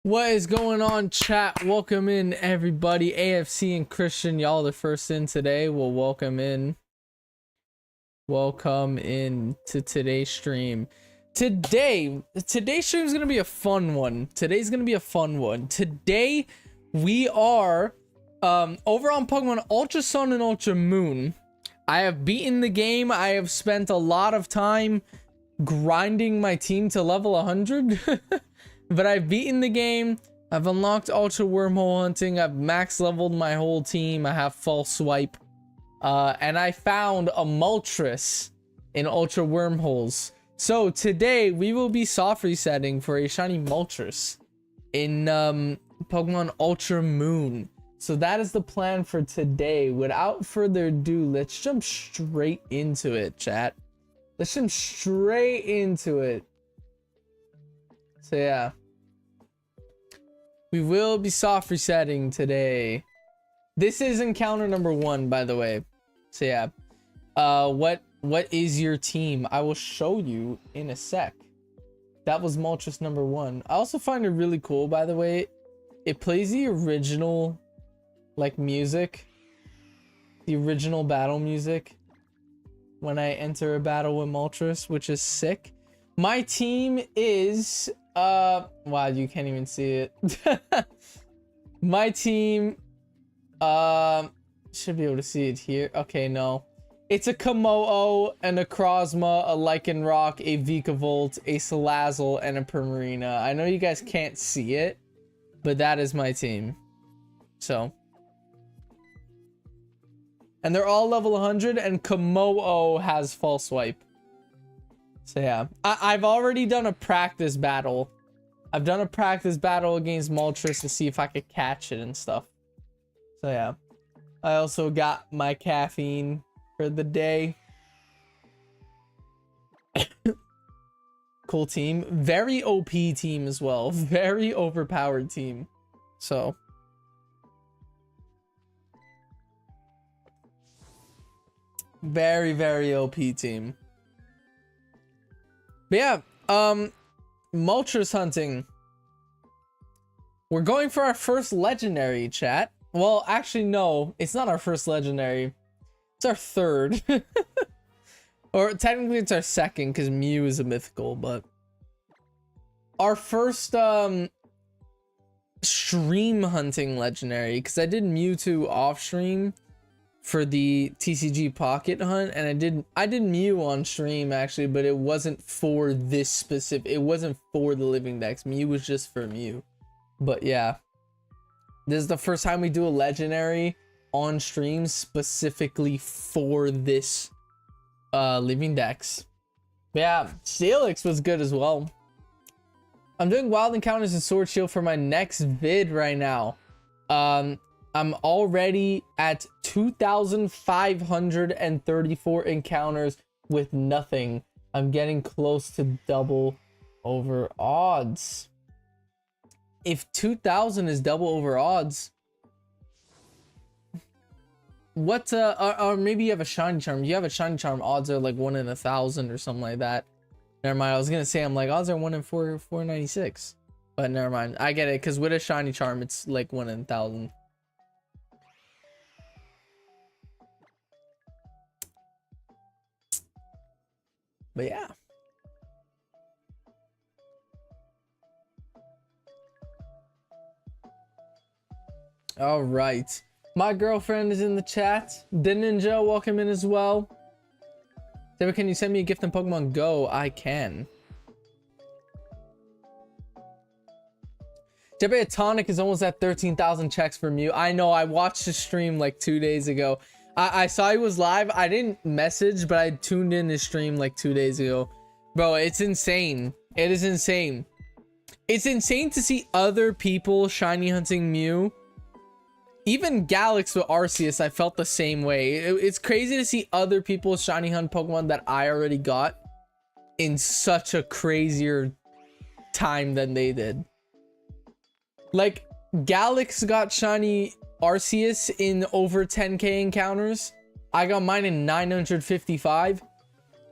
What is going on, chat? Welcome in, everybody. AFC and Christian, y'all the first in today. Well, welcome in. Welcome in to today's stream. Today's stream is gonna be a fun one. Today's gonna be a fun one. Today we are over on Pokemon Ultra Sun and Ultra Moon. I have beaten the game. I have spent a lot of time grinding my team to level 100. But I've beaten the game. I've unlocked Ultra Wormhole Hunting. I've max leveled my whole team. I have False Swipe. And I found a Moltres in Ultra Wormholes. So today we will be soft resetting for a shiny Moltres in Pokemon Ultra Moon. So that is the plan for today. Without further ado, let's jump straight into it, chat. Let's jump straight into it. So yeah, we will be soft resetting today. This is encounter number 1, by the way. So yeah, what is your team? I will show you in a sec. That was Moltres number 1. I also find it really cool, by the way. It plays the original, like, music, the original battle music when I enter a battle with Moltres, which is sick. My team is wow, you can't even see it. My team should be able to see it here. Okay, no, it's a Komodo, a Necrozma, a Lycanroc, a Vikavolt, a Salazzle, and a Primarina. I know you guys can't see it, but that is my team. So, and they're all level 100, and Komodo has False Swipe. So yeah, I've already done a practice battle. I've done a practice battle against Moltres to see if I could catch it and stuff. So yeah, I also got my caffeine for the day. Cool team. Very OP team as well. Very overpowered team. So very, very OP team. But yeah, Moltres hunting. We're going for our first legendary, chat. Well, actually, no, it's not our first legendary. It's our third. Or technically it's our second, because Mew is a mythical, but our first stream hunting legendary, because I did Mewtwo off stream for the TCG Pocket Hunt, and I did Mew on stream actually, but it wasn't for this specific, it wasn't for the living dex. Mew was just for Mew. But yeah, this is the first time we do a legendary on stream specifically for this living dex. But yeah, Steelix was good as well. I'm doing wild encounters and sword shield for my next vid right now. I'm already at 2,534 encounters with nothing. I'm getting close to double over odds. If 2,000 is double over odds, what or maybe you have a shiny charm. You have a shiny charm, odds are like 1 in 1,000 or something like that. Never mind, I was gonna say, I'm like, odds are 1 in 496, but never mind, I get it, because with a shiny charm it's like 1 in 1,000. But yeah. All right. My girlfriend is in the chat. The Ninja, welcome in as well. David, can you send me a gift in Pokemon Go? I can. Jebbe Tonic is almost at 13,000 checks from you. I know, I watched the stream like 2 days ago. I saw he was live. I didn't message, but I tuned in his stream like 2 days ago. Bro, it's insane. It is insane. It's insane to see other people shiny hunting Mew. Even Galax with Arceus, I felt the same way. It's crazy to see other people shiny hunt Pokemon that I already got in such a crazier time than they did. Like, Galax got shiny Arceus in over 10k encounters. I got mine in 955.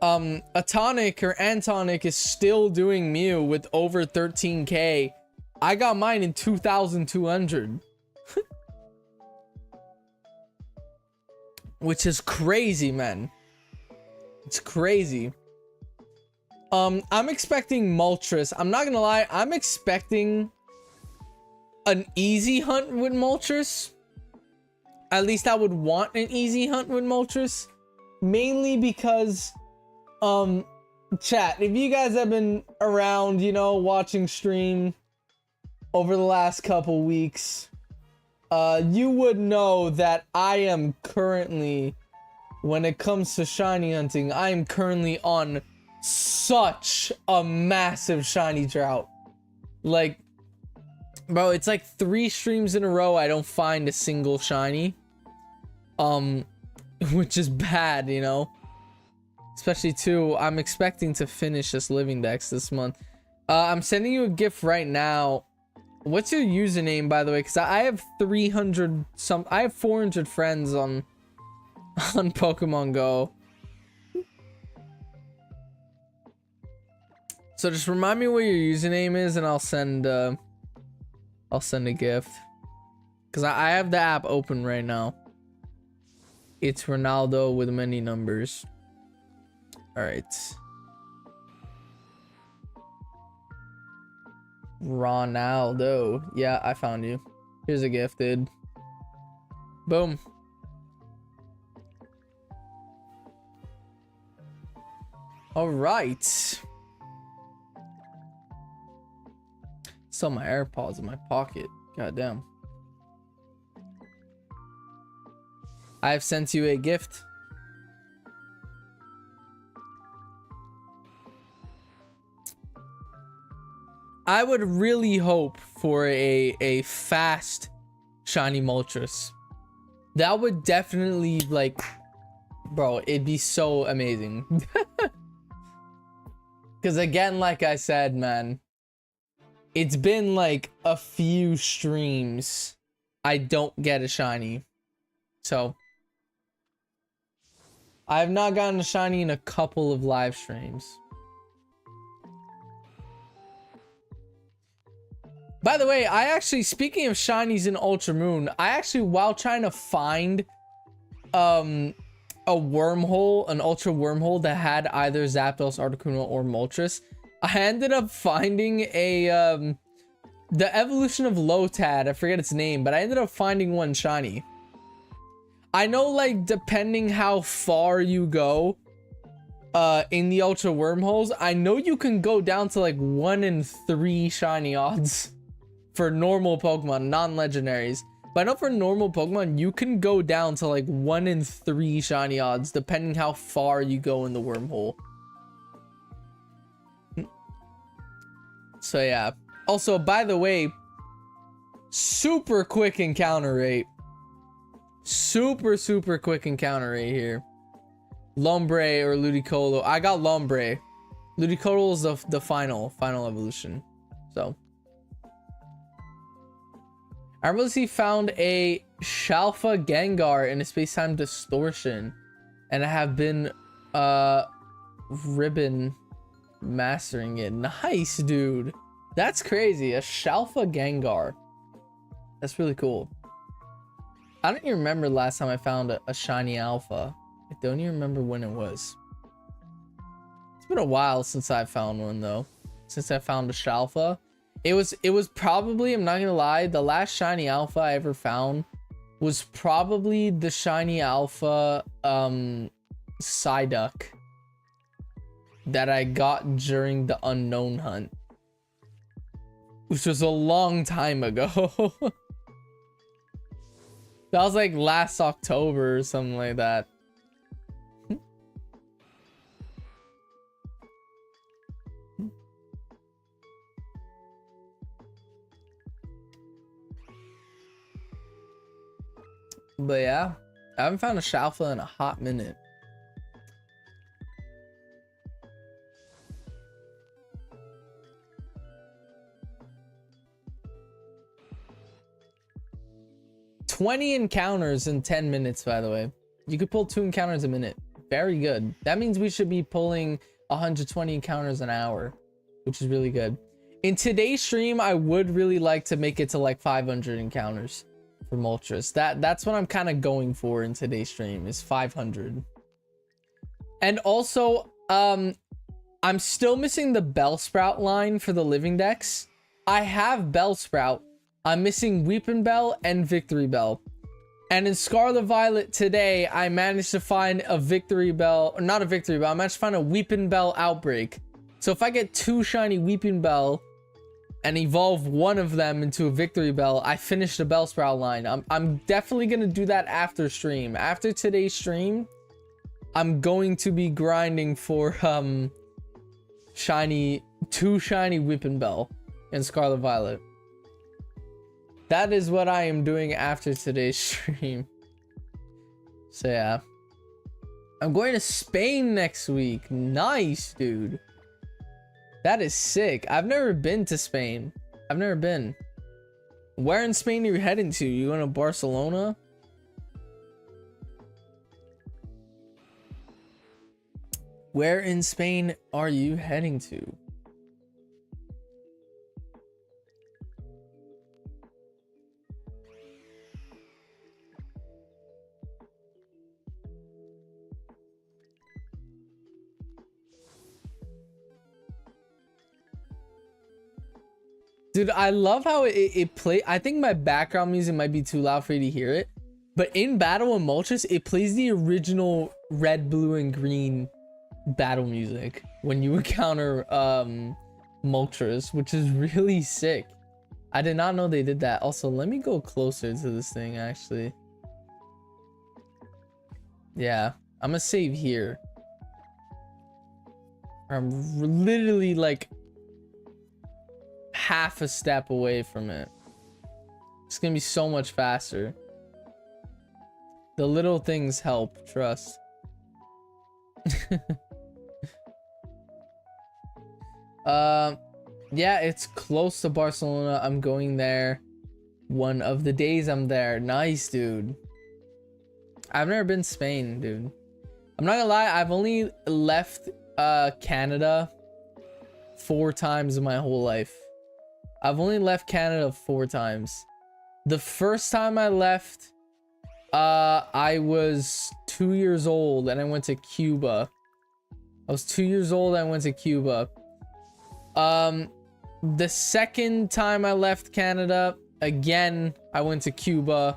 Atonic or Antonic is still doing Mew with over 13k I got mine in 2,200. Which is crazy, man. It's crazy. I'm expecting Moltres. I'm not gonna lie, I'm expecting an easy hunt with Moltres. At least I would want an easy hunt with Moltres. Mainly because, chat, if you guys have been around, you know, watching stream over the last couple weeks, you would know that I am currently, when it comes to shiny hunting, I am currently on such a massive shiny drought. Like, bro, it's like 3 streams in a row I don't find a single shiny. Which is bad, you know? Especially too, I'm expecting to finish this living dex this month. I'm sending you a gift right now. What's your username, by the way? Because I have 300 some, I have 400 friends on Pokemon Go. So just remind me what your username is, and I'll send a gift. Because I have the app open right now. It's Ronaldo with many numbers. All right. Ronaldo. Yeah, I found you. Here's a gift, dude. Boom. All right. Still my AirPods in my pocket. Goddamn. I have sent you a gift. I would really hope for a fast shiny Moltres. That would definitely, like, bro, it'd be so amazing. Because again, like I said, man, it's been like a few streams I don't get a shiny. So I have not gotten a shiny in a couple of live streams. By the way, I actually, speaking of shinies in Ultra Moon, I actually, while trying to find a wormhole, an Ultra wormhole that had either Zapdos, Articuno, or Moltres, I ended up finding a the evolution of Lotad. I forget its name, but I ended up finding one shiny. I know, like, depending how far you go in the Ultra wormholes, I know you can go down to like 1 in 3 shiny odds for normal Pokemon, non-legendaries. But I know for normal Pokemon, you can go down to like 1 in 3 shiny odds, depending how far you go in the wormhole. So yeah. Also, by the way, super quick encounter rate. Super quick encounter rate here. Lombre or Ludicolo. I got Lombre. Ludicolo is the final evolution. So I recently found a Shalfa Gengar in a space-time distortion, and I have been ribbon mastering it. Nice, dude. That's crazy. A Shalfa Gengar. That's really cool. I don't even remember last time I found a shiny alpha. I don't even remember when it was. It's been a while since I found one, though. Since I found a Shalfa. It was probably, I'm not gonna lie, the last shiny alpha I ever found was probably the shiny alpha Psyduck that I got during the unknown hunt, which was a long time ago. That was like last October or something like that. But yeah, I haven't found a Shalfa in a hot minute. $20 encounters in 10 minutes, by the way. You could pull 2 encounters a minute. Very good. That means we should be pulling 120 encounters an hour, which is really good. In today's stream, I would really like to make it to like 500 encounters for Moltres. That's what I'm kind of going for in today's stream, is 500. And also, I'm still missing the Bellsprout line for the living dex. I have Bellsprout. I'm missing Weeping Bell and Victory Bell. And in Scarlet Violet today, I managed to find a Victory Bell, or not a Victory Bell, I managed to find a Weeping Bell Outbreak. So if I get 2 shiny Weeping Bell and evolve one of them into a Victory Bell, I finish the Bellsprout line. I'm definitely gonna do that after stream. After today's stream, I'm going to be grinding for 2 shiny Weeping Bell in Scarlet Violet. That is what I am doing after today's stream. So yeah. I'm going to Spain next week. Nice, dude. That is sick. I've never been to Spain. I've never been. Where in Spain are you heading to? You going to Barcelona? Where in Spain are you heading to? Dude, I love how it play. I think my background music might be too loud for you to hear it, but in Battle with Moltres, it plays the original red, blue, and green battle music when you encounter Moltres, which is really sick. I did not know they did that. Also, let me go closer to this thing, actually. Yeah, I'm gonna save here. I'm literally like half a step away from it. It's gonna be so much faster. The little things help, trust. Yeah, it's close to Barcelona. I'm going there one of the days I'm there. Nice, dude. I've never been to Spain, dude. I'm not gonna lie, I've only left Canada 4 times in my whole life. I've only left Canada 4 times. The first time I left, I was 2 years old and I went to Cuba. I was 2 years old and I went to Cuba. The second time I left Canada, again, I went to Cuba.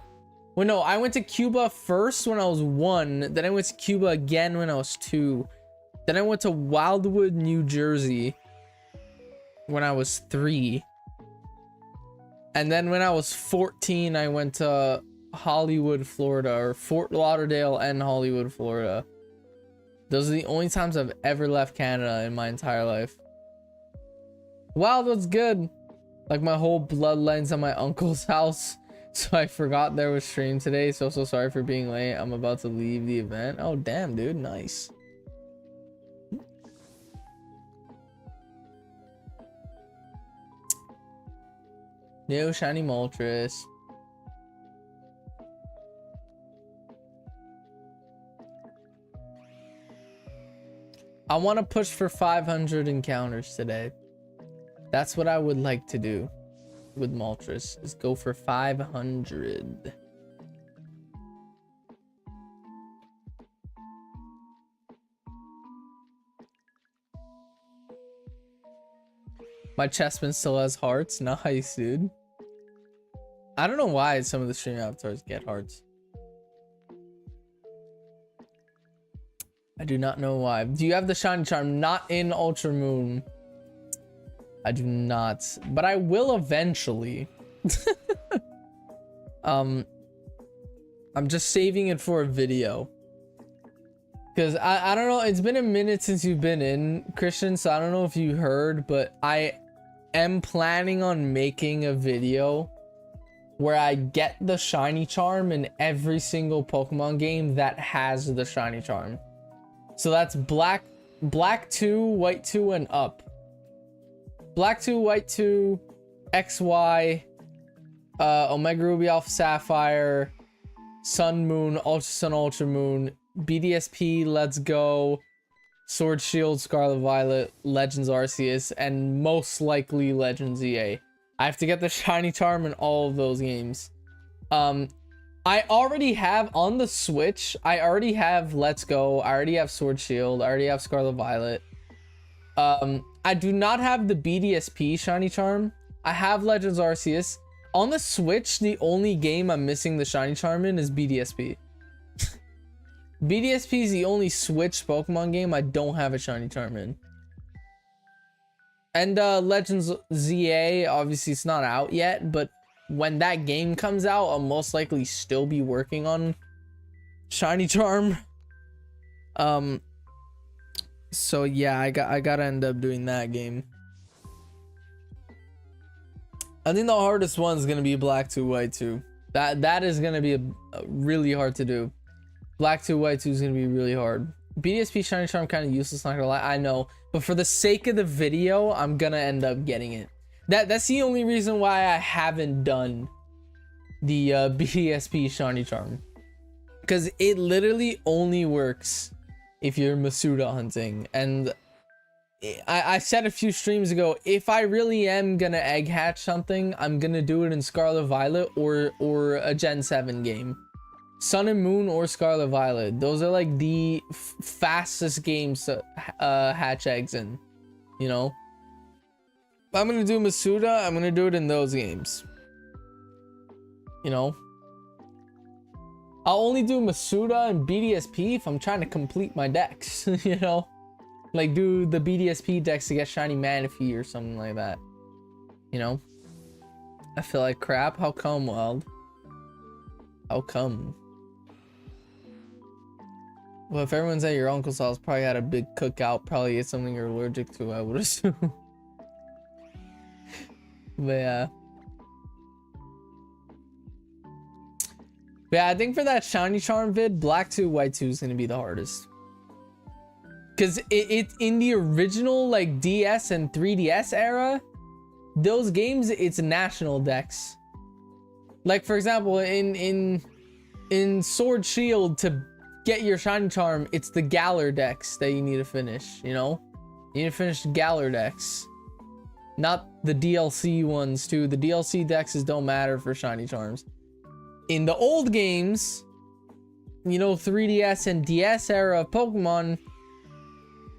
Well, no, I went to Cuba first when I was 1. Then I went to Cuba again when I was 2. Then I went to Wildwood, New Jersey when I was 3. And then when I was 14, I went to Hollywood, Florida, or Fort Lauderdale and Hollywood, Florida. Those are the only times I've ever left Canada in my entire life. Wildwood's good. Like, my whole bloodline's at my uncle's house. So I forgot there was stream today. So sorry for being late. I'm about to leave the event. Oh, damn, dude. Nice. New shiny Moltres. I want to push for 500 encounters today. That's what I would like to do with Moltres, is go for 500. My chessman still has hearts. Nice, dude. I don't know why some of the stream avatars get hearts. I do not know why. Do you have the shiny charm? Not in Ultra Moon. I do not, but I will eventually. I'm just saving it for a video. Because I don't know, it's been a minute since you've been in, Christian, so I don't know if you heard, but I am planning on making a video where I get the shiny charm in every single Pokemon game that has the shiny charm. So that's black 2, white 2, and up. Black 2, white 2, XY, Omega Ruby, Alpha Sapphire, Sun Moon, Ultra Sun, Ultra Moon, BDSP, let's go. Sword Shield, Scarlet Violet, Legends Arceus, and most likely Legends EA. I have to get the shiny charm in all of those games. I already have on the Switch, I already have Let's Go, I already have Sword Shield, I already have Scarlet Violet. I do not have the BDSP shiny charm. I have Legends Arceus. On the Switch, the only game I'm missing the shiny charm in is BDSP. BDSP is the only Switch Pokemon game I don't have a shiny charm in. And Legends ZA, obviously it's not out yet, but when that game comes out, I'll most likely still be working on shiny charm. So yeah, I gotta end up doing that game. I think the hardest one is gonna be Black 2 White 2. That is gonna be a really hard to do. Black 2 White 2 is gonna be really hard. BDSP shiny charm kind of useless, not gonna lie. I know, but for the sake of the video, I'm gonna end up getting it. That's the only reason why I haven't done the BDSP shiny charm, because it literally only works if you're Masuda hunting. And I said a few streams ago, if I really am gonna egg hatch something, I'm gonna do it in Scarlet Violet or a Gen 7 game. Sun and Moon or Scarlet Violet. Those are like the fastest games to hatch eggs in, you know? If I'm gonna do Masuda, I'm gonna do it in those games, you know? I'll only do Masuda and BDSP if I'm trying to complete my decks, you know? Like do the BDSP decks to get shiny Manaphy or something like that, you know? I feel like crap. How come, Wild? How come? Well, if everyone's at your uncle's house, probably had a big cookout, probably ate something you're allergic to, I would assume. But yeah. But yeah, I think for that shiny charm vid, Black 2 White 2 is gonna be the hardest. Cause it in the original like DS and 3DS era, those games, it's national decks. Like for example, in Sword Shield, to get your shiny charm, it's the Galar decks that you need to finish, you know? You need to finish Galar decks. Not the DLC ones too. The DLC decks don't matter for shiny charms. In the old games, you know, 3DS and DS era of Pokemon,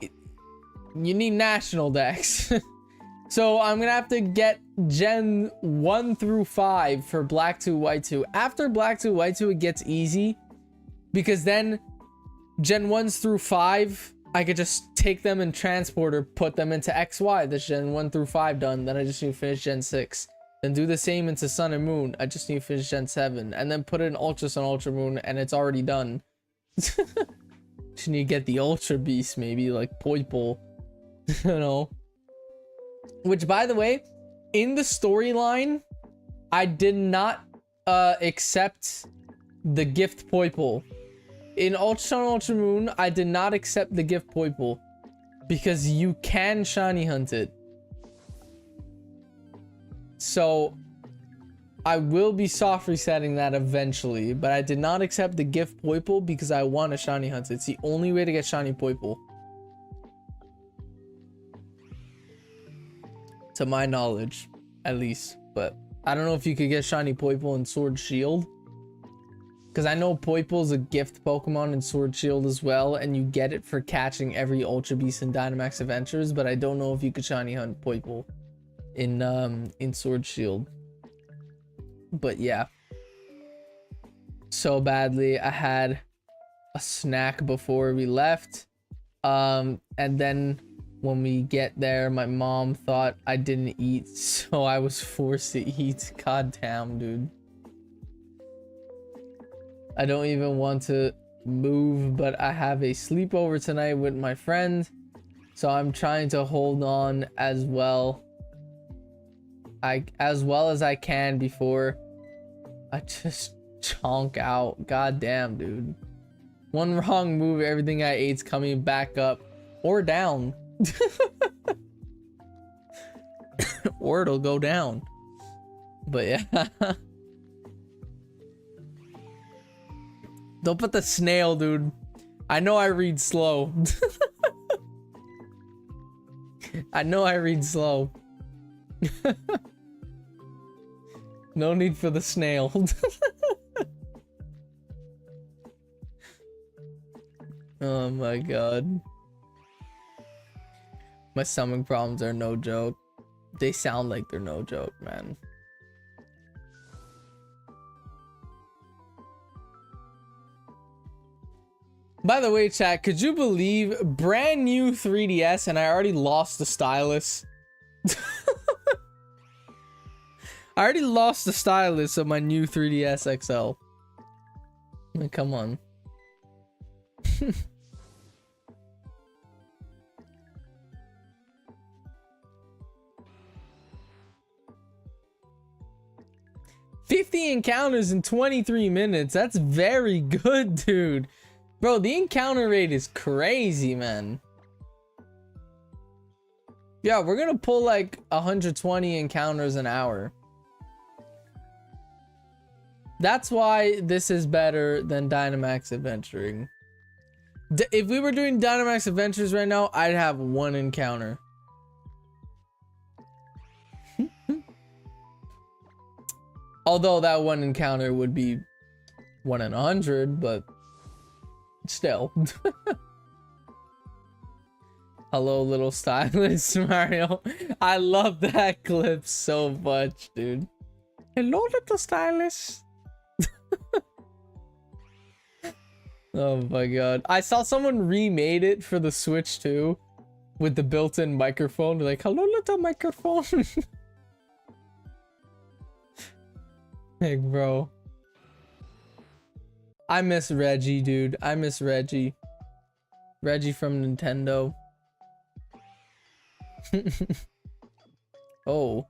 you need national decks. So I'm gonna have to get Gen 1 through 5 for Black 2 White 2. After Black 2 White 2, it gets easy, because then Gen 1s through 5, I could just take them in transporter, put them into XY. That's Gen 1 through 5 done. Then I just need to finish Gen 6. Then do the same into Sun and Moon. I just need to finish Gen 7. And then put it in Ultra Sun, Ultra Moon, and it's already done. Just need to get the Ultra Beast, maybe, like Poipole. You know? Which, by the way, in the storyline, I did not accept the gift Poipole. In Ultra Sun, Ultra Moon, I did not accept the gift Poipole, because you can shiny hunt it. So I will be soft resetting that eventually, but I did not accept the gift Poipole because I want to shiny hunt it. It's the only way to get shiny Poipole, to my knowledge, at least. But I don't know if you could get shiny Poipole in Sword Shield, because I know Poipole's a gift Pokemon in Sword Shield as well, and you get it for catching every Ultra Beast in Dynamax Adventures, but I don't know if you could shiny hunt Poipole in Sword Shield. But yeah, so badly. I had a snack before we left, and then when we get there, my mom thought I didn't eat, so I was forced to eat. God damn, dude. I don't even want to move, but I have a sleepover tonight with my friend, so I'm trying to hold on as well as I can before I just chonk out. God damn, dude. One wrong move, everything I ate's coming back up or down. Or it'll go down. But yeah. Don't put the snail, dude. I know I read slow. I know I read slow. No need for the snail. Oh my god. My stomach problems are no joke. They sound like they're no joke, man. By the way, chat, could you believe brand new 3DS and I already lost the stylus? I already lost the stylus of my new 3DS XL. I mean, come on. $50 encounters in 23 minutes. That's very good, dude. Bro, the encounter rate is crazy, man. Yeah, we're gonna pull like 120 encounters an hour. That's why this is better than Dynamax Adventuring. If we were doing Dynamax Adventures right now, I'd have one encounter. Although that one encounter would be 1 in 100, but still. Hello, little stylist, Mario. I love that clip so much, dude. Hello, little stylist. Oh my god. I saw someone remade it for the Switch too, with the built-in microphone. They're like, hello, little microphone. Hey, bro. I miss Reggie, dude. I miss Reggie. Reggie from Nintendo. Oh.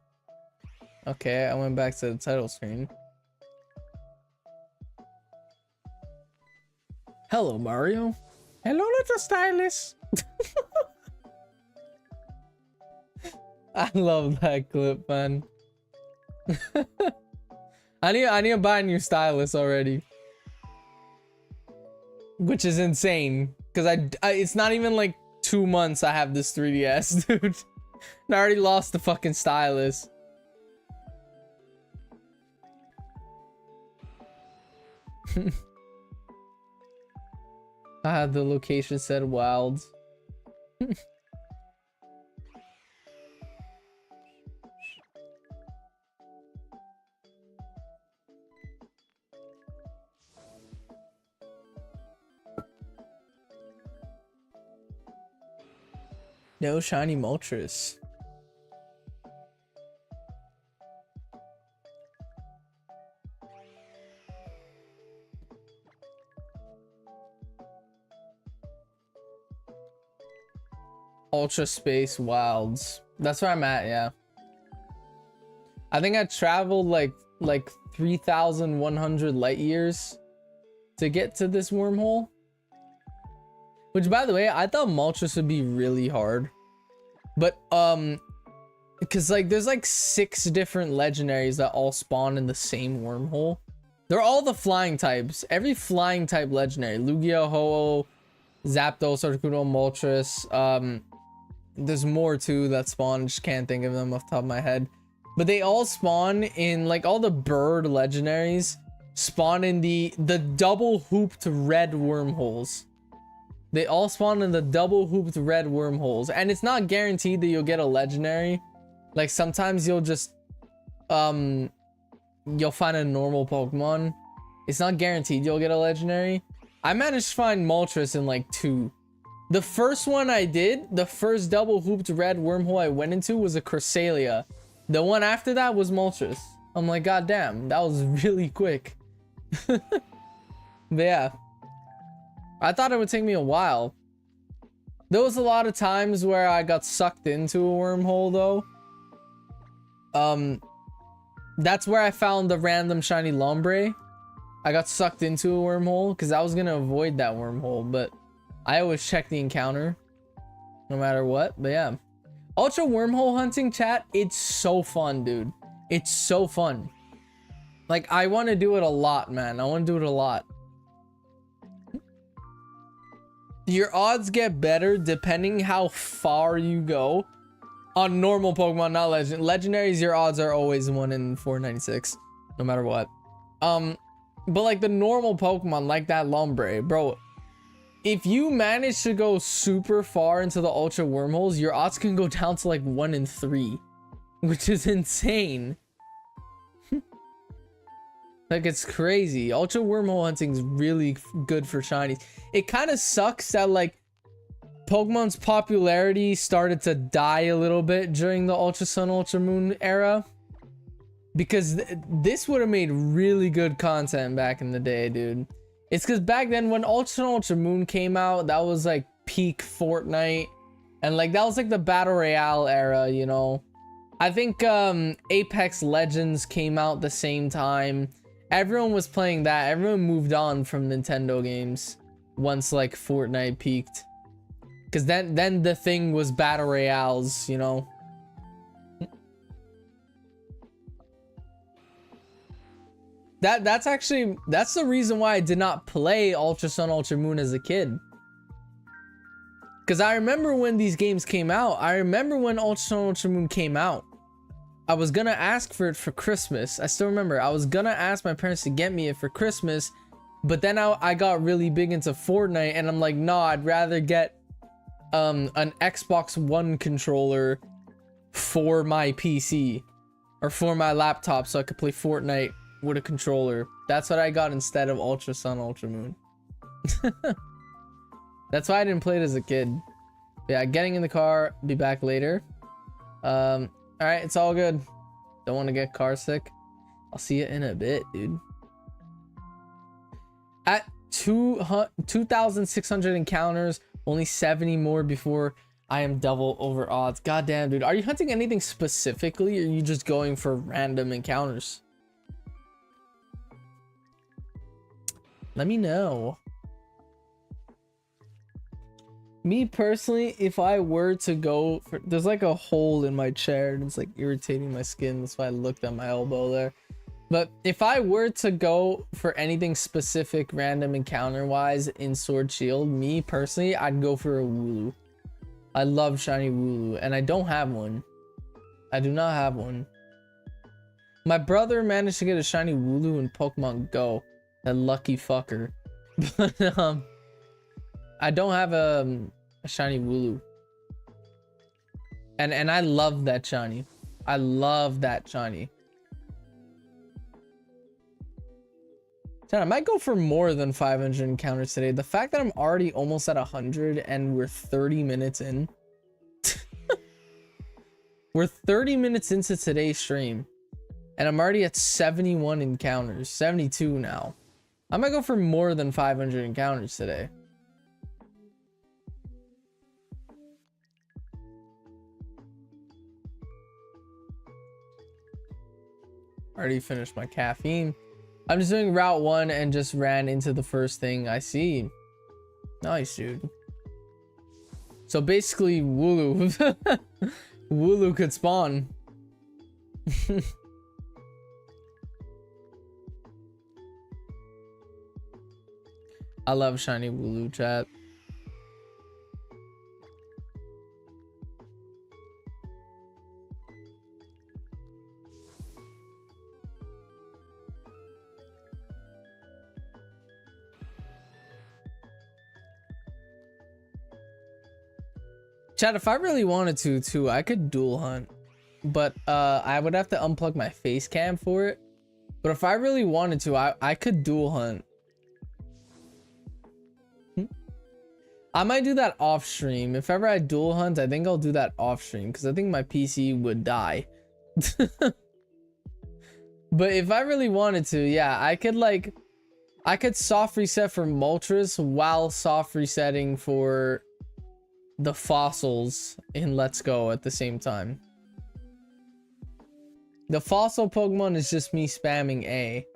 Okay, I went back to the title screen. Hello, Mario. Hello, little stylist. I love that clip, man. I need to buy a new stylus already. Which is insane. Because it's not even like 2 months I have this 3DS, dude. I already lost the fucking stylus. The location said Wilds. No shiny Moltres. Ultra Space Wilds. That's where I'm at, yeah. I think I traveled like 3,100 light years to get to this wormhole. Which, by the way, I thought Moltres would be really hard. But, because, like, there's, like, 6 different legendaries that all spawn in the same wormhole. They're all the flying types. Every flying type legendary. Lugia, Ho-Oh, Zapdos, Articuno, Moltres. There's more, too, that spawn. Just can't think of them off the top of my head. But they all spawn in, like, all the bird legendaries spawn in the double-hooped red wormholes. They all spawn in the double-hooped red wormholes. And it's not guaranteed that you'll get a legendary. Like, sometimes you'll just... you'll find a normal Pokemon. It's not guaranteed you'll get a legendary. I managed to find Moltres in, like, 2. The first one I did, the first double-hooped red wormhole I went into was a Cresselia. The one after that was Moltres. I'm like, god damn, that was really quick. But yeah. I thought it would take me a while. There was a lot of times where I got sucked into a wormhole though. That's where I found the random shiny Lombre. I got sucked into a wormhole because I was gonna avoid that wormhole, but I always check the encounter no matter what. But yeah, Ultra wormhole hunting, chat, it's so fun, dude. It's so fun. Like, I want to do it a lot, man. I want to do it a lot. Your odds get better depending how far you go. On normal Pokemon, not legend. Legendaries, your odds are always 1 in 496, no matter what. But like the normal Pokemon, like that Lombre, bro. If you manage to go super far into the Ultra wormholes, your odds can go down to like 1 in 3, which is insane. Like, it's crazy. Ultra wormhole hunting is really good for shinies. It kind of sucks that like Pokemon's popularity started to die a little bit during the Ultra Sun, Ultra Moon era, because this would have made really good content back in the day, dude. It's because back then when Ultra Sun, Ultra Moon came out, that was like peak Fortnite, and like that was like the Battle Royale era, you know. I think Apex Legends came out the same time. Everyone was playing that. Everyone moved on from Nintendo games once like Fortnite peaked. Because then the thing was Battle Royales, you know. That's the reason why I did not play Ultra Sun, Ultra Moon as a kid. Because I remember when these games came out. I remember when Ultra Sun, Ultra Moon came out. I was gonna ask for it for Christmas. I still remember. I was gonna ask my parents to get me it for Christmas. But then I got really big into Fortnite. And I'm like, nah, I'd rather get an Xbox One controller for my PC. Or for my laptop so I could play Fortnite with a controller. That's what I got instead of Ultra Sun, Ultra Moon. That's why I didn't play it as a kid. Yeah, getting in the car, be back later. Alright, it's all good. Don't want to get car sick. I'll see you in a bit, dude. At 2,600 encounters, only 70 more before I am double over odds. God damn, dude. Are you hunting anything specifically, or are you just going for random encounters? Let me know. Me personally, if I were to go for, there's like a hole in my chair and it's like irritating my skin. That's why I looked at my elbow there. But if I were to go for anything specific, random encounter wise in Sword Shield, me personally, I'd go for a Wooloo. I love shiny Wooloo, and I don't have one. I do not have one. My brother managed to get a shiny Wooloo in Pokemon Go. That lucky fucker. But I don't have a shiny Wooloo. And I love that shiny. I love that shiny. I might go for more than 500 encounters today. The fact that I'm already almost at 100 and we're 30 minutes in. We're 30 minutes into today's stream. And I'm already at 71 encounters. 72 now. I might go for more than 500 encounters today. Already finished my caffeine. I'm just doing route 1 and just ran into the first thing I see. Nice, dude. So basically, Wooloo. Wooloo could spawn. I love shiny Wooloo, chat. Chat, if I really wanted to too, I could dual hunt, but I would have to unplug my face cam for it. But if I really wanted to, I could dual hunt. I might do that off stream. If ever I dual hunt, I think I'll do that off stream because I think my PC would die. But if I really wanted to, yeah, I could soft reset for Moltres while soft resetting for the fossils in Let's Go at the same time. The fossil Pokemon is just me spamming A.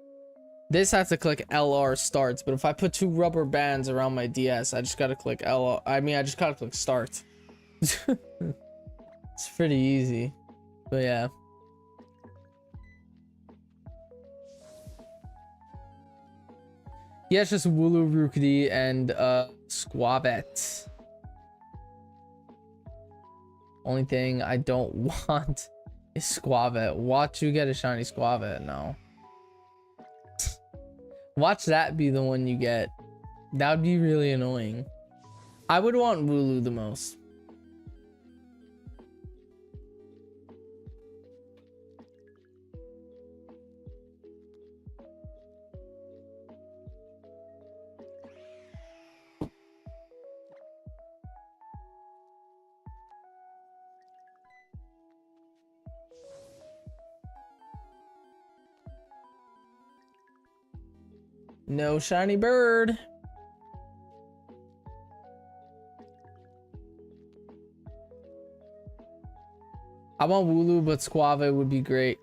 This has to click LR starts, but if I put 2 rubber bands around my DS, I just gotta click LR. I mean, I just gotta click start. It's pretty easy, but yeah. Yeah, it's just Wooloo, Rookidee, and Squabette. Only thing I don't want is Squavet. Watch you get a shiny Squavet now. Watch that be the one you get. That would be really annoying. I would want Wooloo the most. No shiny bird. I want Wooloo, but Squavet would be great.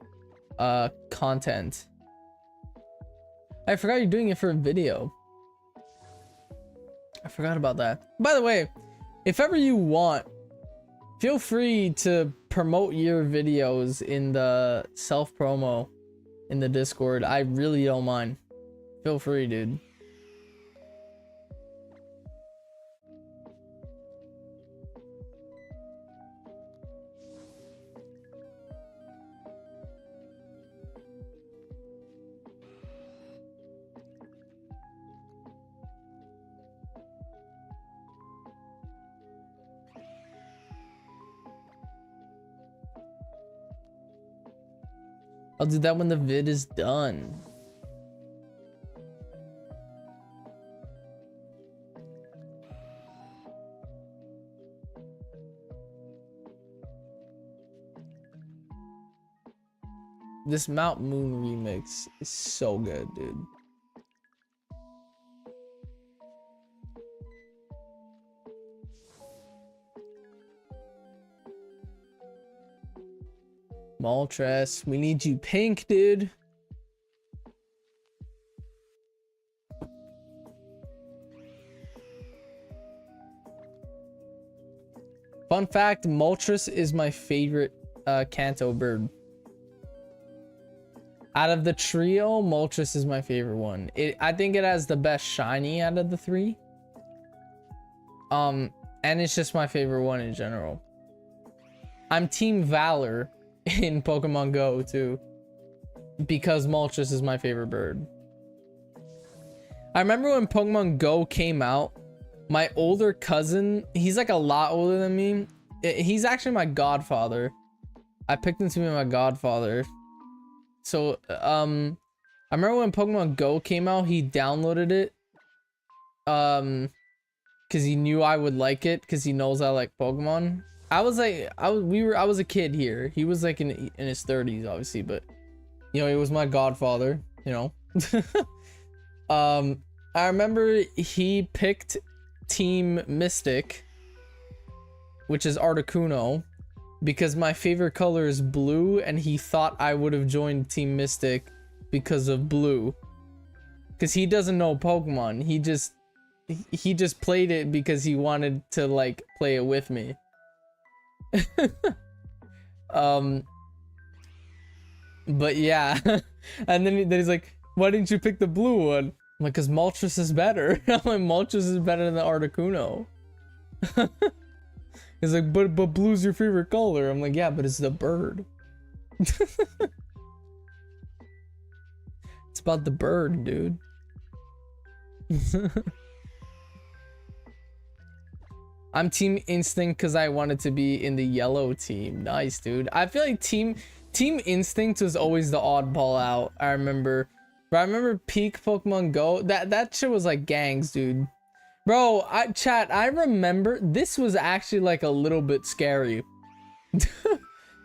Content. I forgot you're doing it for a video. I forgot about that. By the way, if ever you want, feel free to promote your videos in the self-promo in the Discord. I really don't mind. Feel free, dude. I'll do that when the vid is done. This Mount Moon remix is so good, dude. Moltres, we need you pink, dude. Fun fact, Moltres is my favorite Kanto bird. Out of the trio, Moltres is my favorite one. I think it has the best shiny out of the three. And it's just my favorite one in general. I'm Team Valor in Pokemon Go too, because Moltres is my favorite bird. I remember when Pokemon Go came out, my older cousin, he's like a lot older than me. He's actually my godfather. I picked him to be my godfather. So, I remember when Pokemon Go came out, he downloaded it. Cause he knew I would like it, cause he knows I like Pokemon. I was a kid here. He was like in his 30s, obviously, but you know, he was my godfather, you know. I remember he picked Team Mystic, which is Articuno, because my favorite color is blue, and he thought I would have joined Team Mystic because of blue. Because he doesn't know Pokemon. He just played it because he wanted to like play it with me. But yeah. And then he's like, why didn't you pick the blue one? I'm like, because Moltres is better. I'm like, Moltres is better than Articuno. He's like, but blue's your favorite color. I'm like, yeah, but it's the bird. It's about the bird, dude. I'm Team Instinct because I wanted to be in the yellow team. Nice, dude. I feel like Team Instinct was always the oddball out. I remember. But I remember peak Pokemon Go. That shit was like gangs, dude. Bro, I remember this was actually like a little bit scary.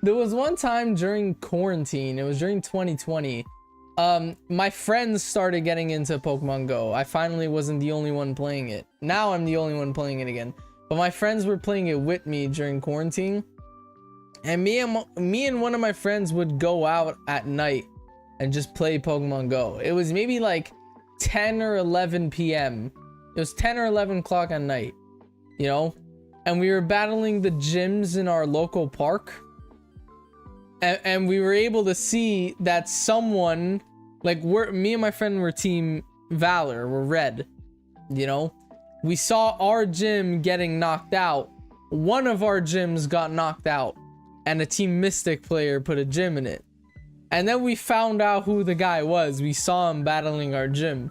There was one time during quarantine, it was during 2020. My friends started getting into Pokemon Go. I finally wasn't the only one playing it. Now I'm the only one playing it again. But my friends were playing it with me during quarantine. And me and one of my friends would go out at night and just play Pokemon Go. It was maybe like 10 or 11 p.m. It was 10 or 11 o'clock at night, you know? And we were battling the gyms in our local park. And we were able to see that someone, like me and my friend were Team Valor, we're red, you know? We saw our gym getting knocked out, one of our gyms got knocked out and a Team Mystic player put a gym in it. And then we found out who the guy was. We saw him battling our gym.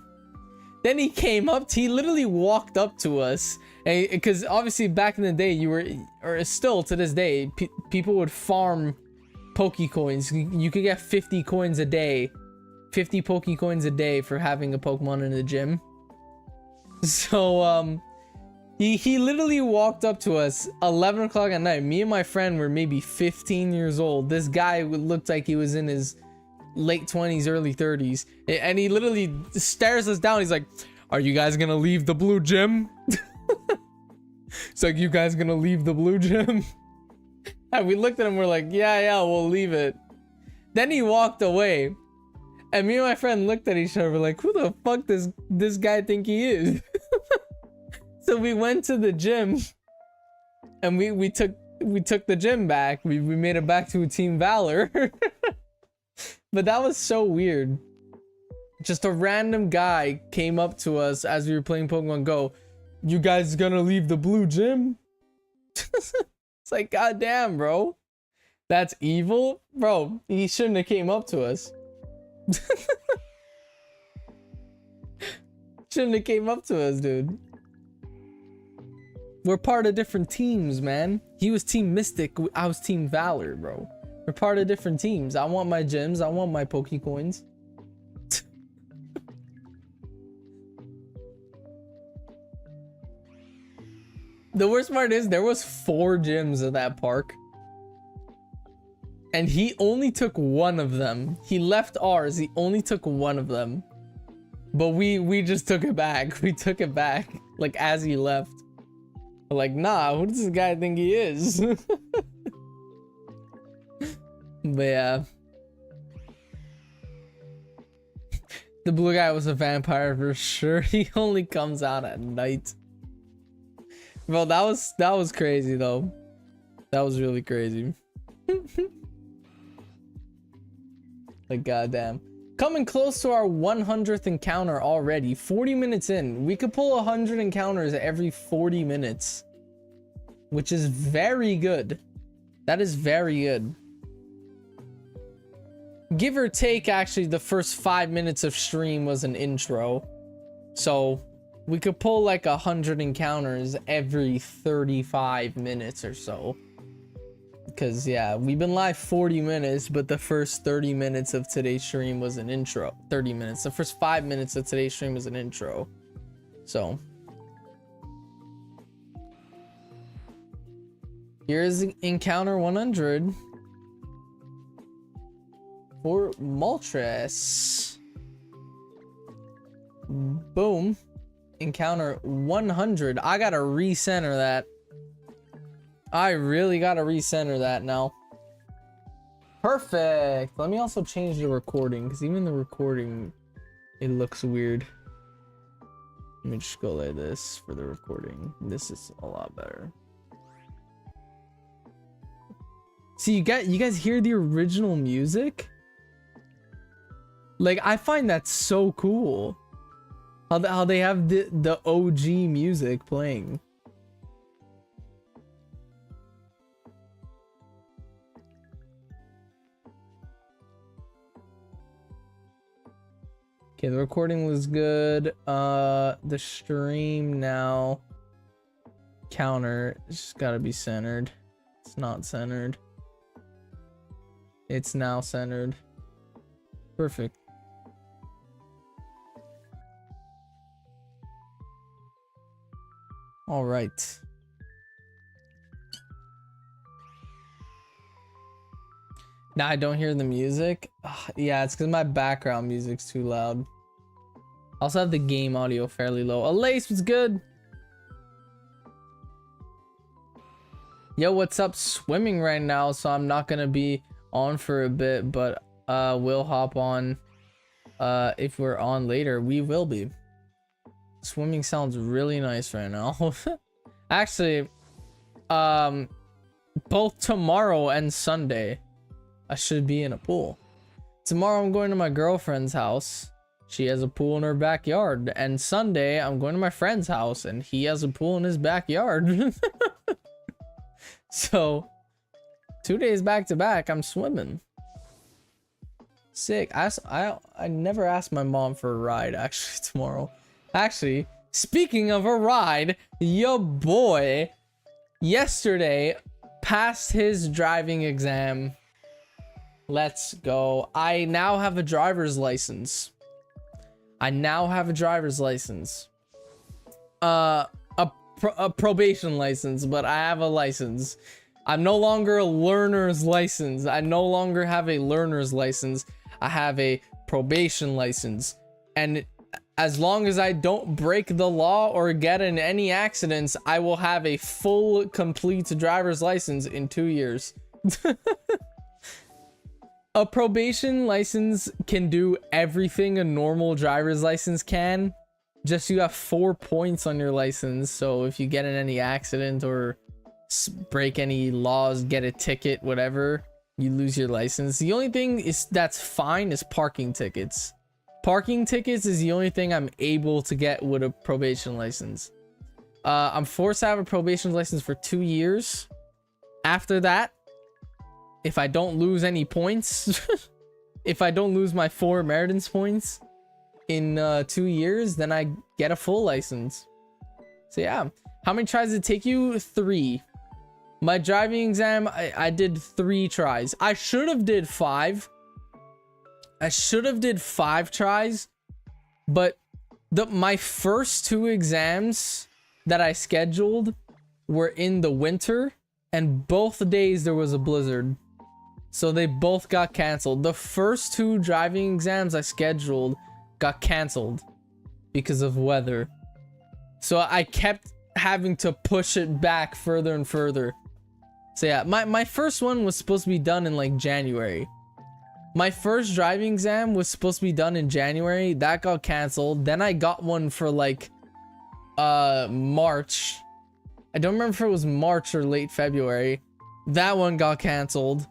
Then he came up, he literally walked up to us. Because obviously back in the day, you were, or still to this day, people would farm Pokecoins. You could get 50 coins a day. 50 Pokecoins a day for having a Pokemon in the gym. So, he literally walked up to us 11 o'clock at night. Me and my friend were maybe 15 years old. This guy looked like he was in his late 20s, early 30s. And he literally stares us down. He's like, are you guys gonna leave the blue gym? It's like, you guys gonna leave the blue gym? And we looked at him, we're like, yeah, we'll leave it. Then he walked away. And me and my friend looked at each other, we're like, who the fuck does this guy think he is? So we went to the gym and we took the gym back. We made it back to Team Valor. But that was so weird. Just a random guy came up to us as we were playing Pokemon Go. You guys gonna leave the blue gym? It's like, goddamn, bro. That's evil? Bro, he shouldn't have came up to us. Shouldn't have came up to us, dude. We're part of different teams, man. He was Team Mystic, I was Team Valor, bro. We're part of different teams. I want my gems, I want my Pokecoins. The worst part is there was 4 gyms at that park. And he only took one of them. He left ours, he only took one of them. But we just took it back. We took it back, like, as he left. We're like, nah, who does this guy think he is? But yeah. The blue guy was a vampire for sure. He only comes out at night. Bro, that was crazy though. That was really crazy. Like, goddamn. Coming close to our 100th encounter already. 40 minutes in. We could pull 100 encounters every 40 minutes. Which is very good. That is very good. Give or take, actually, the first 5 minutes of stream was an intro. So, we could pull like 100 encounters every 35 minutes or so. Because, yeah, we've been live 40 minutes, but the first 30 minutes of today's stream was an intro. 30 minutes. The first 5 minutes of today's stream was an intro. So, here's encounter 100 for Moltres. Boom. Encounter 100. I gotta recenter that. I really gotta recenter that now. Perfect. Let me also change the recording, because even the recording, it looks weird. Let me just go like this for the recording. This is a lot better. See, you guys hear the original music? Like, I find that so cool. How they have the OG music playing. Okay, the recording was good. The stream now. Counter. It's just gotta be centered. It's not centered. It's now centered. Perfect. All right. Now I don't hear the music. Ugh, yeah, it's because my background music's too loud. I also have the game audio fairly low. Alace, what's good? Yo, what's up? Swimming right now, so I'm not gonna be on for a bit, but we'll hop on if we're on later. We will be. Swimming sounds really nice right now. Actually, both tomorrow and Sunday, I should be in a pool. Tomorrow I'm going to my girlfriend's house. She has a pool in her backyard. And Sunday I'm going to my friend's house and he has a pool in his backyard. So 2 days back to back, I'm swimming. Sick. I never asked my mom for a ride actually tomorrow. Actually, speaking of a ride, your boy yesterday passed his driving exam. Let's go. I now have a driver's license. A probation license, but I have a license. I'm no longer a learner's license. I no longer have a learner's license. I have a probation license. And as long as I don't break the law or get in any accidents, I will have a full, complete driver's license in 2 years. A probation license can do everything a normal driver's license can. Just you have 4 points on your license. So if you get in any accident or break any laws, get a ticket, whatever, you lose your license. The only thing is that's fine is parking tickets. Parking tickets is the only thing I'm able to get with a probation license. I'm forced to have a probation license for 2 years. After that, if I don't lose any points, if I don't lose my 4 Meritance points in 2 years, then I get a full license. So yeah. How many tries did it take you? 3. My driving exam, I did 3 tries. I should have did 5. I should have did 5 tries, but my first 2 exams that I scheduled were in the winter, and both days there was a blizzard. So they both got canceled. The first 2 driving exams I scheduled got canceled because of weather. So I kept having to push it back further and further. So yeah, my first one was supposed to be done in like January. My first driving exam was supposed to be done in January. That got canceled. Then I got one for like March. I don't remember if it was March or late February. That one got canceled.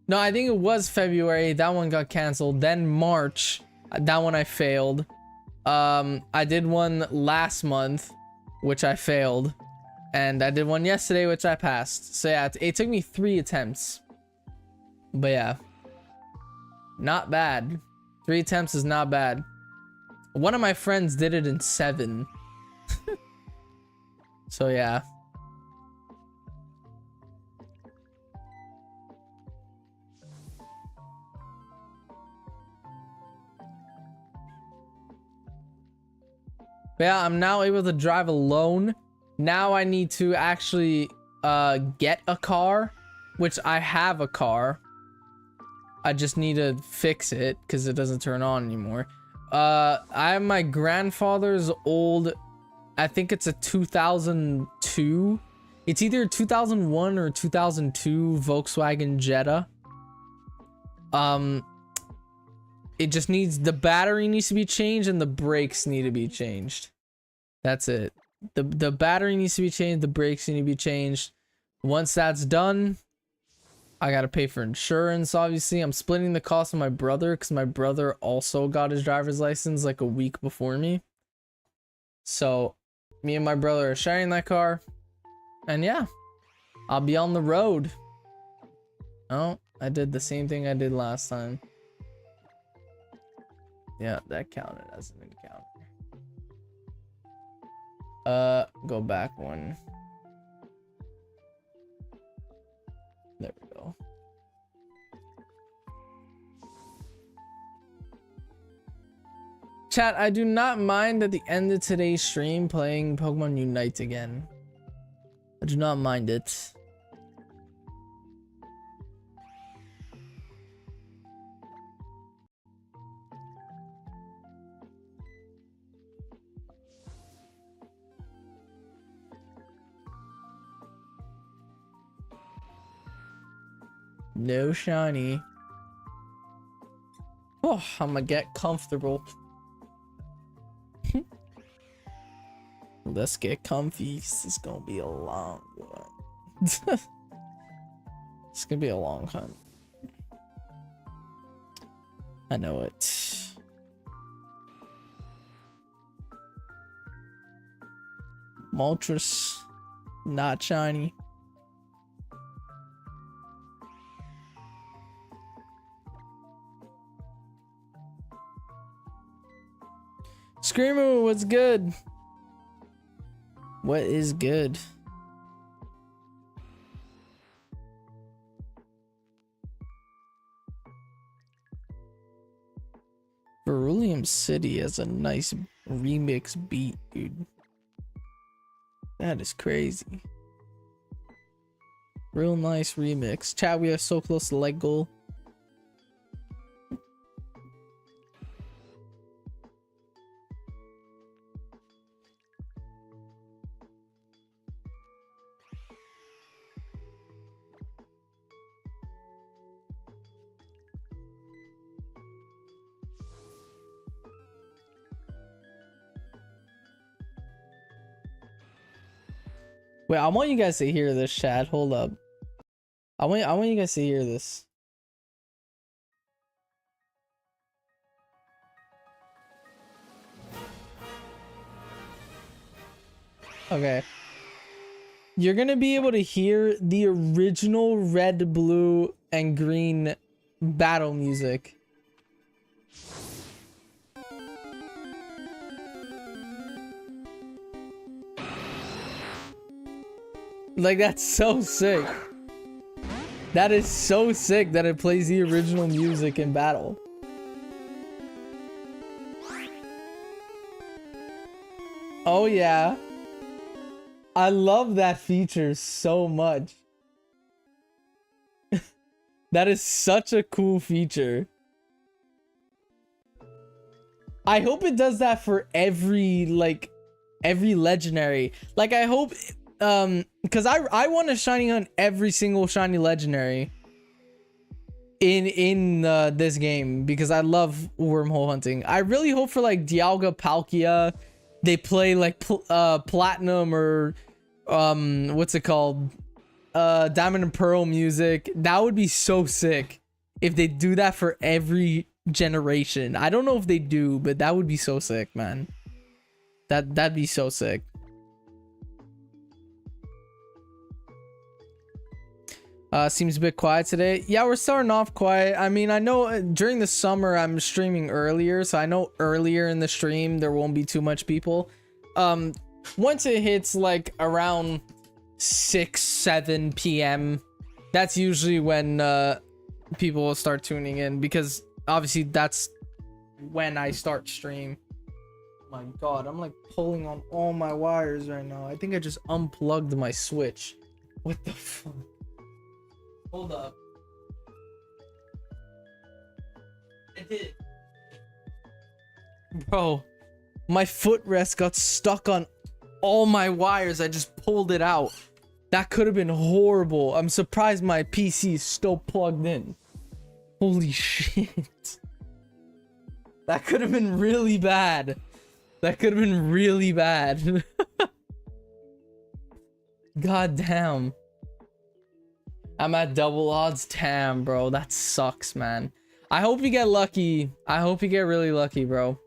No, I think it was February. That one got canceled. Then March. That one I failed. I did one last month, which I failed. And I did one yesterday, which I passed. So yeah, it took me 3 attempts. But yeah. Not bad. 3 attempts is not bad. One of my friends did it in 7. So yeah. But yeah, I'm now able to drive alone. Now I need to actually get a car, which I have a car. I just need to fix it because it doesn't turn on anymore. I have my grandfather's old, I think it's a 2002. It's either 2001 or 2002 Volkswagen Jetta. It just needs, the battery needs to be changed and the brakes need to be changed. That's it. The battery needs to be changed, the brakes need to be changed. Once that's done, I gotta pay for insurance, obviously. I'm splitting the cost with my brother because my brother also got his driver's license like a week before me. So me and my brother are sharing that car. And yeah, I'll be on the road. Oh, I did the same thing I did last time. Yeah, that counted as an encounter. Go back one. There we go. Chat, I do not mind at the end of today's stream playing Pokemon Unite again. I do not mind it. No shiny. Oh, I'm gonna get comfortable. Let's get comfy. This is gonna be a long one. It's gonna be a long hunt. I know it. Moltres, not shiny. Screamer, what's good? What is good? Beryllium City has a nice remix beat, dude. That is crazy. Real nice remix. Chat, we are so close to leg goal. Wait, I want you guys to hear this, chat. Hold up. I want you guys to hear this. Okay. You're gonna be able to hear the original red, blue, and green battle music. Like, that's so sick. That is so sick that it plays the original music in battle. Oh yeah. I love that feature so much. That is such a cool feature. I hope it does that for every legendary. Like, I hope because I want a shiny hunt every single shiny legendary in this game because I love wormhole hunting. I really hope for like Dialga, Palkia, they play like platinum or what's it called, Diamond and Pearl music. That would be so sick if they do that for every generation. I don't know if they do, but that would be so sick, man. That'd be so sick. Seems a bit quiet today. Yeah, we're starting off quiet. I mean, I know during the summer I'm streaming earlier, so I know earlier in the stream there won't be too much people. Once it hits like around 6-7 p.m, that's usually when people will start tuning in, because obviously that's when I start stream. Oh my god, I'm like pulling on all my wires right now. I think I just unplugged my Switch. What the fuck? Hold up. I did. Bro, my footrest got stuck on all my wires. I just pulled it out. That could have been horrible. I'm surprised my PC is still plugged in. Holy shit. That could have been really bad. That could have been really bad. God damn. I'm at double odds. Damn, bro. That sucks, man. I hope you get lucky. I hope you get really lucky, bro.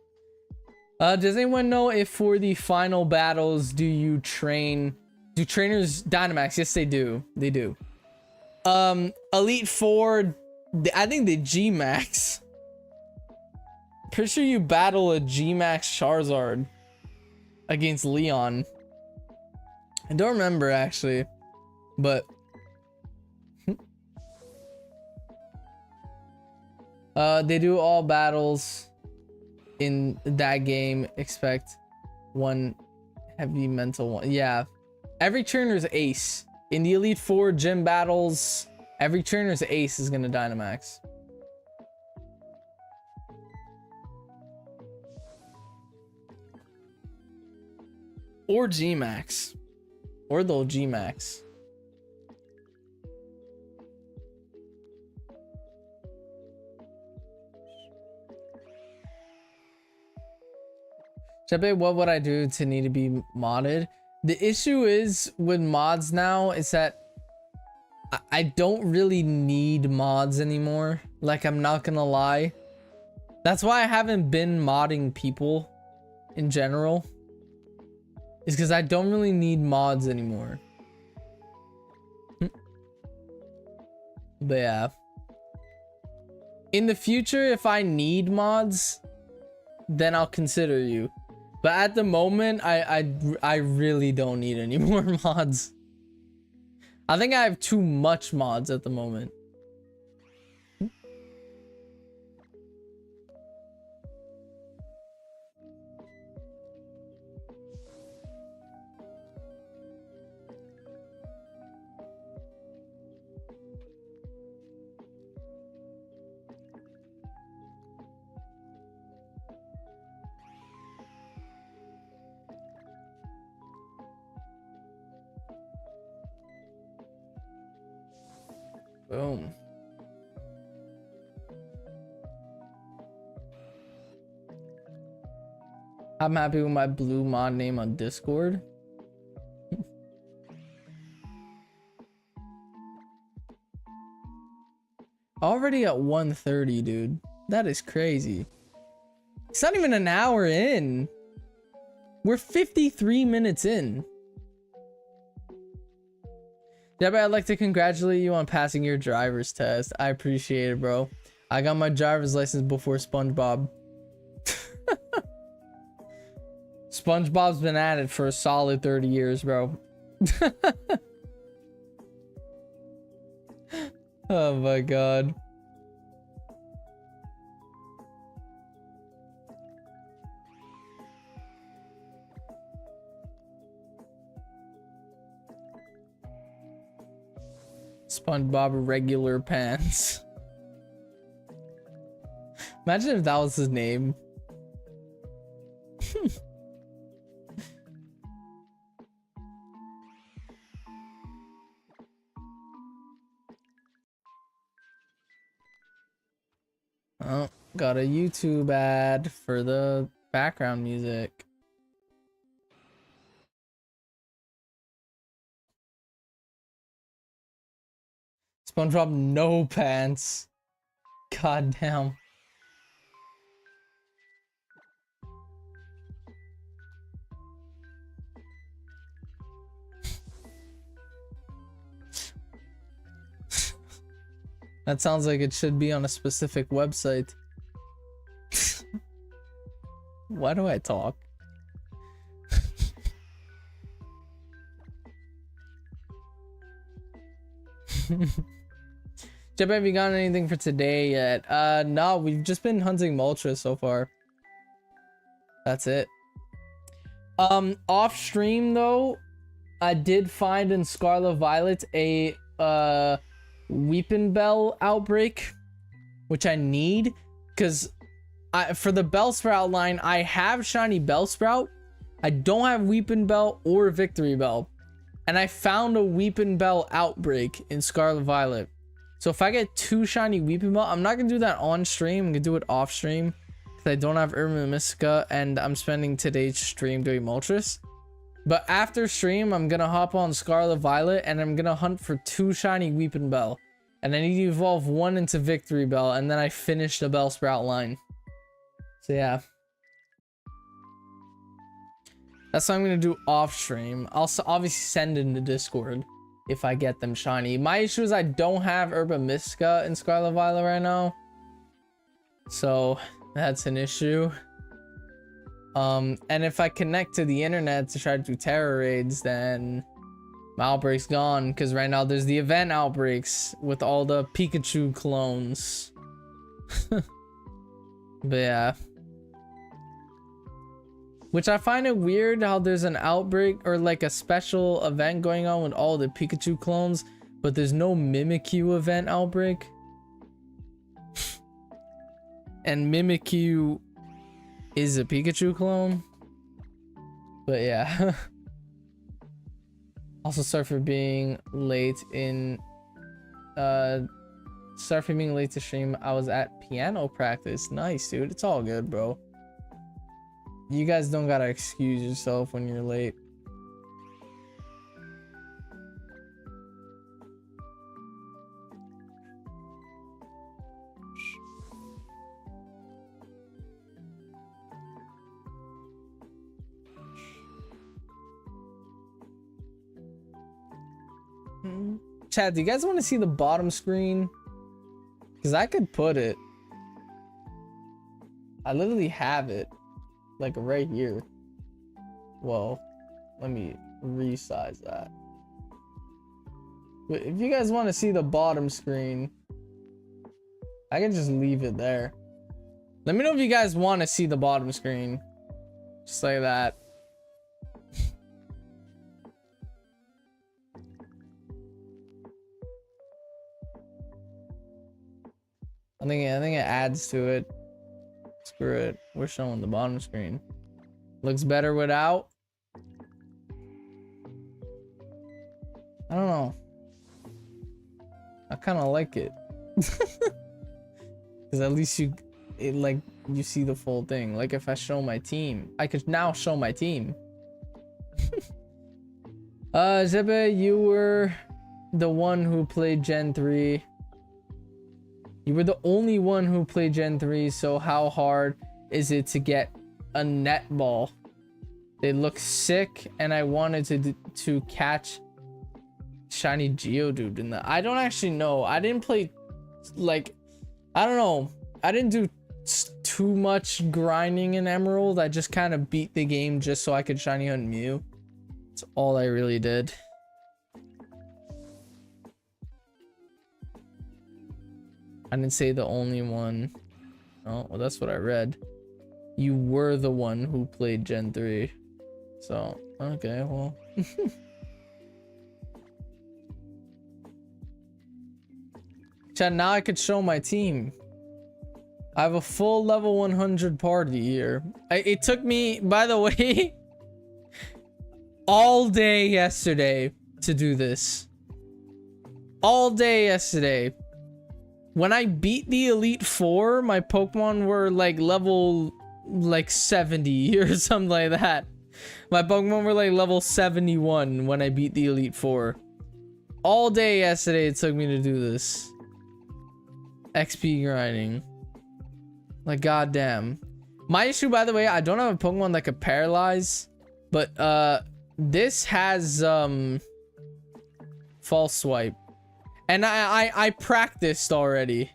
Does anyone know if for the final battles do trainers Dynamax? Yes, they do. They do. Elite Four, I think the G Max. Pretty sure you battle a G Max Charizard against Leon. I don't remember actually, but they do all battles in that game. Expect one heavy mental one. Yeah, every trainer's ace in the Elite Four gym battles. Every trainer's ace is gonna Dynamax. Or G Max, or they'll G Max. Chepe, what would I do to need to be modded? The issue is with mods now is that I don't really need mods anymore. Like, I'm not gonna lie. That's why I haven't been modding people in general. Is because I don't really need mods anymore. But yeah. In the future, if I need mods, then I'll consider you. But at the moment, I really don't need any more mods. I think I have too much mods at the moment. Boom. I'm happy with my blue mod name on Discord. Already at 1:30, dude. That is crazy. It's not even an hour in. We're 53 minutes in. Debbie, I'd like to congratulate you on passing your driver's test. I appreciate it, bro. I got my driver's license before SpongeBob. SpongeBob's been at it for a solid 30 years, bro. Oh my god. SpongeBob regular pants. Imagine if that was his name. Oh, got a YouTube ad for the background music. SpongeBob no pants. God damn. That sounds like it should be on a specific website. Why do I talk? Jeb, have you gotten anything for today yet? No, we've just been hunting Moltres so far. That's it. Off stream though, I did find in Scarlet Violet a Weeping Bell outbreak, which I need because for the Bellsprout line I have shiny Bellsprout. I don't have Weeping Bell or Victory Bell, and I found a Weeping Bell outbreak in Scarlet Violet. So if I get 2 shiny Weeping Bell, I'm not gonna do that on stream. I'm gonna do it off stream because I don't have Urban Mystica and I'm spending today's stream doing Moltres. But after stream, I'm gonna hop on Scarlet Violet and I'm gonna hunt for 2 shiny Weeping Bell. And I need to evolve 1 into Victory Bell, and then I finish the Bellsprout line. So yeah. That's what I'm gonna do off stream. I'll obviously send in the Discord if I get them shiny. My issue is I don't have Urban Mystica in Scarlet Violet right now. So that's an issue. And if I connect to the internet to try to do terror raids, then my outbreak's gone, because right now there's the event outbreaks with all the Pikachu clones. But yeah. Which I find it weird how there's an outbreak or like a special event going on with all the Pikachu clones, but there's no Mimikyu event outbreak. And Mimikyu is a Pikachu clone. But yeah. Also sorry for being late in sorry for being late to stream. I was at piano practice. Nice, dude. It's all good, bro. You guys don't gotta excuse yourself when you're late. Chat, do you guys want to see the bottom screen? Because I could put it. I literally have it. Like right here. Well, let me resize that. But if you guys want to see the bottom screen, I can just leave it there. Let me know if you guys want to see the bottom screen. Just like that. I think it adds to it. Screw it. We're showing the bottom screen. Looks better without. I don't know. I kind of like it. Because at least you see the full thing. Like if I show my team, I could now show my team. Zebe, you were the one who played Gen 3. You were the only one who played Gen 3, so how hard is it to get a netball? They look sick, and I wanted to catch shiny Geodude in the... I don't actually know. I didn't play, like... I don't know. I didn't do too much grinding in Emerald. I just kind of beat the game just so I could shiny hunt Mew. That's all I really did. I didn't say the only one. Oh, well, that's what I read. You were the one who played Gen 3. So, okay, well. Chat, now I could show my team. I have a full level 100 party here. It took me, by the way, all day yesterday to do this. All day yesterday. When I beat the Elite Four, my Pokemon were like level 70 or something like that. My Pokemon were like level 71 when I beat the Elite Four. All day yesterday it took me to do this. XP grinding. Like goddamn. My issue, by the way, I don't have a Pokemon that could paralyze, but this has false swipe. And I practiced already.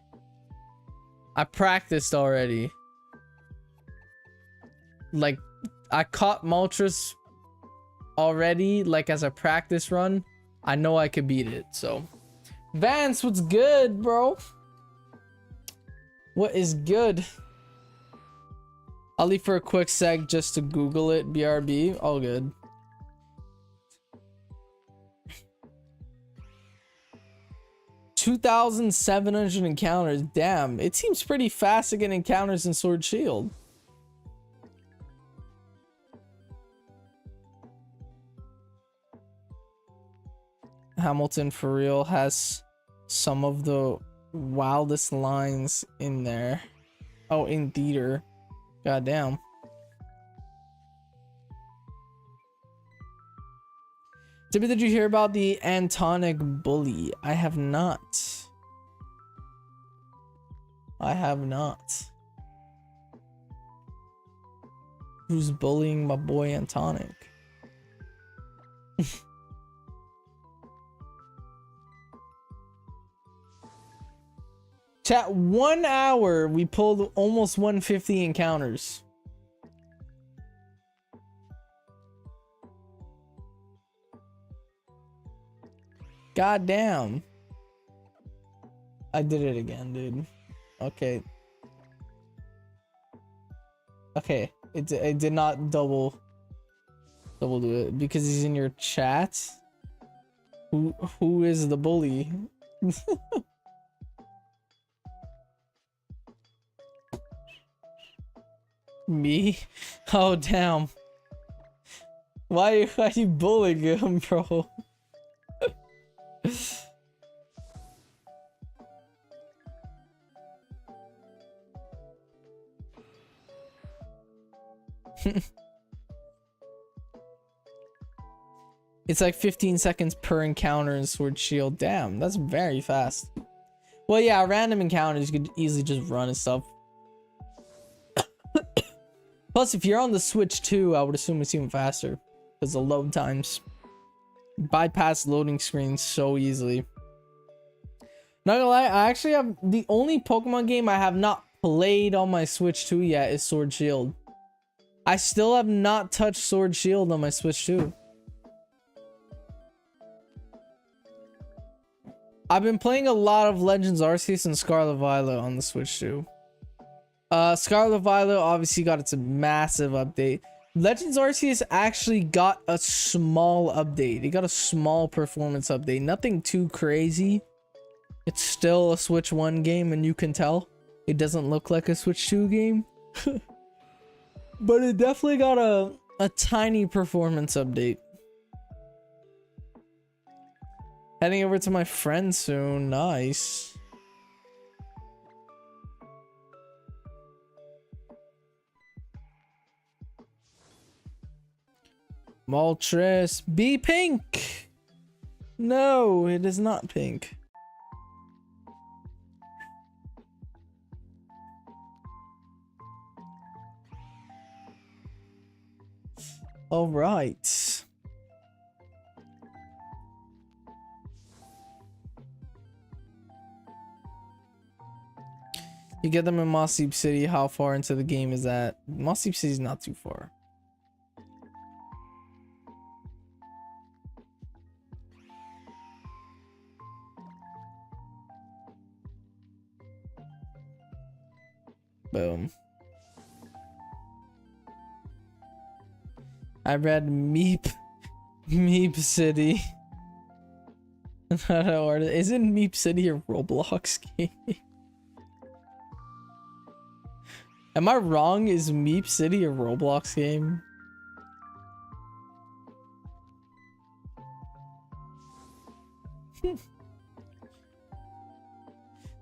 Like, I caught Moltres already, like as a practice run. I know I could beat it, so. Vance, what's good, bro? What is good? I'll leave for a quick sec just to Google it. BRB, all good. $2,700 encounters. Damn, it seems pretty fast to get encounters in Sword Shield. Hamilton for real has some of the wildest lines in there. Oh, in theater. Goddamn. Did you hear about the Antonic bully? I have not. Who's bullying my boy Antonic? Chat, 1 hour we pulled almost 150 encounters. God damn. I did it again, dude. Okay. Okay. It did not double do it because he's in your chat. Who is the bully? Me? Oh damn. Why are you bullying him, bro? It's like 15 seconds per encounter in Sword Shield. Damn, that's very fast. Well, yeah, random encounters you could easily just run and stuff. Plus, if you're on the Switch too, I would assume it's even faster because the load times bypass loading screens so easily. Not gonna lie, I actually have the only Pokemon game I have not played on my Switch 2 yet is Sword Shield. I still have not touched Sword Shield on my Switch 2. I've been playing a lot of Legends Arceus and Scarlet Violet on the Switch 2. Scarlet Violet obviously got its massive update. Legends Arceus actually got a small update. It got a small performance update. Nothing too crazy. It's still a Switch 1 game, and you can tell. It doesn't look like a Switch 2 game. But it definitely got a tiny performance update. Heading over to my friend soon. Nice. Moltres. Be pink. No, it is not pink. All right. You get them in Moss Deep City. How far into the game is that? Moss Deep City is not too far. Boom. I read Meep City. Isn't Meep City a Roblox game? Am I wrong? Is Meep City a Roblox game?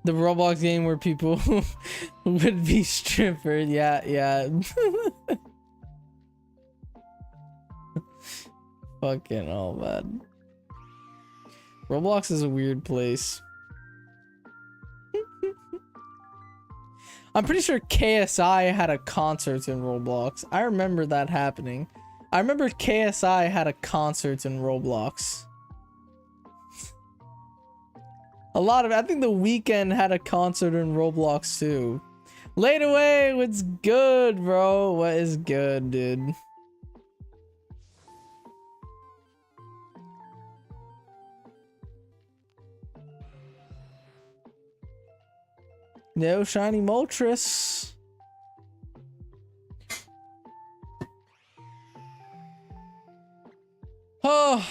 The Roblox game where people would be strippers. Yeah. Fucking hell, man. Roblox is a weird place. I'm pretty sure KSI had a concert in Roblox. I remember that happening. I remember KSI had a concert in Roblox. I think The Weeknd had a concert in Roblox too. Laid away, what's good, bro? What is good, dude? No shiny Moltres. Oh,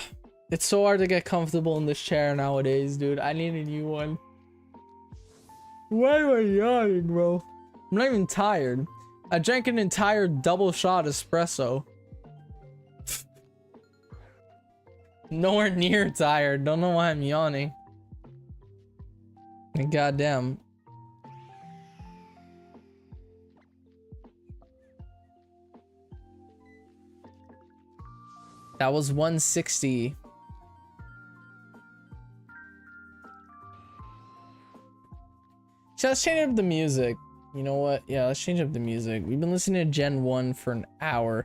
it's so hard to get comfortable in this chair nowadays, dude. I need a new one. Why am I yawning, bro? I'm not even tired. I drank an entire double shot espresso. Nowhere near tired. Don't know why I'm yawning. Goddamn. That was 160. So let's change up the music. You know what? Yeah, let's change up the music. We've been listening to Gen 1 for an hour.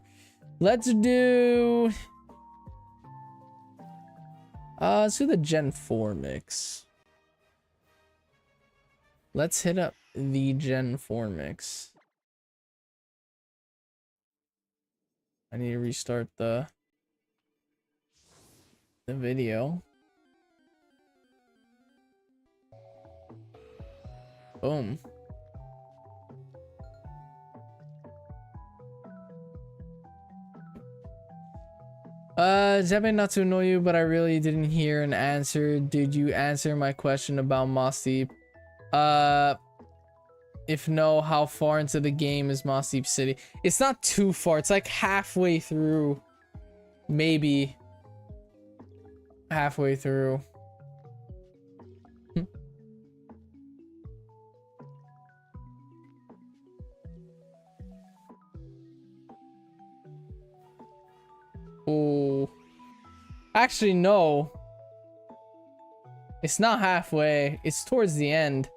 Let's do the Gen 4 mix. Let's hit up the Gen 4 mix. I need to restart the video. Boom. Zebe, not to annoy you, but I really didn't hear an answer. Did you answer my question about Moss Deep? If no, how far into the game is Moss Deep City? It's not too far. It's like halfway through. Maybe. Halfway through. Oh. Actually, no. It's not halfway. It's towards the end.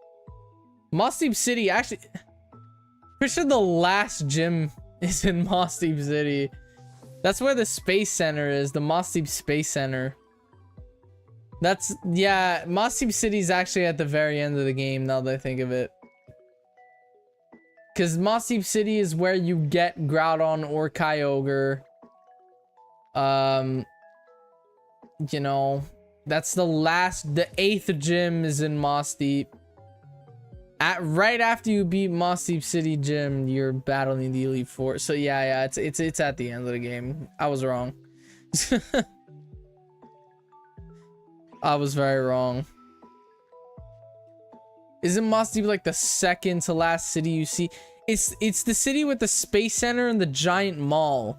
Moss Deep City, actually... Pretty sure the last gym is in Moss Deep City. That's where the Space Center is. The Moss Deep Space Center. That's... Yeah, Moss Deep City is actually at the very end of the game, now that I think of it. Because Moss Deep City is where you get Groudon or Kyogre. You know, that's the 8th gym is in Moss Deep. Right after you beat Moss Deep City Gym, you're battling the Elite Four. So yeah, it's at the end of the game. I was wrong. I was very wrong. Isn't Moss Deep like the second to last city you see? It's the city with the Space Center and the giant mall.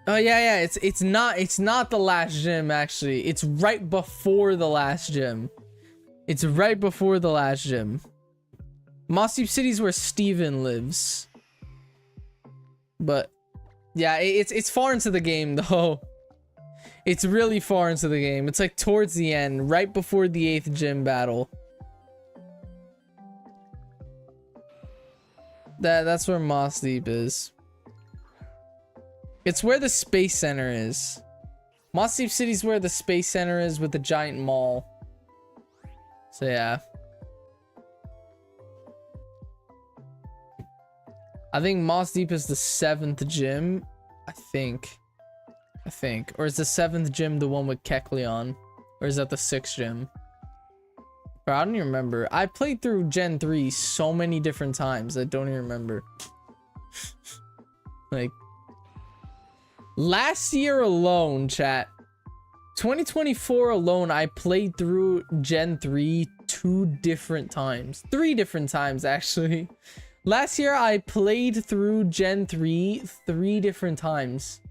Oh yeah, it's not the last gym actually. It's right before the last gym. It's right before the last gym. Moss Deep City is where Steven lives. But yeah, it's far into the game though. It's really far into the game. It's like towards the end, right before the 8th gym battle. That's where Moss Deep is. It's where the Space Center is. Moss Deep City is where the Space Center is with the giant mall. So yeah. I think Moss Deep is the 7th gym. I think. Or is the 7th gym the one with Kecleon? Or is that the 6th gym? Bro, I don't even remember. I played through Gen 3 so many different times. I don't even remember. Like, last year alone, chat. 2024 alone, I played through Gen 3 2 different times. 3 different times, actually. Last year, I played through Gen 3 3 different times.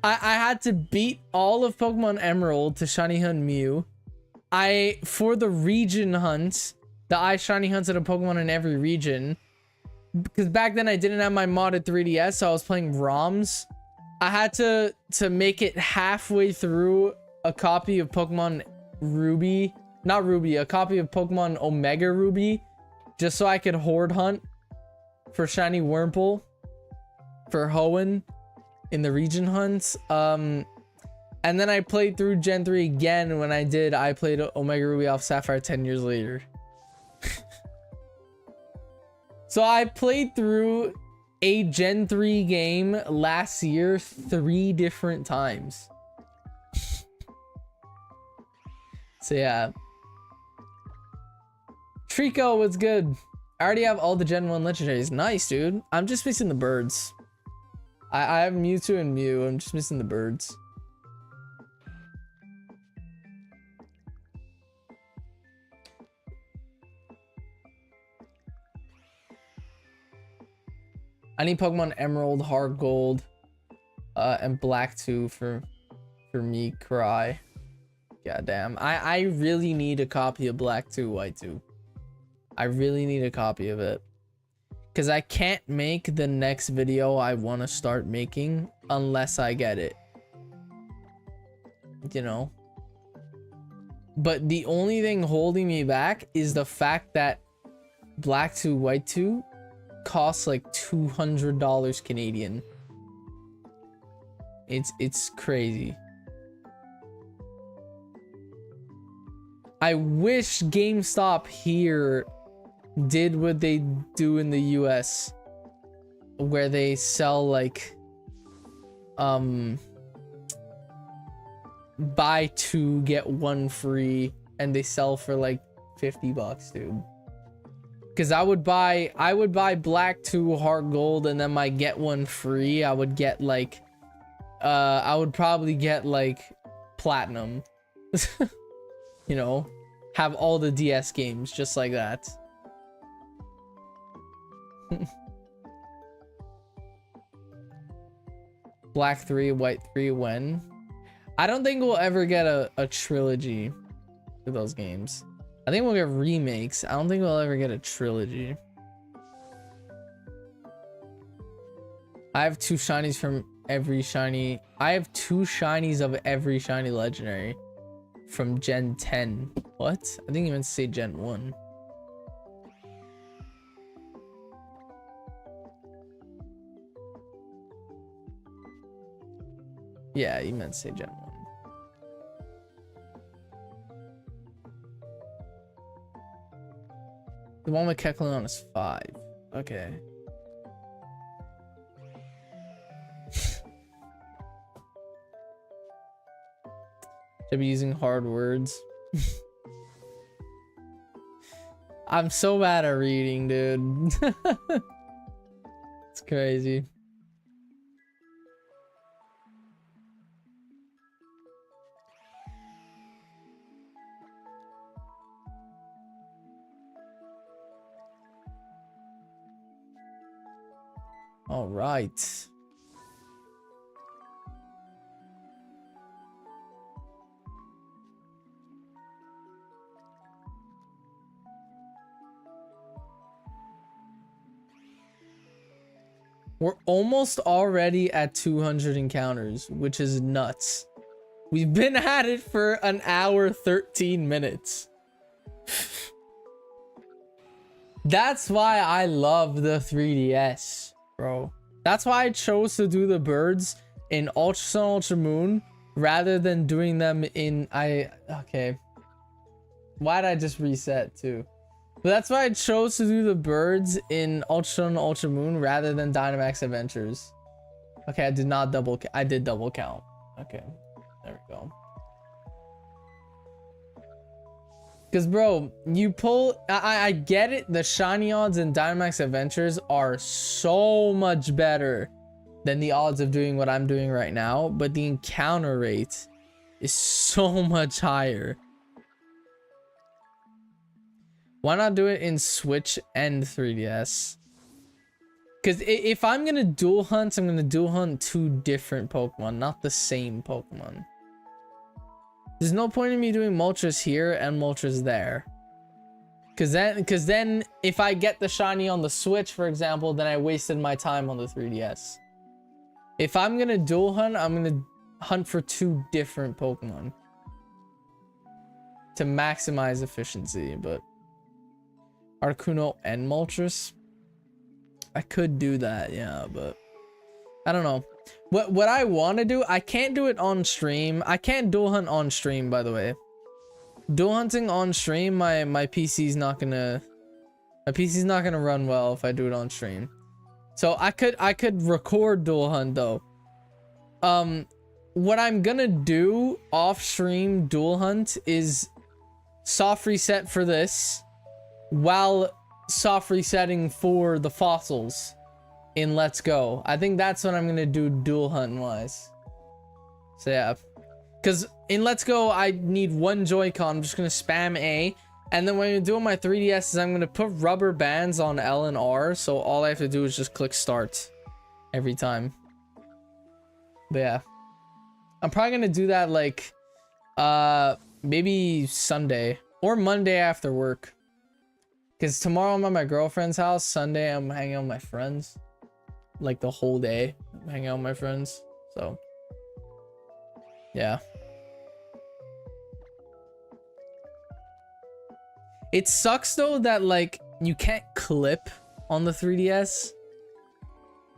I had to beat all of Pokemon Emerald to Shiny Hunt Mew. For the region hunt, I Shiny hunted a Pokemon in every region. Because back then I didn't have my modded 3DS, so I was playing ROMs. I had to make it halfway through a copy of Pokemon Ruby. Not Ruby, a copy of Pokemon Omega Ruby. Just so I could horde hunt for Shiny Wurmple. For Hoenn in the region hunts. And then I played through Gen 3 again. When I played Omega Ruby off Sapphire 10 years later. So I played through a Gen 3 game last year 3 different times. So yeah. Trico, what's good? I already have all the Gen 1 legendaries. Nice, dude. I'm just missing the birds. I have Mewtwo and Mew. I'm just missing the birds. I need Pokemon Emerald, Heart Gold, and Black 2 for me, Cry. Goddamn. I really need a copy of Black 2, White 2. I really need a copy of it. Because I can't make the next video I want to start making unless I get it. You know? But the only thing holding me back is the fact that Black 2, White 2 costs like $200 Canadian. It's crazy. I wish GameStop here did what they do in the US, where they sell like buy 2 get 1 free, and they sell for like $50, dude. Because I would buy Black 2 Heart Gold, and then my get 1 free I would get like I would probably get like Platinum. You know, have all the DS games just like that. Black 3, White 3 when? I don't think we'll ever get a trilogy for those games. I think we'll get remakes. I don't think we'll ever get a trilogy. I have 2 shinies from every shiny. I have 2 shinies of every shiny legendary from Gen 10. What? I didn't even say Gen 1. Yeah, you meant to say Gen 1. The one with Kecleon is 5. Okay. Should be using hard words. I'm so bad at reading, dude. It's crazy. All right. We're almost already at 200 encounters, which is nuts. We've been at it for an hour, 13 minutes. That's why I love the 3DS, bro. That's why I chose to do the birds in Ultra Sun, Ultra Moon, rather than doing them in... Okay. Why'd I just reset, too? But that's why I chose to do the birds in Ultra Sun, Ultra Moon rather than Dynamax Adventures. Okay, I did not double... I did double count. Okay, there we go. Because, bro, you pull... I get it. The shiny odds in Dynamax Adventures are so much better than the odds of doing what I'm doing right now. But the encounter rate is so much higher. Why not do it in Switch and 3DS? Because if I'm going to dual hunt, I'm going to dual hunt 2 different Pokemon, not the same Pokemon. There's no point in me doing Moltres here and Moltres there. Because then if I get the shiny on the Switch, for example, then I wasted my time on the 3DS. If I'm going to dual hunt, I'm going to hunt for 2 different Pokemon. To maximize efficiency, but... Articuno and Moltres? I could do that, yeah, but... I don't know. What I want to do, I can't do it on stream. I can't dual hunt on stream, by the way. Dual hunting on stream, my PC's not gonna... My PC's not gonna run well if I do it on stream. So I could record dual hunt, though. What I'm gonna do off-stream dual hunt is soft reset for this, while soft resetting for the fossils in Let's Go. I think that's what I'm gonna do dual hunt wise. So yeah, because in Let's Go I need 1 Joy-Con. I'm just gonna spam A, and then when I'm doing my 3DS is I'm gonna put rubber bands on L and R, so all I have to do is just click start every time. But yeah, I'm probably gonna do that like maybe Sunday or Monday after work. Because tomorrow I'm at my girlfriend's house. Sunday I'm hanging out with my friends. Like the whole day. I'm hanging out with my friends. So. Yeah. It sucks though that like you can't clip on the 3DS.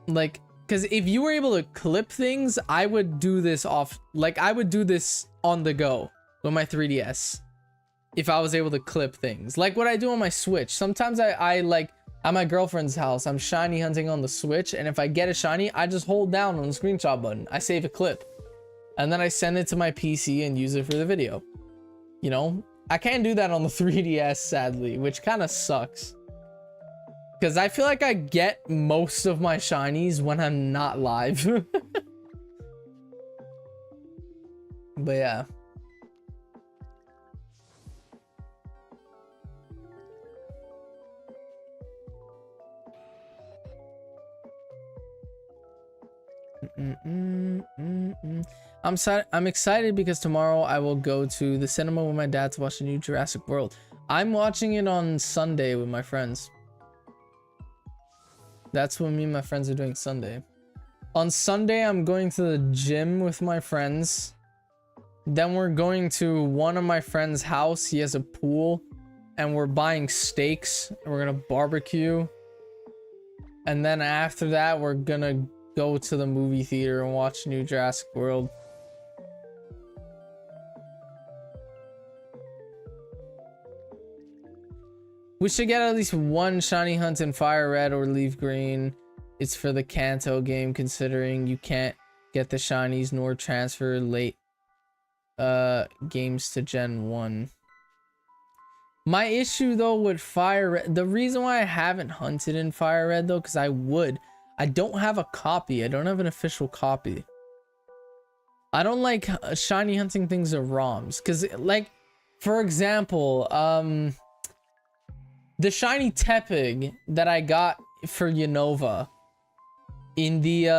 Like, because if you were able to clip things, I would do this off. Like I would do this on the go with my 3DS. If I was able to clip things like what I do on my Switch. Sometimes I like at my girlfriend's house, I'm shiny hunting on the Switch, and if I get a shiny, I just hold down on the screenshot button. I save a clip and then I send it to my PC and use it for the video. You know, I can't do that on the 3DS, sadly, which kind of sucks. Because I feel like I get most of my shinies when I'm not live. But yeah. I'm excited because tomorrow I will go to the cinema with my dad to watch the new Jurassic World. I'm watching it on Sunday with my friends. That's what me and my friends are doing Sunday. On Sunday, I'm going to the gym with my friends. Then we're going to one of my friend's house. He has a pool. And we're buying steaks. And we're going to barbecue. And then after that, we're going to go to the movie theater and watch New Jurassic World. We should get at least one shiny hunt in fire red or leaf green. It's for the Kanto game, considering you can't get the shinies nor transfer late games to Gen 1. My issue though with fire red, the reason why I haven't hunted in fire red though, because I don't have a copy. I don't have an official copy. I don't like shiny hunting things of ROMs, because like, for example, the shiny Tepig that I got for Unova in the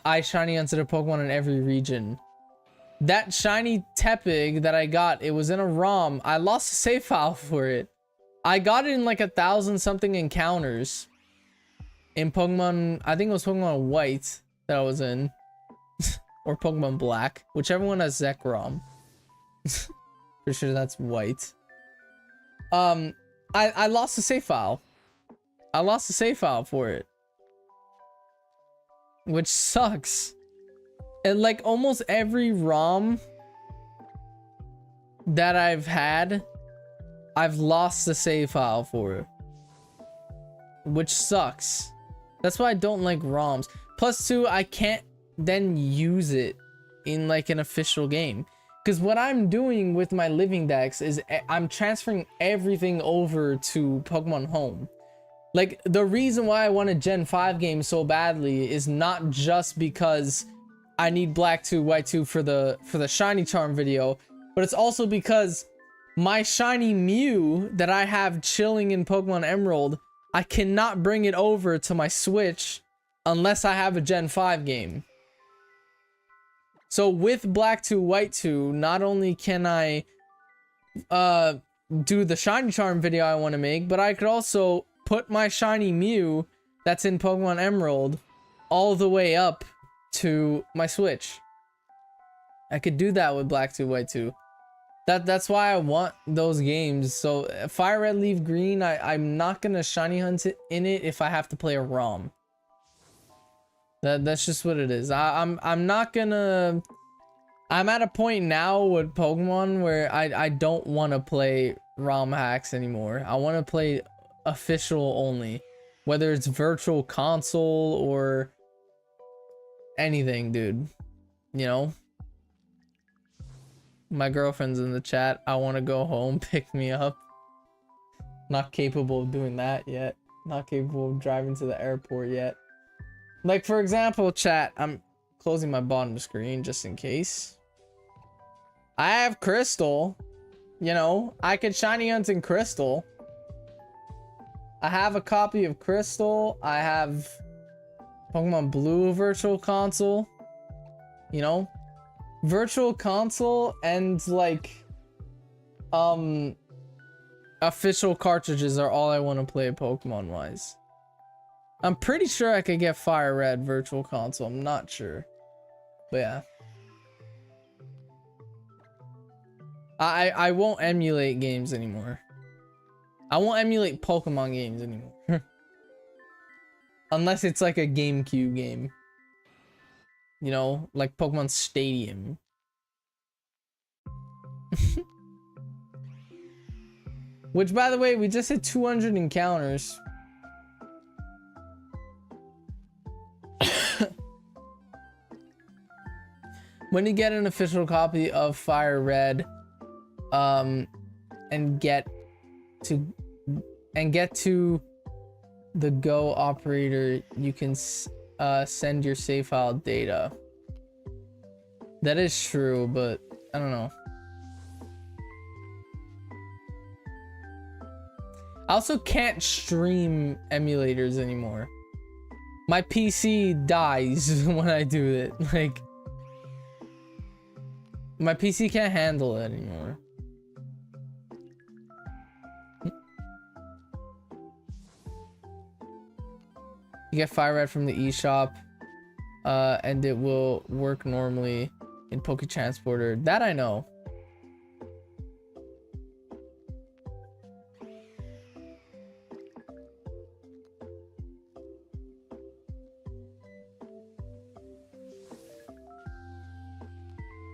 I shiny hunted a Pokemon in every region. That shiny Tepig that I got, it was in a ROM. I lost a save file for it. I got it in like 1,000 something encounters in Pokemon, I think it was Pokemon White that I was in. Or Pokemon Black, whichever one has Zekrom. For sure that's White. I lost a save file. I lost a save file for it, which sucks. And like almost every ROM that I've had, I've lost the save file for it, which sucks. That's why I don't like ROMs. Plus two, I can't then use it in like an official game, because what I'm doing with my living dex is I'm transferring everything over to Pokemon Home. Like, the reason why I want a Gen 5 game so badly is not just because I need Black 2, White 2 for the Shiny Charm video, but it's also because my shiny Mew that I have chilling in Pokemon Emerald, I cannot bring it over to my Switch unless I have a Gen 5 game. So with Black 2, White 2, not only can I do the Shiny Charm video I want to make, but I could also put my shiny Mew that's in Pokemon Emerald all the way up to my Switch. I could do that with Black 2, White 2. That's why I want those games. So Fire Red, Leaf Green, I'm not gonna shiny hunt it in it if I have to play a ROM. That's just what it is. I'm not gonna. I'm at a point now with Pokemon where I don't want to play ROM hacks anymore. I want to play official only, whether it's virtual console or anything, dude. You know. My girlfriend's in the chat. I want to go home. Pick me up. Not capable of doing that yet. Not capable of driving to the airport yet. Like, for example, chat, I'm closing my bottom screen just in case. I have Crystal. You know, I could shiny hunt in Crystal. I have a copy of Crystal. I have Pokemon Blue Virtual Console. You know? Virtual Console and, like, official cartridges are all I want to play Pokemon-wise. I'm pretty sure I could get Fire Red Virtual Console. I'm not sure. But yeah. I won't emulate games anymore. I won't emulate Pokemon games anymore. Unless it's like a GameCube game. You know, like Pokemon Stadium. Which, by the way, we just hit 200 encounters. When you get an official copy of Fire Red, and get to the Go operator, you can send your save file data. That is true, but I don't know. I also can't stream emulators anymore. My PC dies when I do it. Like, my PC can't handle it anymore. You get Fire Red from the eShop, and it will work normally in Poke Transporter. That I know.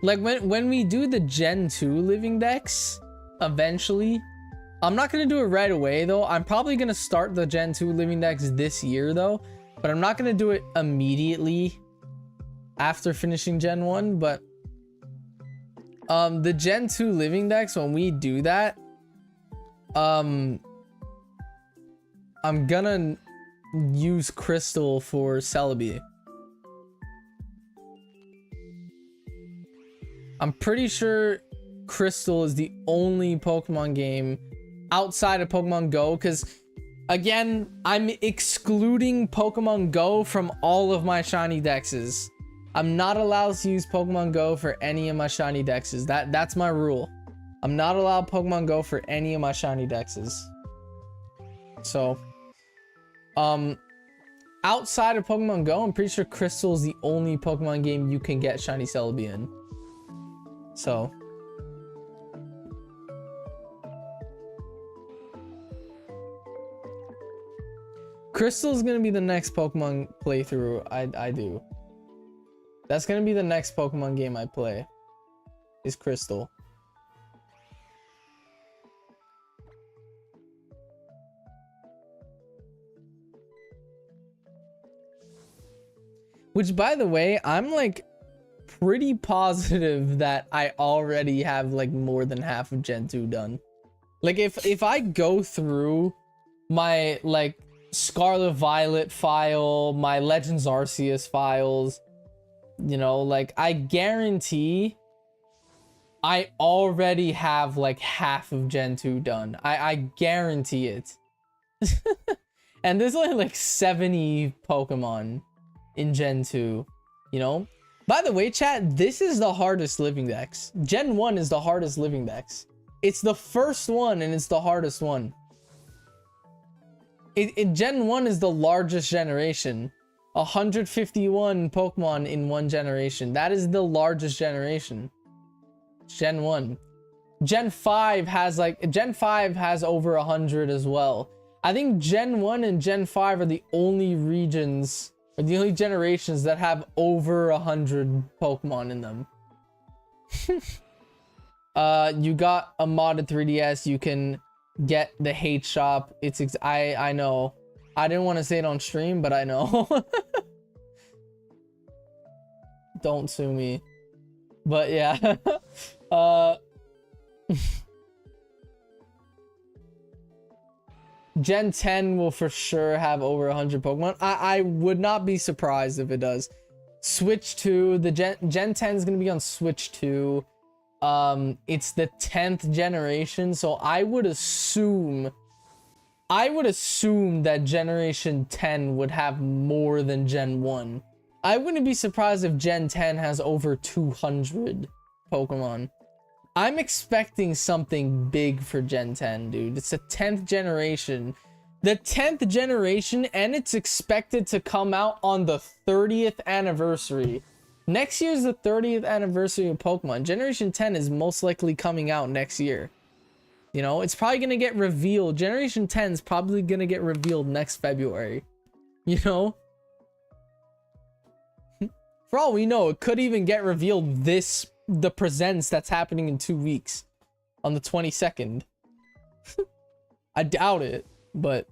Like when we do the Gen 2 living decks, eventually, I'm not gonna do it right away though. I'm probably gonna start the Gen 2 living dex this year though, but I'm not gonna do it immediately after finishing Gen 1. But the Gen 2 living dex, when we do that, I'm gonna use Crystal for Celebi. I'm pretty sure Crystal is the only Pokemon game outside of Pokemon Go, because again, I'm excluding Pokemon Go from all of my shiny dexes. I'm not allowed to use Pokemon Go for any of my shiny dexes. That's my rule. I'm not allowed Pokemon Go for any of my shiny dexes. So outside of Pokemon Go, I'm pretty sure Crystal is the only Pokemon game you can get shiny Celebi in. So Crystal is gonna be the next Pokemon playthrough I do. That's gonna be the next Pokemon game I play, is Crystal. Which, by the way, I'm like pretty positive that I already have like more than half of Gen 2 done. Like if I go through my like Scarlet Violet file, my Legends Arceus files, you know, like I guarantee I already have like half of Gen 2 done. I guarantee it. And there's only like 70 Pokemon in Gen 2, you know? By the way, chat, this is the hardest living dex. Gen 1 is the hardest living dex. It's the first one and it's the hardest one. Gen 1 is the largest generation. 151 Pokemon in one generation. That is the largest generation. Gen 1. Gen 5 has over 100 as well. I think Gen 1 and Gen 5 are the only regions, or the only generations that have over 100 Pokemon in them. You got a modded 3DS. You can get the hate shop. I know. I didn't want to say it on stream, but I know. Don't sue me. But yeah. Gen 10 will for sure have over 100 Pokemon. I would not be surprised if it does. Switch 2, the Gen 10 is going to be on Switch 2. It's the 10th generation, so I would assume that Generation 10 would have more than Gen 1. I wouldn't be surprised if Gen 10 has over 200 Pokemon. I'm expecting something big for Gen 10, dude. It's the 10th generation. The 10th generation, and it's expected to come out on the 30th anniversary. Next year is the 30th anniversary of Pokemon. Generation 10 is most likely coming out next year. You know, it's probably going to get revealed. Generation 10 is probably going to get revealed next February. You know? For all we know, it could even get revealed the presents that's happening in 2 weeks. On the 22nd. I doubt it, but...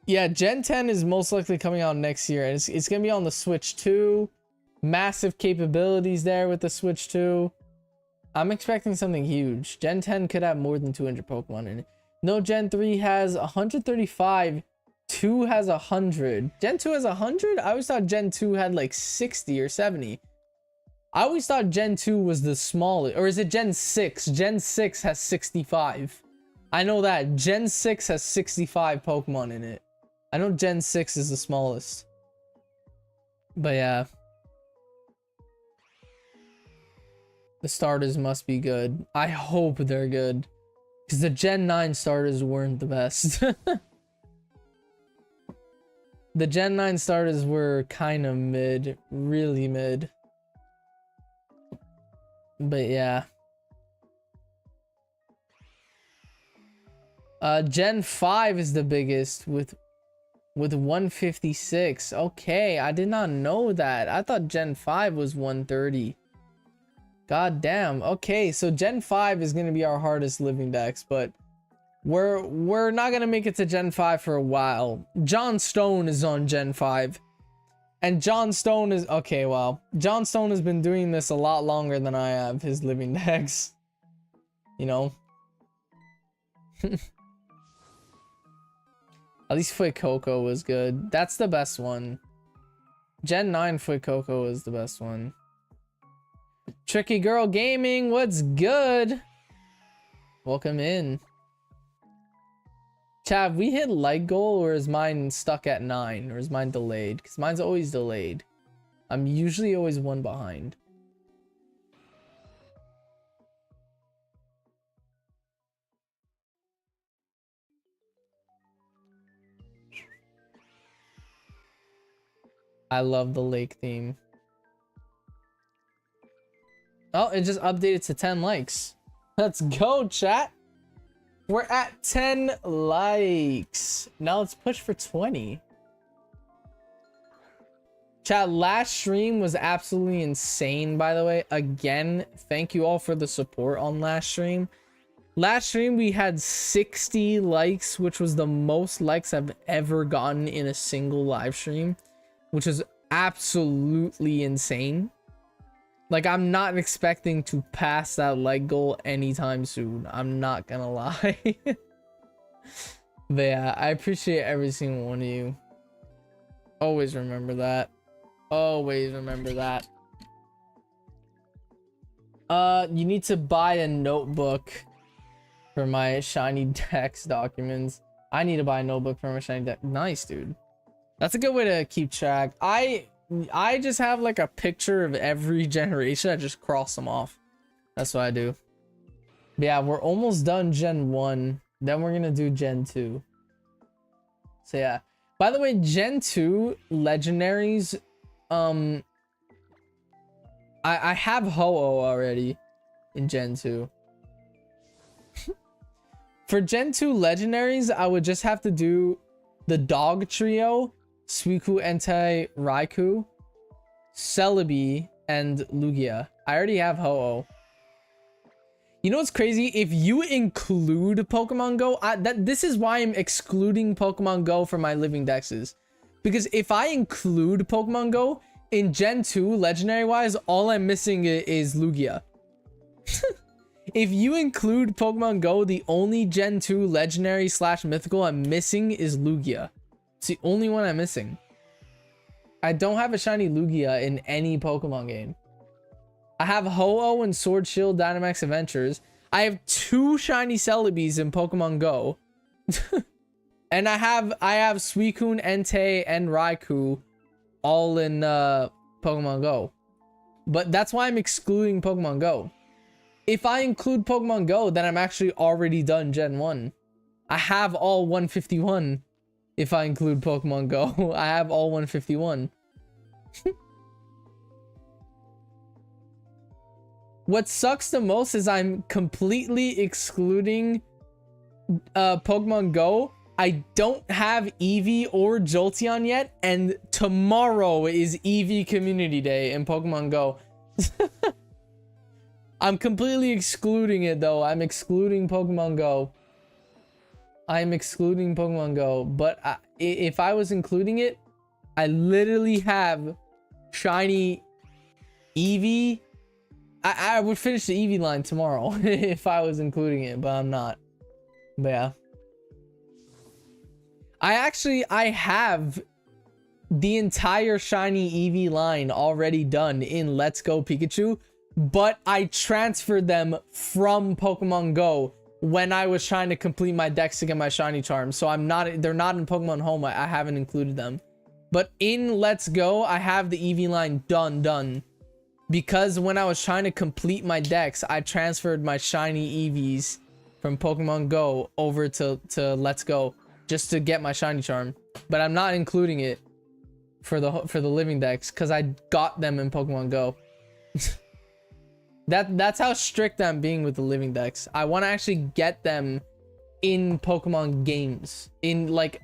yeah, Gen 10 is most likely coming out next year. And it's going to be on the Switch 2. Massive capabilities there with the Switch 2. I'm expecting something huge. Gen 10 could have more than 200 Pokemon in it. No, Gen 3 has 135. 2 has 100. Gen 2 has 100? I always thought Gen 2 had like 60 or 70. I always thought Gen 2 was the smallest. Or is it Gen 6? Gen 6 has 65. I know that. Gen 6 has 65 Pokemon in it. I know Gen 6 is the smallest. But yeah. The starters must be good. I hope they're good. Because the Gen 9 starters weren't the best. The Gen 9 starters were kind of mid. Really mid. But yeah. Gen 5 is the biggest with 156. Okay, I did not know that. I thought Gen 5 was 130. God damn. Okay, so Gen 5 is going to be our hardest living dex, but We're not gonna make it to Gen 5 for a while. John Stone is on Gen 5. And John Stone is okay, well, John Stone has been doing this a lot longer than I have, his living decks. You know? At least Fuecoco was good. That's the best one. Gen 9 Fuecoco is the best one. Tricky Girl Gaming, what's good? Welcome in. Chav, we hit light goal, or is mine stuck at 9? Or is mine delayed? Because mine's always delayed. I'm usually always one behind. I love the lake theme. Oh, it just updated to 10 likes. Let's go, chat. We're at 10 likes. Now let's push for 20. Chat, last stream was absolutely insane, by the way. Again, thank you all for the support on last stream. Last stream, we had 60 likes, which was the most likes I've ever gotten in a single live stream, which is absolutely insane. Like, I'm not expecting to pass that like goal anytime soon. I'm not gonna lie. But yeah, I appreciate every single one of you. Always remember that. Always remember that. You need to buy a notebook for my shiny dex documents. I need to buy a notebook for my shiny dex. Nice, dude. That's a good way to keep track. I just have like a picture of every generation. I just cross them off. That's what I do. But yeah, we're almost done Gen 1. Then we're gonna do Gen 2. So yeah. By the way, Gen 2 legendaries, I have Ho-Oh already in Gen 2. For Gen 2 legendaries, I would just have to do the dog trio, Suicune, Entei, Raikou, Celebi, and Lugia. I already have Ho-Oh. You know what's crazy? If you include Pokemon Go, this is why I'm excluding Pokemon Go from my living dexes. Because if I include Pokemon Go, in Gen 2, legendary-wise, all I'm missing is Lugia. If you include Pokemon Go, the only Gen 2 legendary / mythical I'm missing is Lugia. It's the only one I'm missing. I don't have a shiny Lugia in any Pokemon game. I have Ho-Oh and Sword Shield Dynamax Adventures. I have 2 shiny Celebes in Pokemon Go. And I have Suicune, Entei, and Raikou all in Pokemon Go. But that's why I'm excluding Pokemon Go. If I include Pokemon Go, then I'm actually already done Gen 1. I have all 151. If I include Pokemon Go, I have all 151. What sucks the most is I'm completely excluding Pokemon Go. I don't have Eevee or Jolteon yet, and tomorrow is Eevee Community Day in Pokemon Go. I'm completely excluding it though. I'm excluding Pokemon Go. I'm excluding Pokemon Go, but if I was including it, I literally have shiny Eevee. I would finish the Eevee line tomorrow if I was including it, but I'm not. But yeah. I have the entire shiny Eevee line already done in Let's Go Pikachu, but I transferred them from Pokemon Go when I was trying to complete my dex to get my shiny charms. So they're not in Pokemon Home. I haven't included them. But in Let's Go, I have the Eevee line done. Because when I was trying to complete my dex, I transferred my shiny Eevees from Pokemon Go over to Let's Go just to get my shiny charm. But I'm not including it for the living dex because I got them in Pokemon Go. That's how strict I'm being with the living dex. I want to actually get them in Pokemon games, in like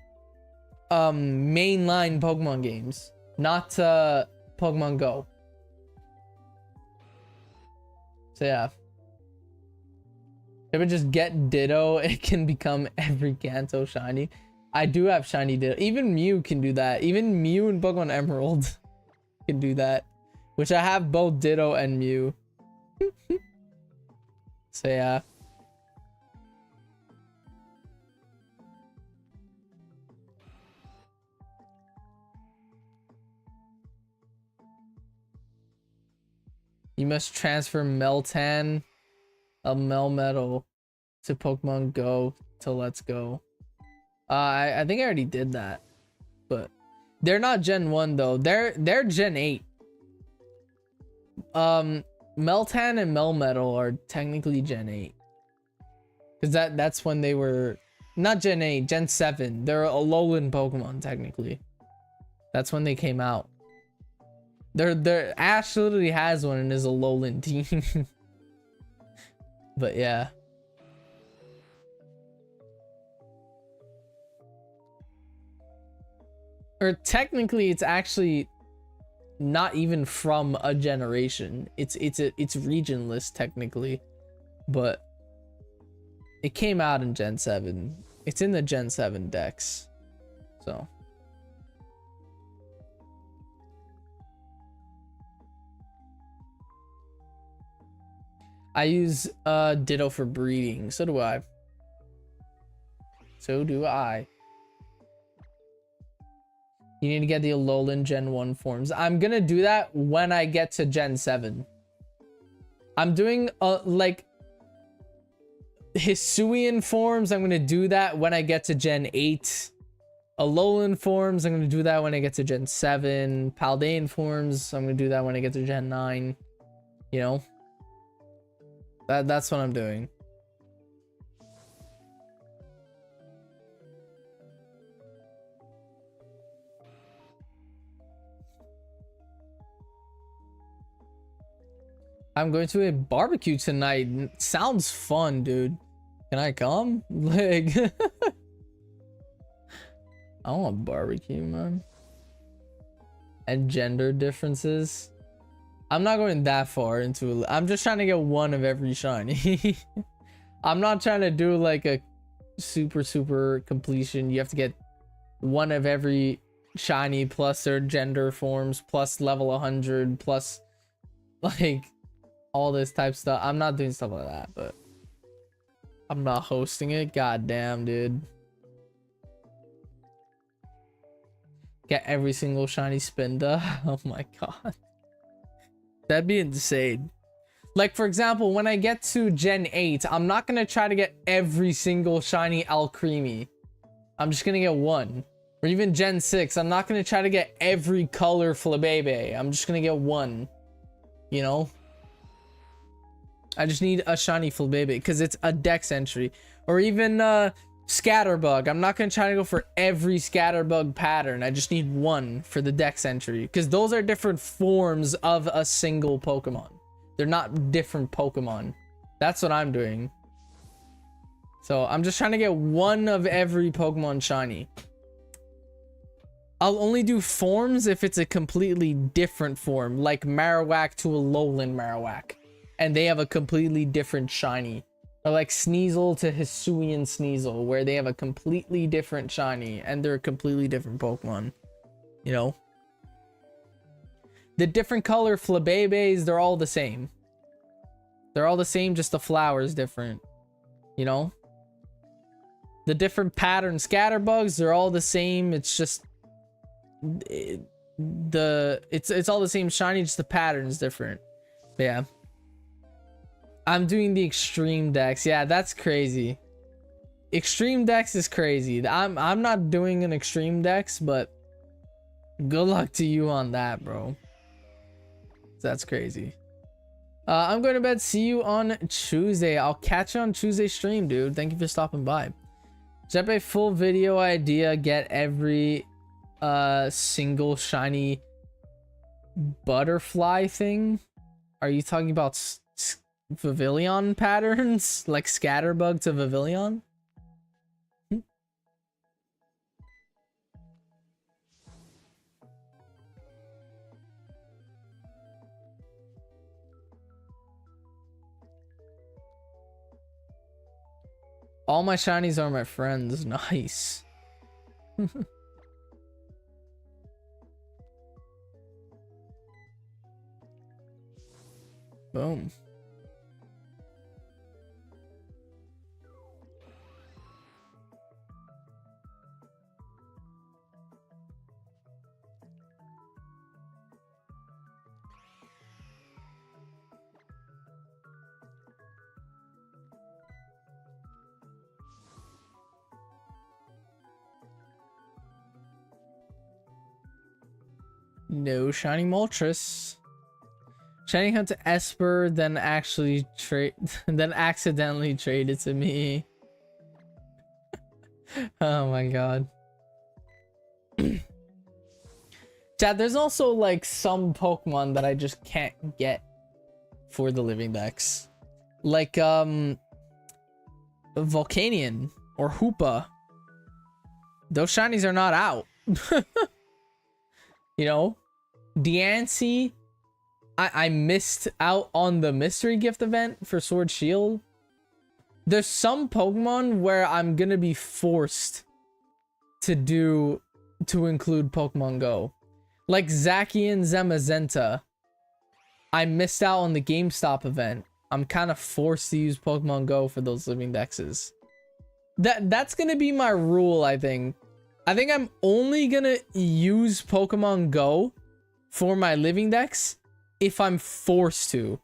mainline Pokemon games, not Pokemon Go. So yeah. If it just get Ditto, it can become every Kanto shiny. I do have shiny Ditto. Even Mew can do that. Even Mew and Pokemon Emerald can do that. Which I have both Ditto and Mew. So yeah. You must transfer Meltan of Melmetal to Pokemon Go to Let's Go. I think I already did that, but they're not Gen 1 though. They're Gen 8. Meltan and Melmetal are technically Gen 8. Cause that's when they were not Gen 8, Gen 7. They're a Alolan Pokemon technically. That's when they came out. Their Ash literally has one and is a Alolan team. But yeah. Or technically it's actually not even from a generation. It's regionless technically, but it came out in Gen 7. It's in the Gen 7 decks. So I use Ditto for breeding. So do I. So do I. You need to get the Alolan Gen 1 forms. I'm gonna do that when I get to Gen 7. I'm doing like Hisuian forms. I'm gonna do that when I get to Gen 8. Alolan forms, I'm gonna do that when I get to Gen 7. Paldean forms, I'm gonna do that when I get to Gen 9. You know? That's what I'm doing. I'm going to a barbecue tonight. Sounds fun, dude. Can I come? Like, I want barbecue, man. And gender differences. I'm not going that far into it. I'm just trying to get one of every shiny. I'm not trying to do like a super completion. You have to get one of every shiny plus their gender forms plus level 100 plus like all this type stuff. I'm not doing stuff like that, but I'm not hosting it. God damn, dude. Get every single shiny Spinda. Oh my god. That'd be insane. Like, for example, when I get to Gen 8, I'm not going to try to get every single shiny Alcremie. I'm just going to get one. Or even Gen 6, I'm not going to try to get every color Flabébé. I'm just going to get one. You know? I just need a shiny Flabébé because it's a dex entry. Or even Scatterbug. I'm not going to try to go for every Scatterbug pattern. I just need one for the dex entry. Because those are different forms of a single Pokemon. They're not different Pokemon. That's what I'm doing. So I'm just trying to get one of every Pokemon shiny. I'll only do forms if it's a completely different form. Like Marowak to Alolan Marowak. And they have a completely different shiny. Or like Sneasel to Hisuian Sneasel, where they have a completely different shiny and they're a completely different Pokemon. You know? The different color Flabébés, they're all the same. They're all the same, just the flower is different. You know? The different pattern Scatterbugs, they're all the same. It's just it's all the same shiny, just the pattern's different. But yeah. I'm doing the extreme dex. Yeah, that's crazy. Extreme dex is crazy. I'm not doing an extreme dex, but good luck to you on that, bro. That's crazy. I'm going to bed. See you on Tuesday. I'll catch you on Tuesday stream, dude. Thank you for stopping by. Jeppe, full video idea. Get every single shiny butterfly thing. Are you talking about Vivillon patterns? Like Scatterbug to Vivillon? All my shinies are my friends. Nice. Boom. No shiny Moltres. Shiny hunt to Esper, then actually trade, then accidentally trade it to me. Oh my god. Chad, there's also like some Pokemon that I just can't get for the living dex. Like Volcanion or Hoopa. Those shinies are not out. You know? Diancie, I missed out on the mystery gift event for Sword Shield. There's some Pokemon where I'm gonna be forced to include Pokemon Go. Like Zacian Zamazenta. I missed out on the GameStop event. I'm kind of forced to use Pokemon Go for those living dexes. That's gonna be my rule, I think. I think I'm only gonna use Pokemon Go for my living dex if I'm forced to.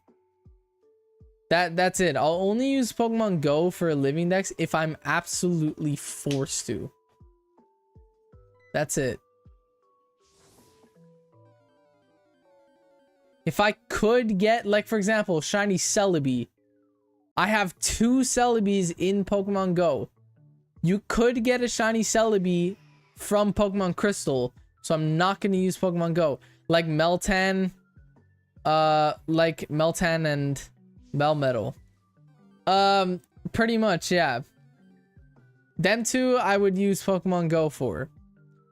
That's it. I'll only use Pokemon Go for a living dex if I'm absolutely forced to. That's it. If I could get, like, for example, shiny Celebi. I have 2 Celebis in Pokemon Go. You could get a shiny Celebi from Pokemon Crystal, so I'm not going to use Pokemon Go. Like Meltan and Melmetal. Pretty much, yeah. Them 2 I would use Pokemon Go for.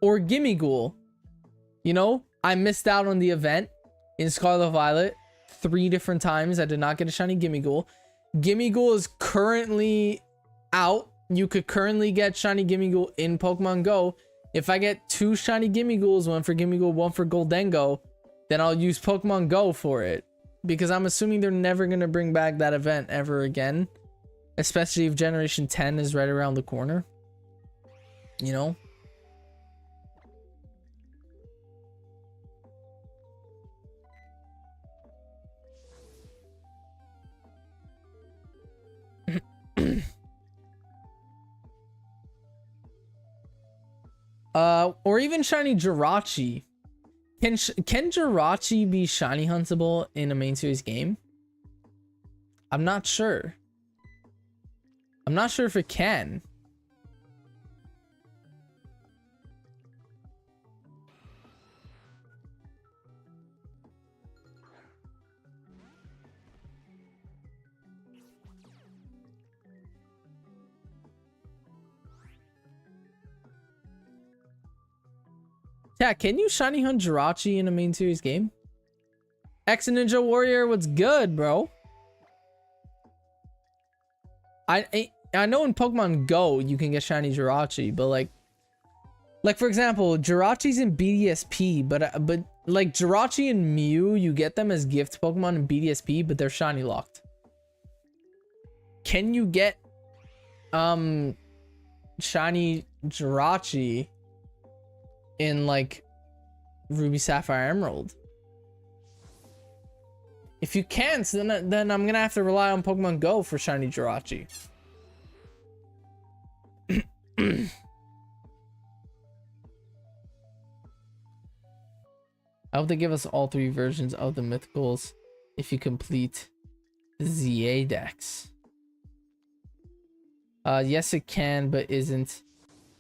Or Gimmighoul. You know, I missed out on the event in Scarlet Violet 3 different times. I did not get a shiny Gimmighoul. Gimmighoul is currently out. You could currently get shiny Gimmighoul in Pokemon Go. If I get 2 shiny Gimmighouls, 1 for Gimmighoul, 1 for Goldengo, then I'll use Pokemon Go for it. Because I'm assuming they're never going to bring back that event ever again. Especially if Generation 10 is right around the corner. You know? Or even shiny Jirachi. Can Jirachi be shiny huntable in a main series game? I'm not sure. I'm not sure if it can. Yeah, can you shiny hunt Jirachi in a main series game? X Ninja Warrior, what's good, bro? I know in Pokemon Go you can get shiny Jirachi, but like for example, Jirachi's in BDSP, but like Jirachi and Mew, you get them as gift Pokemon in BDSP, but they're shiny locked. Can you get shiny Jirachi in like Ruby, Sapphire, Emerald? If you can't, then I'm gonna have to rely on Pokemon Go for shiny Jirachi. I hope they give us all 3 versions of the mythicals if you complete the ZA Dex. Yes, it can, but isn't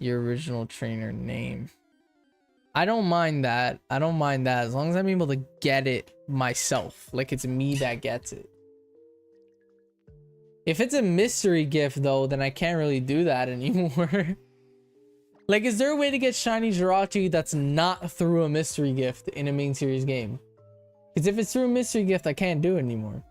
your original trainer name. I don't mind that. I don't mind that as long as I'm able to get it myself. Like it's me that gets it. If it's a mystery gift though, then I can't really do that anymore. Like, is there a way to get shiny Jirachi that's not through a mystery gift in a main series game? Because if it's through a mystery gift, I can't do it anymore.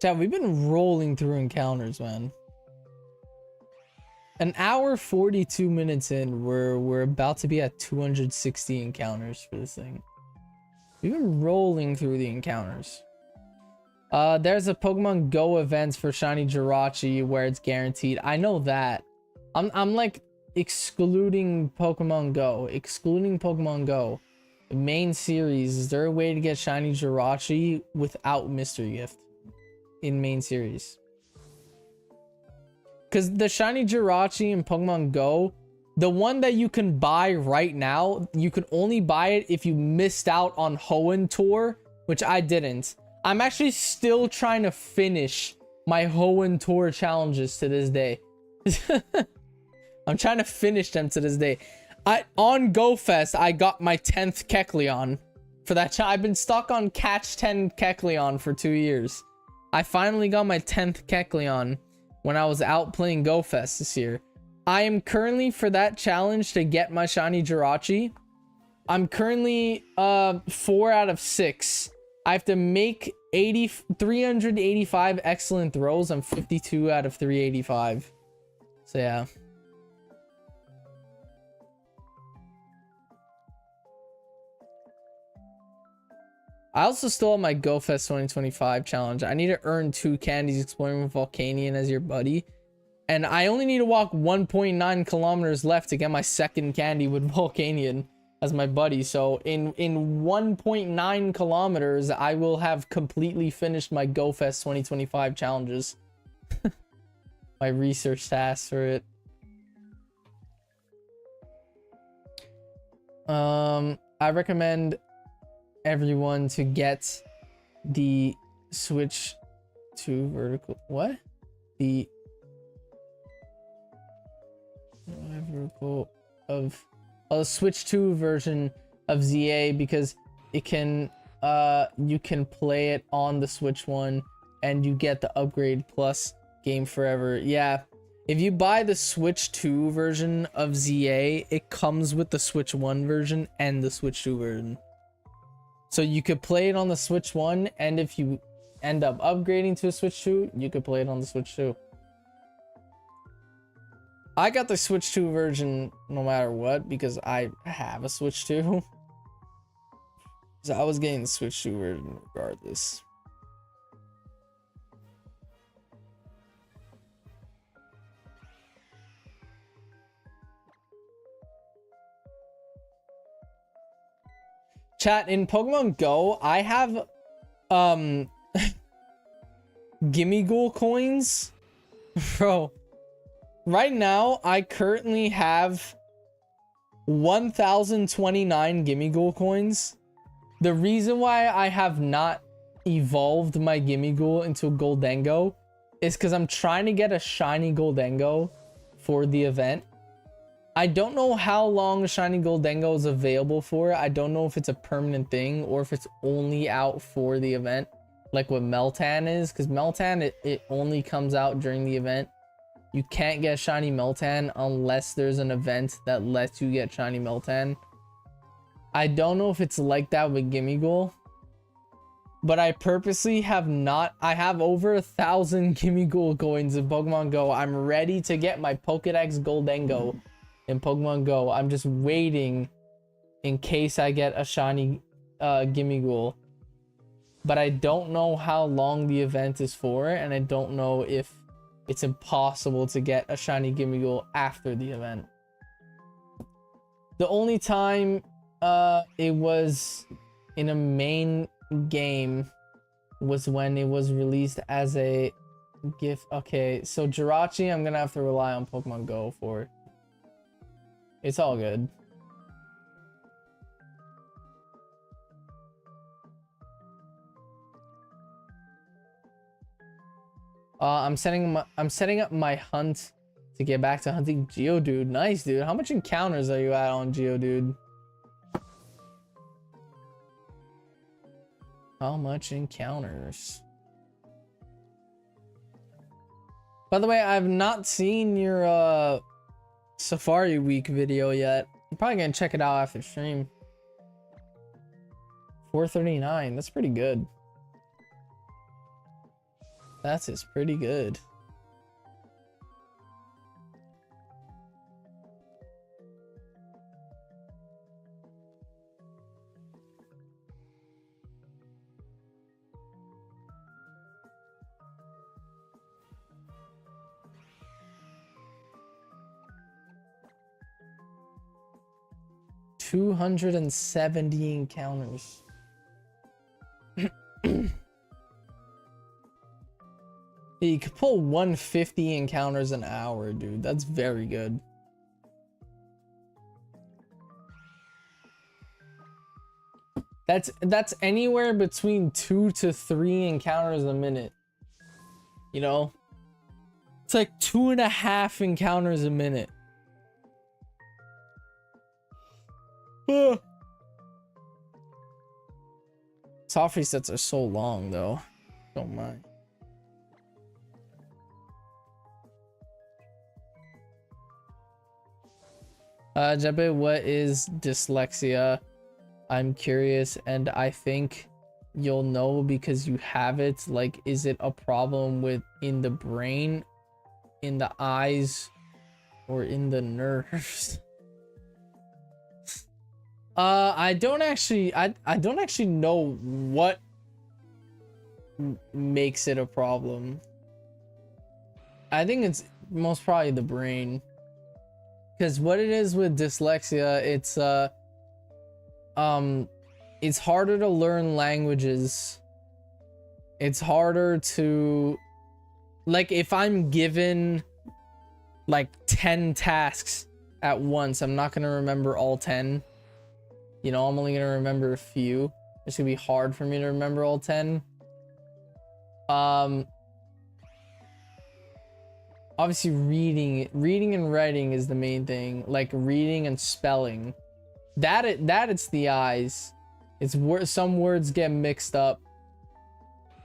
Chat, we've been rolling through encounters, man. An hour 42 minutes in, we're about to be at 260 encounters for this thing. We've been rolling through the encounters. There's a Pokemon Go events for Shiny Jirachi where it's guaranteed. I know that. I'm like excluding Pokemon Go. Excluding Pokemon Go. The main series, is there a way to get Shiny Jirachi without Mystery Gift in main series? Because the Shiny Jirachi in Pokemon Go, the one that you can buy right now, you can only buy it if you missed out on Hoenn Tour, which I didn't. I'm actually still trying to finish my Hoenn Tour challenges to this day. I'm trying to finish them to this day. On GoFest, I got my 10th Kecleon. For that I've been stuck on catch 10 Kecleon for 2 years. I finally got my 10th Kecleon when I was out playing GoFest this year. I am currently, for that challenge to get my Shiny Jirachi, I'm currently 4 out of 6. I have to make 385 excellent throws. I'm 52 out of 385. So yeah. I also still have my GoFest 2025 challenge. I need to earn 2 candies exploring with Volcanion as your buddy. And I only need to walk 1.9 kilometers left to get my second candy with Volcanion as my buddy. So in 1.9 kilometers, I will have completely finished my GoFest 2025 challenges. My research tasks for it. I recommend everyone to get the Switch 2 vertical. What? The vertical of a Switch 2 version of ZA, because it can you can play it on the Switch 1 and you get the upgrade plus game forever. Yeah, if you buy the Switch 2 version of ZA, it comes with the Switch 1 version and the Switch 2 version. So you could play it on the Switch 1, and if you end up upgrading to a Switch 2, you could play it on the Switch 2. I got the Switch 2 version no matter what, because I have a Switch 2. So I was getting the Switch 2 version regardless. Chat, in Pokemon Go, I have Gimme Ghoul coins. Bro, right now I currently have 1029 Gimme Ghoul coins. The reason why I have not evolved my Gimme Ghoul into a Goldengo is because I'm trying to get a shiny Goldengo for the event. I don't know how long Shiny Goldengo is available for. I don't know if it's a permanent thing or if it's only out for the event, like what Meltan is, because Meltan, it only comes out during the event. You can't get Shiny Meltan unless there's an event that lets you get Shiny Meltan. I don't know if it's like that with Gimme Ghoul, but I purposely have not. I have over 1,000 Gimme Ghoul coins in Pokemon Go. I'm ready to get my Pokedex Goldengo in Pokemon Go. I'm just waiting in case I get a shiny Gimme Ghoul. But I don't know how long the event is for, and I don't know if it's impossible to get a shiny Gimme Ghoul after the event. The only time it was in a main game was when it was released as a gift. Okay, so Jirachi, I'm gonna have to rely on Pokemon Go for. It's all good. I'm setting up my hunt to get back to hunting Geodude. Nice, dude. How much encounters are you at on Geodude? How much encounters? By the way, I've not seen your Safari Week video yet. I'm probably gonna check it out after stream. 439, that's pretty good. That is pretty good. $270 encounters. You could pull 150 encounters an hour, dude. That's very good. That's anywhere between 2 to 3 encounters a minute. You know? It's like 2.5 encounters a minute. Soft resets are so long though. Don't mind. Jeppe, what is dyslexia? I'm curious, and I think you'll know because you have it. Like, is it a problem with in the brain, in the eyes, or in the nerves? I don't actually know what makes it a problem. I think it's most probably the brain. Because what it is with dyslexia, it's harder to learn languages. It's harder to, like, if I'm given like 10 tasks at once, I'm not gonna remember all 10. You know, I'm only gonna remember a few. It's gonna be hard for me to remember all 10. Obviously reading and writing is the main thing. Like reading and spelling. That it's the eyes. It's some words get mixed up.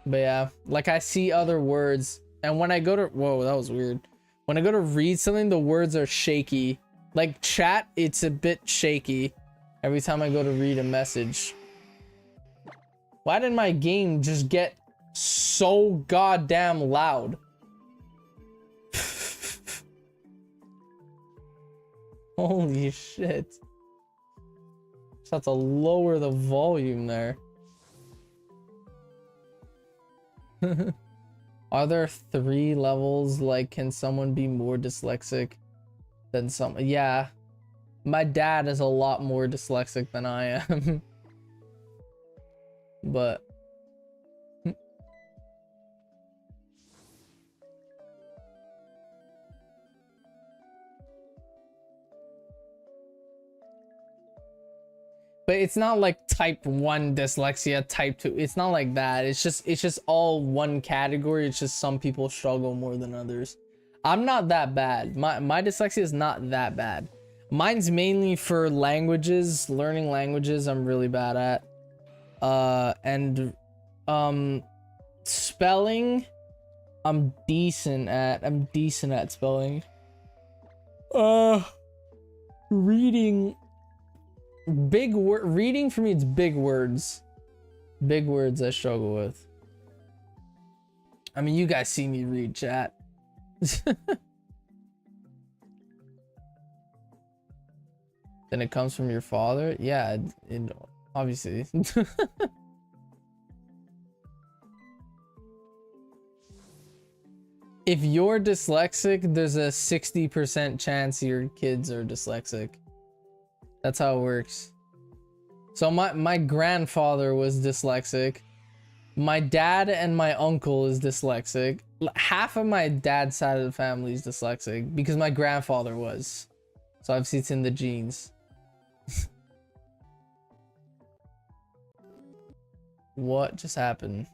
But yeah, like I see other words, and when I go to, whoa, that was weird. When I go to read something, the words are shaky. Like chat, it's a bit shaky every time I go to read a message. Why did my game just get so goddamn loud? Holy shit. Just have to lower the volume there. Are there 3 levels? Like, can someone be more dyslexic than some? Yeah. My dad is a lot more dyslexic than I am. But it's not like type 1 dyslexia, type 2. It's not like that. It's just all one category. It's just some people struggle more than others. I'm not that bad. My dyslexia is not that bad. Mine's mainly for languages, learning languages I'm really bad at. And spelling I'm decent at spelling. Reading, reading for me, it's big words I struggle with. I mean, you guys see me read, chat. Then it comes from your father. Yeah, obviously. If you're dyslexic, there's a 60% chance your kids are dyslexic. That's how it works. So my grandfather was dyslexic. My dad and my uncle is dyslexic. Half of my dad's side of the family is dyslexic because my grandfather was. So obviously it's in the genes. What just happened?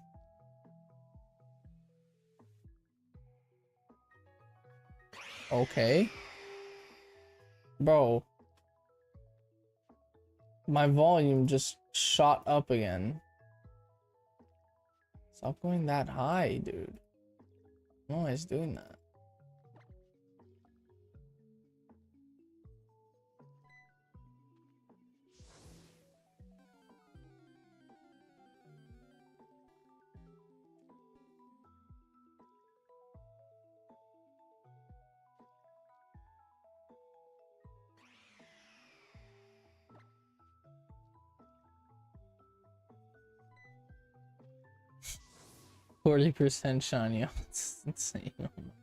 Okay. Bro. My volume just shot up again. Stop going that high, dude. No, it's doing that. 40% shiny. It's insane. Oh my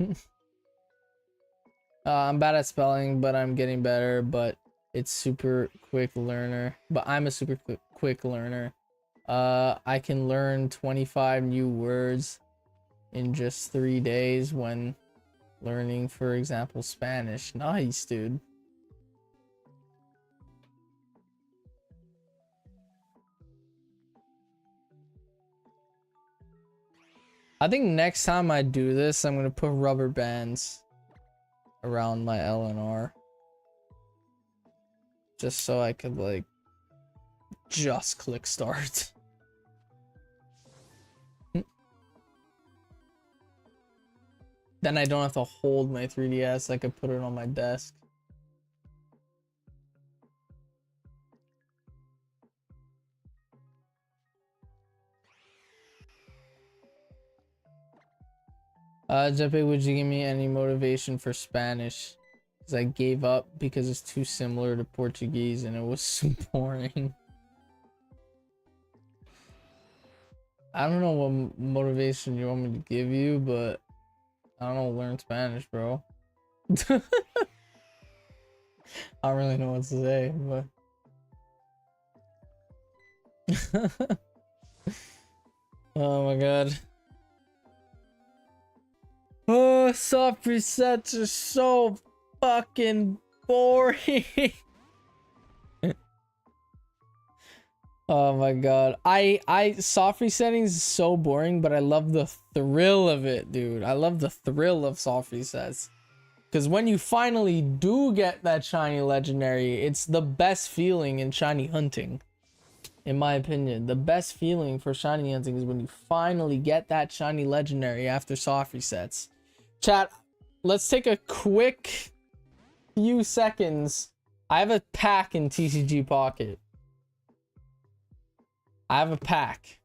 god. I'm bad at spelling, but I'm getting better. But it's super quick learner. But I'm a super quick learner. I can learn 25 new words in just 3 days when learning, for example, Spanish. Nice, dude. I think next time I do this, I'm gonna put rubber bands around my L and R. Just so I could, like, just click start. Then I don't have to hold my 3DS. I could put it on my desk. Jeppe, would you give me any motivation for Spanish? Because I gave up because it's too similar to Portuguese and it was so boring. I don't know what motivation you want me to give you, but I don't know, learn Spanish, bro. I don't really know what to say, but oh my god. Oh, soft resets are so fucking boring. Oh my god. Soft resetting is so boring, but I love the thrill of it, dude. I love the thrill of soft resets. Because when you finally do get that shiny legendary, it's the best feeling in shiny hunting. In my opinion, the best feeling for shiny hunting is when you finally get that shiny legendary after soft resets. Chat, let's take a quick few seconds. I have a pack in TCG Pocket. I have a pack.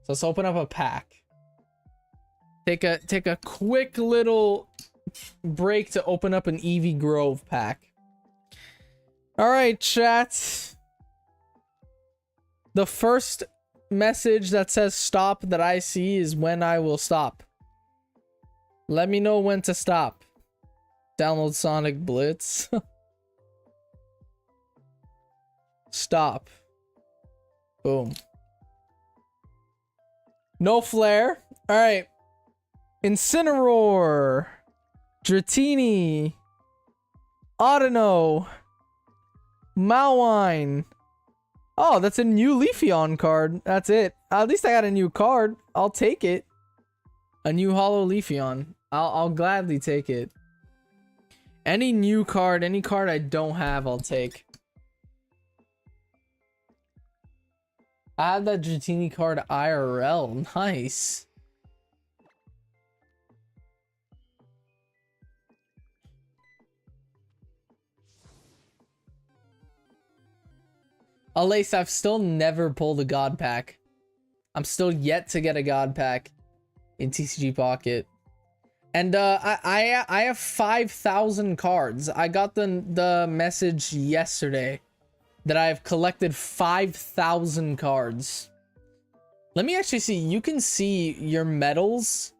So let's open up a pack. Take a quick little break to open up an Eevee Grove pack. All right, chat. The first message that says stop that I see is when I will stop. Let me know when to stop. Download Sonic Blitz. Stop. Boom. No flare. All right. Incineroar. Dratini. Audino. Mawine. Oh, that's a new Leafeon card. That's it. At least I got a new card. I'll take it. A new Holo Leafeon. I'll gladly take it. Any new card, any card I don't have, I'll take. I have that Dratini card IRL. Nice. Alace, I've still never pulled a God Pack. I'm still yet to get a God Pack in TCG Pocket. And I have 5,000 cards. I got the message yesterday that I've collected 5,000 cards. Let me actually see. You can see your medals.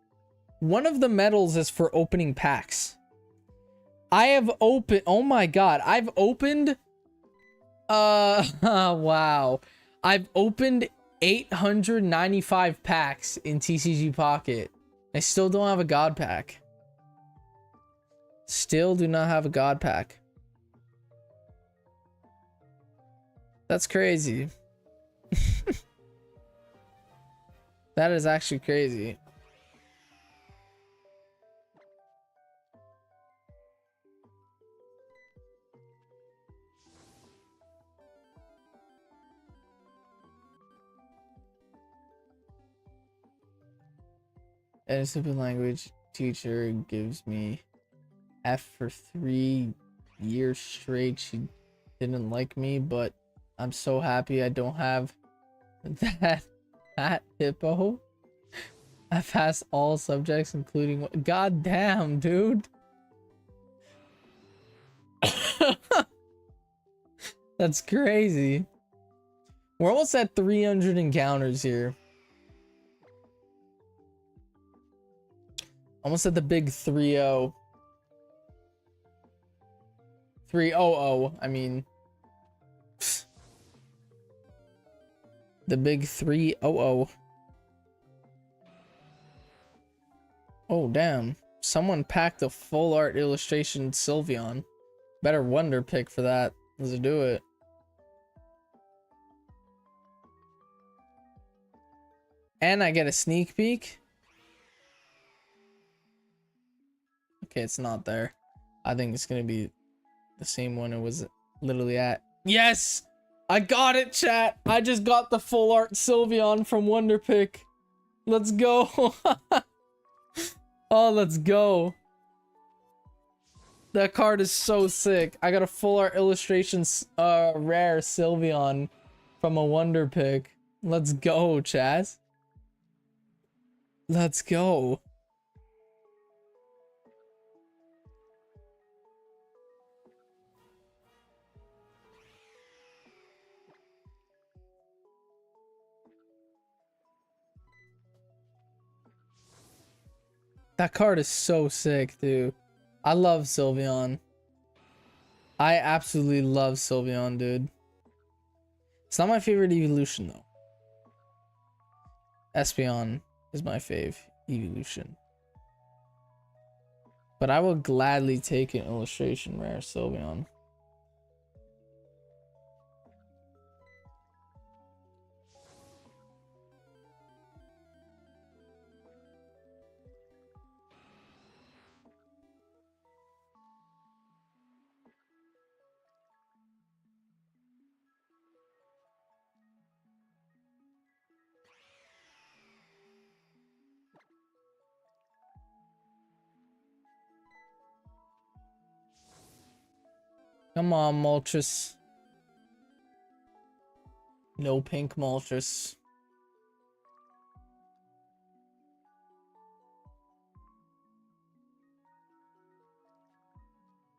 One of the medals is for opening packs. I have opened, oh my god, I've opened wow. I've opened 895 packs in TCG Pocket. I still don't have a God Pack. Still do not have a God Pack. That's crazy. That is actually crazy. And a stupid language teacher gives me F for 3 years straight. She didn't like me, but I'm so happy I don't have that hippo. I passed all subjects, including God damn, dude. That's crazy. We're almost at 300 encounters here. Almost at the big 3-0. 300, I mean. The big 300. Oh, damn. Someone packed a full art illustration Sylveon. Better wonder pick for that. Let's do it. And I get a sneak peek. Okay, it's not there. I think it's gonna be the same one it was literally at. Yes! I got it, chat! I just got the full art Sylveon from Wonder Pick. Let's go! Oh, let's go. That card is so sick. I got a full art illustrations rare Sylveon from a Wonder Pick. Let's go, Chaz. Let's go. That card is so sick, dude. I love Sylveon. I absolutely love Sylveon, dude. It's not my favorite evolution, though. Espeon is my fave evolution. But I will gladly take an illustration rare Sylveon. Come on, Moltres. No pink Moltres.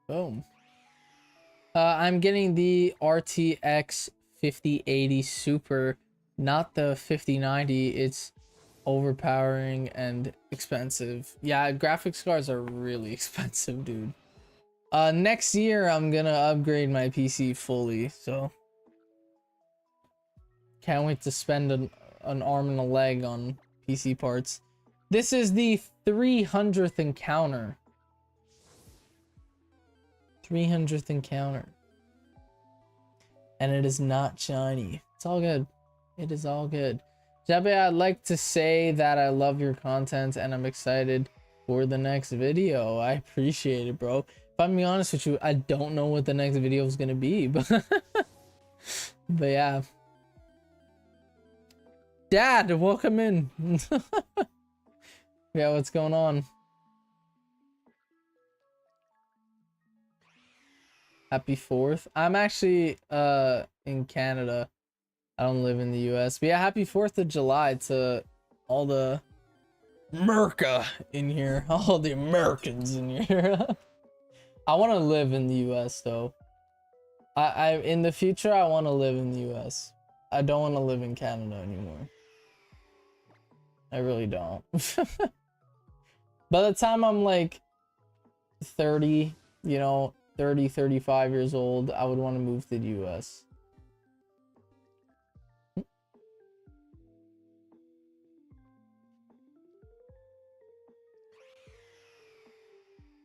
Boom. I'm getting the RTX 5080 Super, not the 5090. It's overpowering and expensive. Yeah, graphics cards are really expensive, dude. Next year I'm gonna upgrade my PC fully, so can't wait to spend an arm and a leg on PC parts. This is the 300th encounter. 300th encounter. And it is not shiny. It's all good. It is all good. Jabbe, I'd like to say that I love your content and I'm excited for the next video. I appreciate it, bro. If I'm being honest with you, I don't know what the next video is gonna be, but yeah. Dad, welcome in. Yeah, what's going on? Happy 4th. I'm actually in Canada. I don't live in the US. But yeah, happy 4th of July to all the Merca in here. All the Americans in here. I want to live in the US though. I in the future I want to live in the US. I don't want to live in Canada anymore. I really don't. By the time I'm like 30, you know, 30, 35 years old, I would want to move to the US.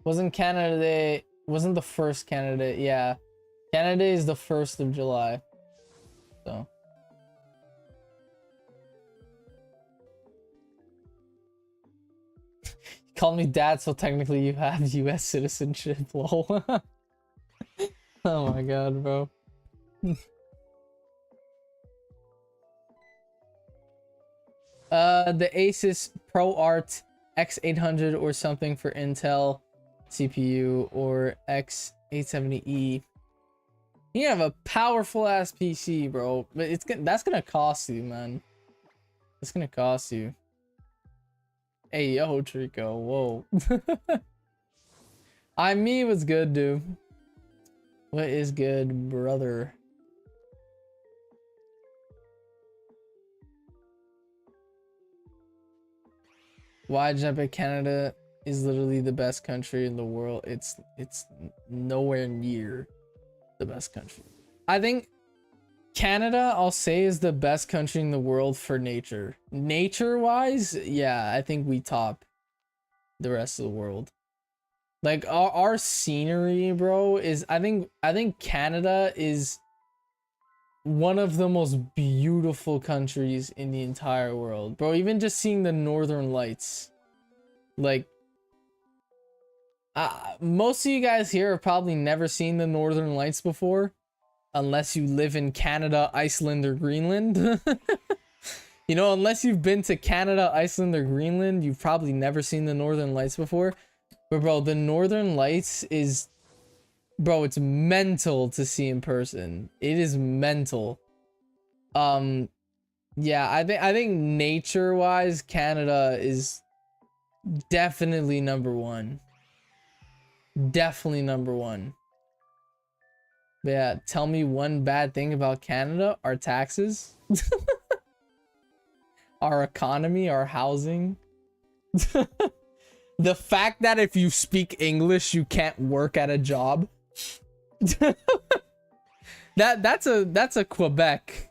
Wasn't Canada Day, wasn't the first Canada Day, yeah. Canada Day is the 1st of July. So. You called me dad, so technically you have US citizenship, lol. Oh my god, bro. The Asus ProArt X800 or something for Intel CPU or X870E. You have a powerful ass PC, bro, but that's gonna cost you, man. It's gonna cost you. Hey, yo, Trico, whoa. Me was good, dude. What is good, brother? Why Japan? Canada is literally the best country in the world. It's nowhere near the best country. I think Canada, I'll say, is the best country in the world for nature. Nature wise, yeah, I think we top the rest of the world. Like our scenery, bro, is I think Canada is one of the most beautiful countries in the entire world, bro. Even just seeing the northern lights, like most of you guys here have probably never seen the northern lights before, unless you live in Canada, Iceland, or Greenland. You know, unless you've been to Canada, Iceland, or Greenland, you've probably never seen the northern lights before. But bro, the northern lights is, bro, it's mental to see in person. It is mental. Yeah, I think nature wise, Canada is definitely number one. Definitely number one. But yeah, tell me one bad thing about Canada: our taxes, our economy, our housing. The fact that if you speak English, you can't work at a job. That's a Quebec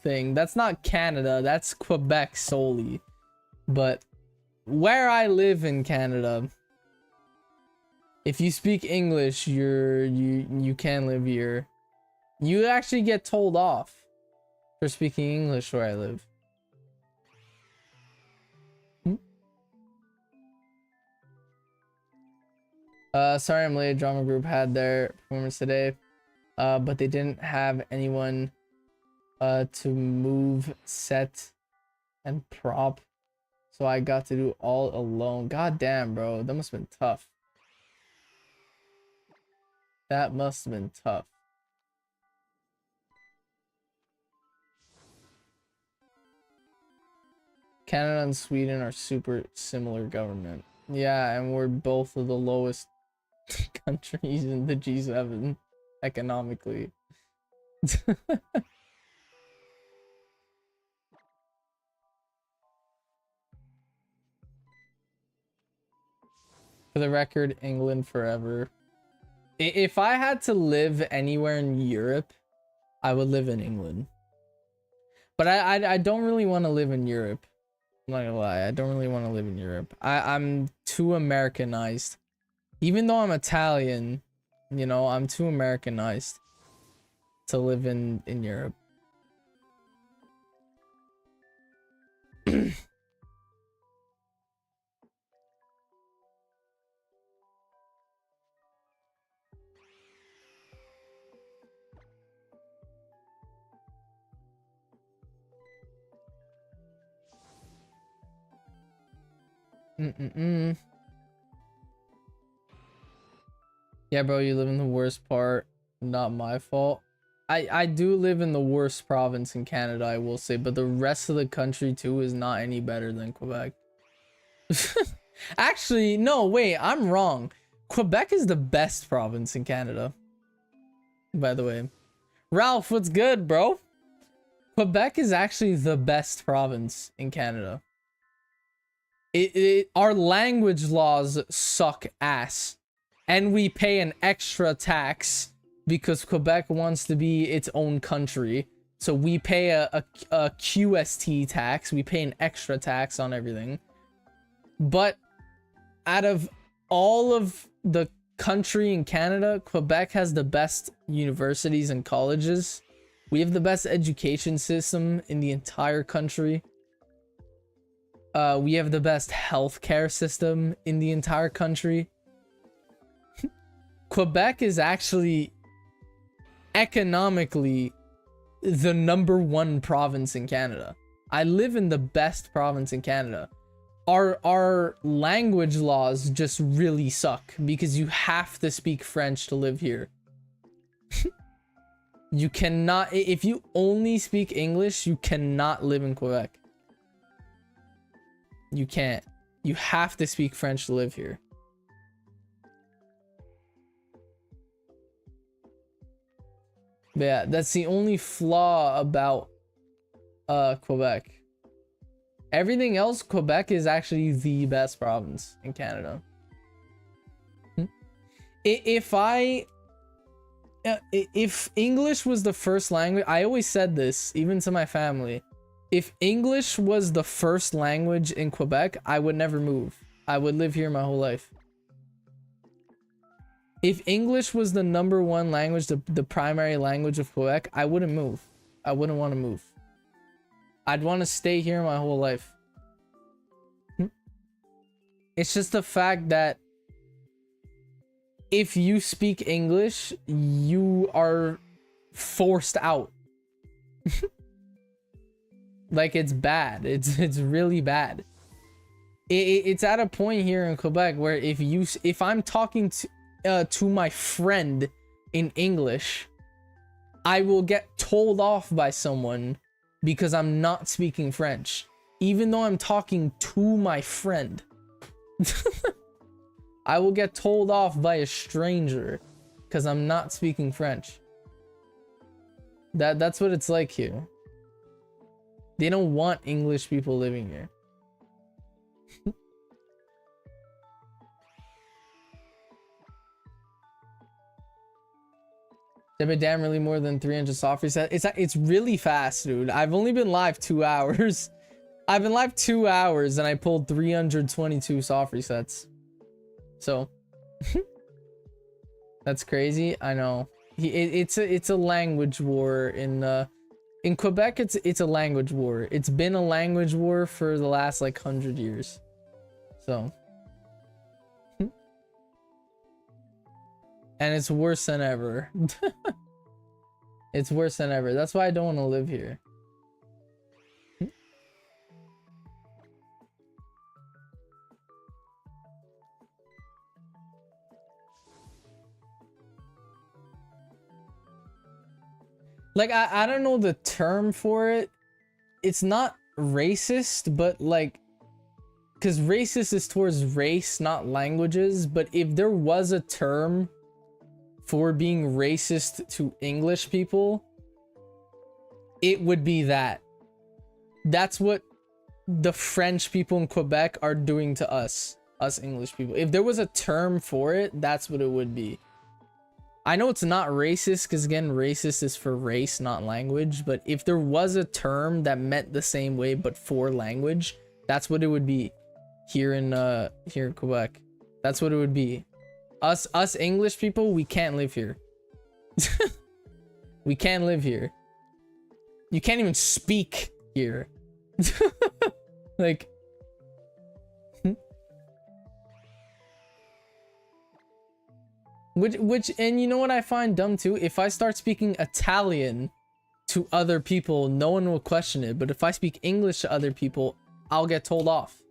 thing. That's not Canada. That's Quebec solely. But where I live in Canada, if you speak English, you can live here. You actually get told off for speaking English where I live. Sorry I'm late. Drama group had their performance today, but they didn't have anyone to move, set, and prop, so I got to do all alone. God damn, bro, that must have been tough. That must have been tough. Canada and Sweden are super similar government. Yeah, and we're both of the lowest countries in the G7 economically. For the record, England forever. If I had to live anywhere in Europe, I would live in England. But I don't really want to live in Europe. I'm not gonna lie, I don't really want to live in Europe. I'm too Americanized. Even though I'm Italian, you know, I'm too Americanized to live in Europe. Yeah, bro, you live in the worst part. Not my fault. I do live in the worst province in Canada, I will say, but the rest of the country too is not any better than Quebec. Actually, no, wait, I'm wrong. Quebec is the best province in Canada, by the way. Ralph, what's good, bro? Quebec is actually the best province in Canada. Our language laws suck ass, and we pay an extra tax because Quebec wants to be its own country. So we pay a QST tax. We pay an extra tax on everything. But out of all of the country in Canada, Quebec has the best universities and colleges. We have the best education system in the entire country. We have the best healthcare system in the entire country. Quebec is actually economically the #1 province in Canada. I live in the best province in Canada. Our language laws just really suck because you have to speak French to live here. You cannot, if you only speak English, you cannot live in Quebec. You can't. You have to speak French to live here. But yeah, that's the only flaw about Quebec. Everything else, Quebec is actually the best province in Canada. If English was the first language, I always said this, even to my family. If English was the first language in Quebec, I would never move. I would live here my whole life. If English was the #1 language, the primary language of Quebec, I wouldn't move. I wouldn't want to move. I'd want to stay here my whole life. It's just the fact that if you speak English, you are forced out. Like, it's bad. It's really bad. It's at a point here in Quebec where if I'm talking to my friend in English, I will get told off by someone because I'm not speaking French, even though I'm talking to my friend. I will get told off by a stranger because I'm not speaking French. That's what it's like here. They don't want English people living here. But damn, really more than 300 soft reset. It's really fast, dude. I've only been live 2 hours. I've been live 2 hours and I pulled 322 soft resets. So that's crazy. I know. It's a language war in Quebec. It's a language war. It's been a language war for the last like 100 years. So and it's worse than ever. It's worse than ever. That's why I don't want to live here. Like, I don't know the term for it. It's not racist, but like, because racist is towards race, not languages. But if there was a term for being racist to English people, it would be that. That's what the French people in Quebec are doing to us English people. If there was a term for it, that's what it would be. I know it's not racist because, again, racist is for race, not language. But if there was a term that meant the same way but for language, that's what it would be here in Quebec. That's what it would be. Us English people, we can't live here. We can't live here. You can't even speak here. Like, which and you know what I find dumb too? If I start speaking Italian to other people, no one will question it. But if I speak English to other people, I'll get told off.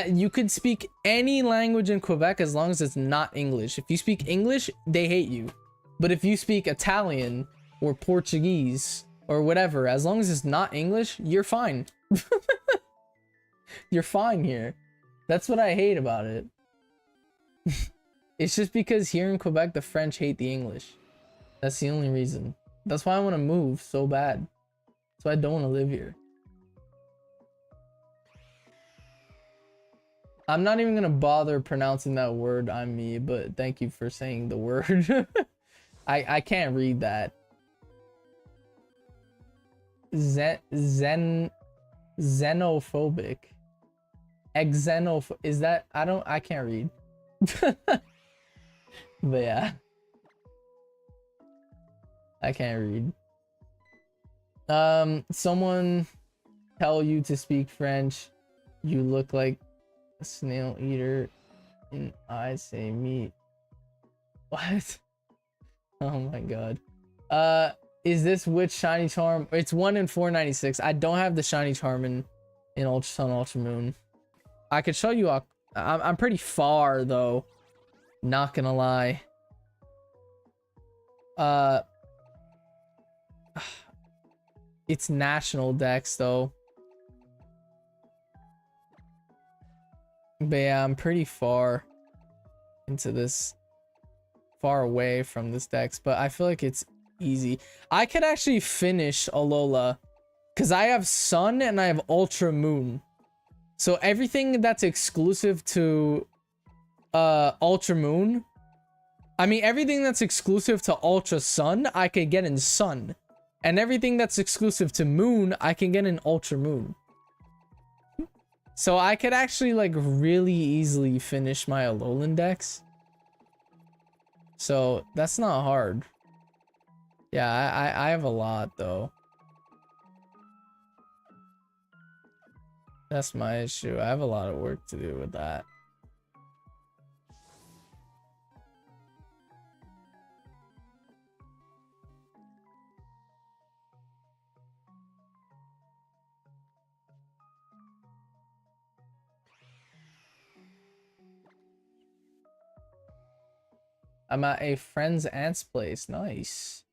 You could speak any language in Quebec as long as it's not English. If you speak English, they hate you. But if you speak Italian or Portuguese or whatever, as long as it's not English, you're fine. You're fine here. That's what I hate about it. It's just because here in Quebec, the French hate the English. That's the only reason. That's why I want to move so bad. That's why I don't want to live here. I'm not even going to bother pronouncing that word on me, but thank you for saying the word. I can't read that. Xenophobic. Is that? I can't read. But yeah. I can't read. Someone tell you to speak French. You look like a snail eater. And I say meat. What? Oh my god. Is this which shiny charm? It's 1 in 496. I don't have the shiny charm in Ultra Sun, Ultra Moon. I could show you. I'm pretty far though. Not gonna lie. It's national dex though. But yeah, I'm pretty far into this. Far away from this dex, but I feel like it's easy. I could actually finish Alola because I have Sun and I have Ultra Moon. So everything that's exclusive to Ultra Moon, I mean everything that's exclusive to Ultra Sun, I can get in Sun. And everything that's exclusive to Moon, I can get in Ultra Moon. So I could actually like really easily finish my Alolan dex. So that's not hard. Yeah, I have a lot though. That's my issue. I have a lot of work to do with that. I'm at a friend's aunt's place. Nice.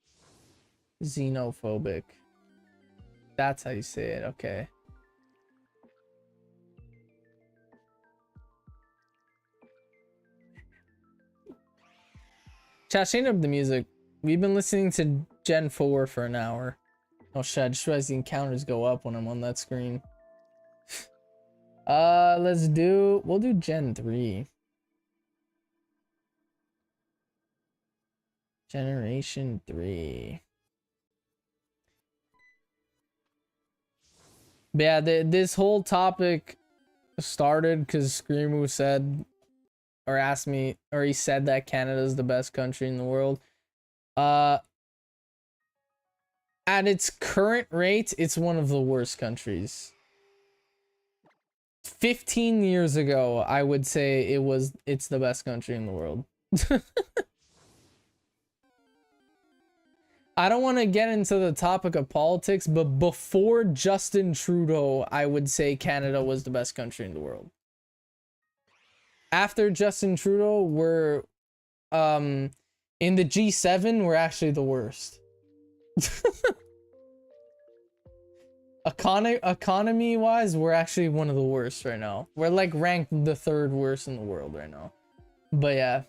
Xenophobic. That's how you say it. Okay. Chat, change up the music. We've been listening to Gen 4 for an hour. Oh shit, I just realized the encounters go up when I'm on that screen. We'll do Gen 3. Generation 3. But yeah, this whole topic started because Screamu said, or asked me, or he said that Canada is the best country in the world. At its current rate, it's one of the worst countries. 15 years ago, I would say it's the best country in the world. I don't want to get into the topic of politics, but before Justin Trudeau, I would say Canada was the best country in the world. After Justin Trudeau, we're in the G7, we're actually the worst. Economy wise, we're actually one of the worst right now. We're like ranked the 3rd worst in the world right now. But yeah.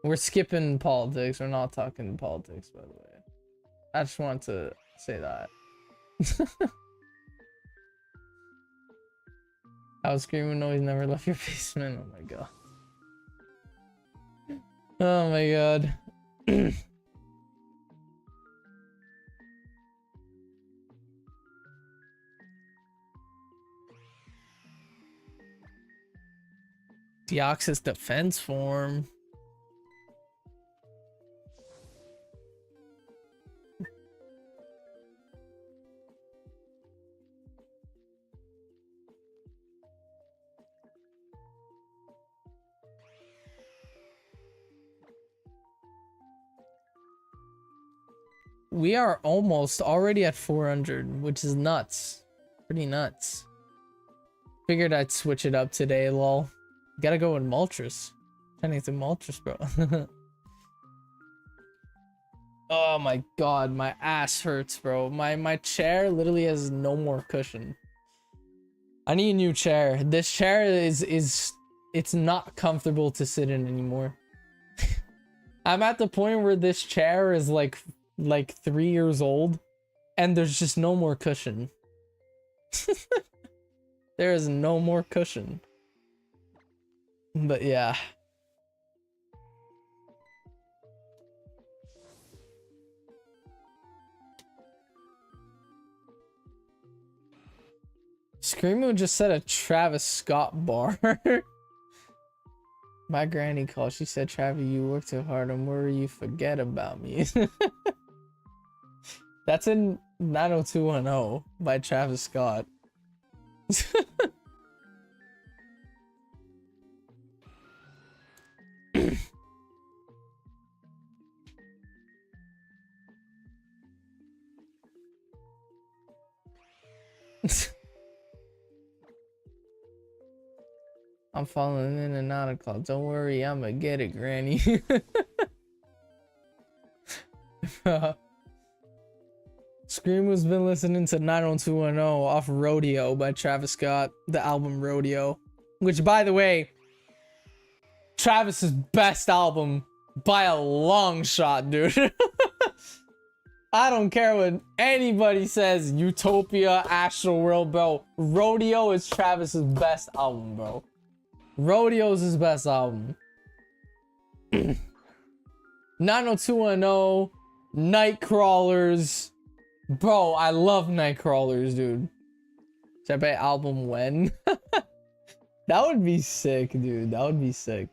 We're skipping politics. We're not talking politics, by the way. I just want to say that. I was screaming, no, he's never left your basement. Oh my god. Oh my god. Deoxys defense form. We are almost already at 400, which is nuts. Pretty nuts. Figured I'd switch it up today, lol. Gotta go with Moltres. I need some Moltres, bro. Oh my god, my ass hurts, bro. My chair literally has no more cushion. I need a new chair. This chair it's not comfortable to sit in anymore. I'm at the point where this chair is like 3 years old and there's just no more cushion. There is no more cushion. But yeah. Screamo just said a Travis Scott bar. My granny called. She said, Travis, you work too hard. I'm worried you forget about me. That's in 90210 by Travis Scott. I'm falling in and out of club. Don't worry, I'ma get it, Granny. Screamo's been listening to 90210 off Rodeo by Travis Scott, the album Rodeo. Which, by the way, Travis's best album by a long shot, dude. I don't care what anybody says. Utopia, Astral World, bro. Rodeo is Travis's best album, bro. Rodeo is his best album. 90210, Nightcrawlers. Bro, I love Nightcrawlers, dude. Should I play album when? That would be sick, dude. That would be sick.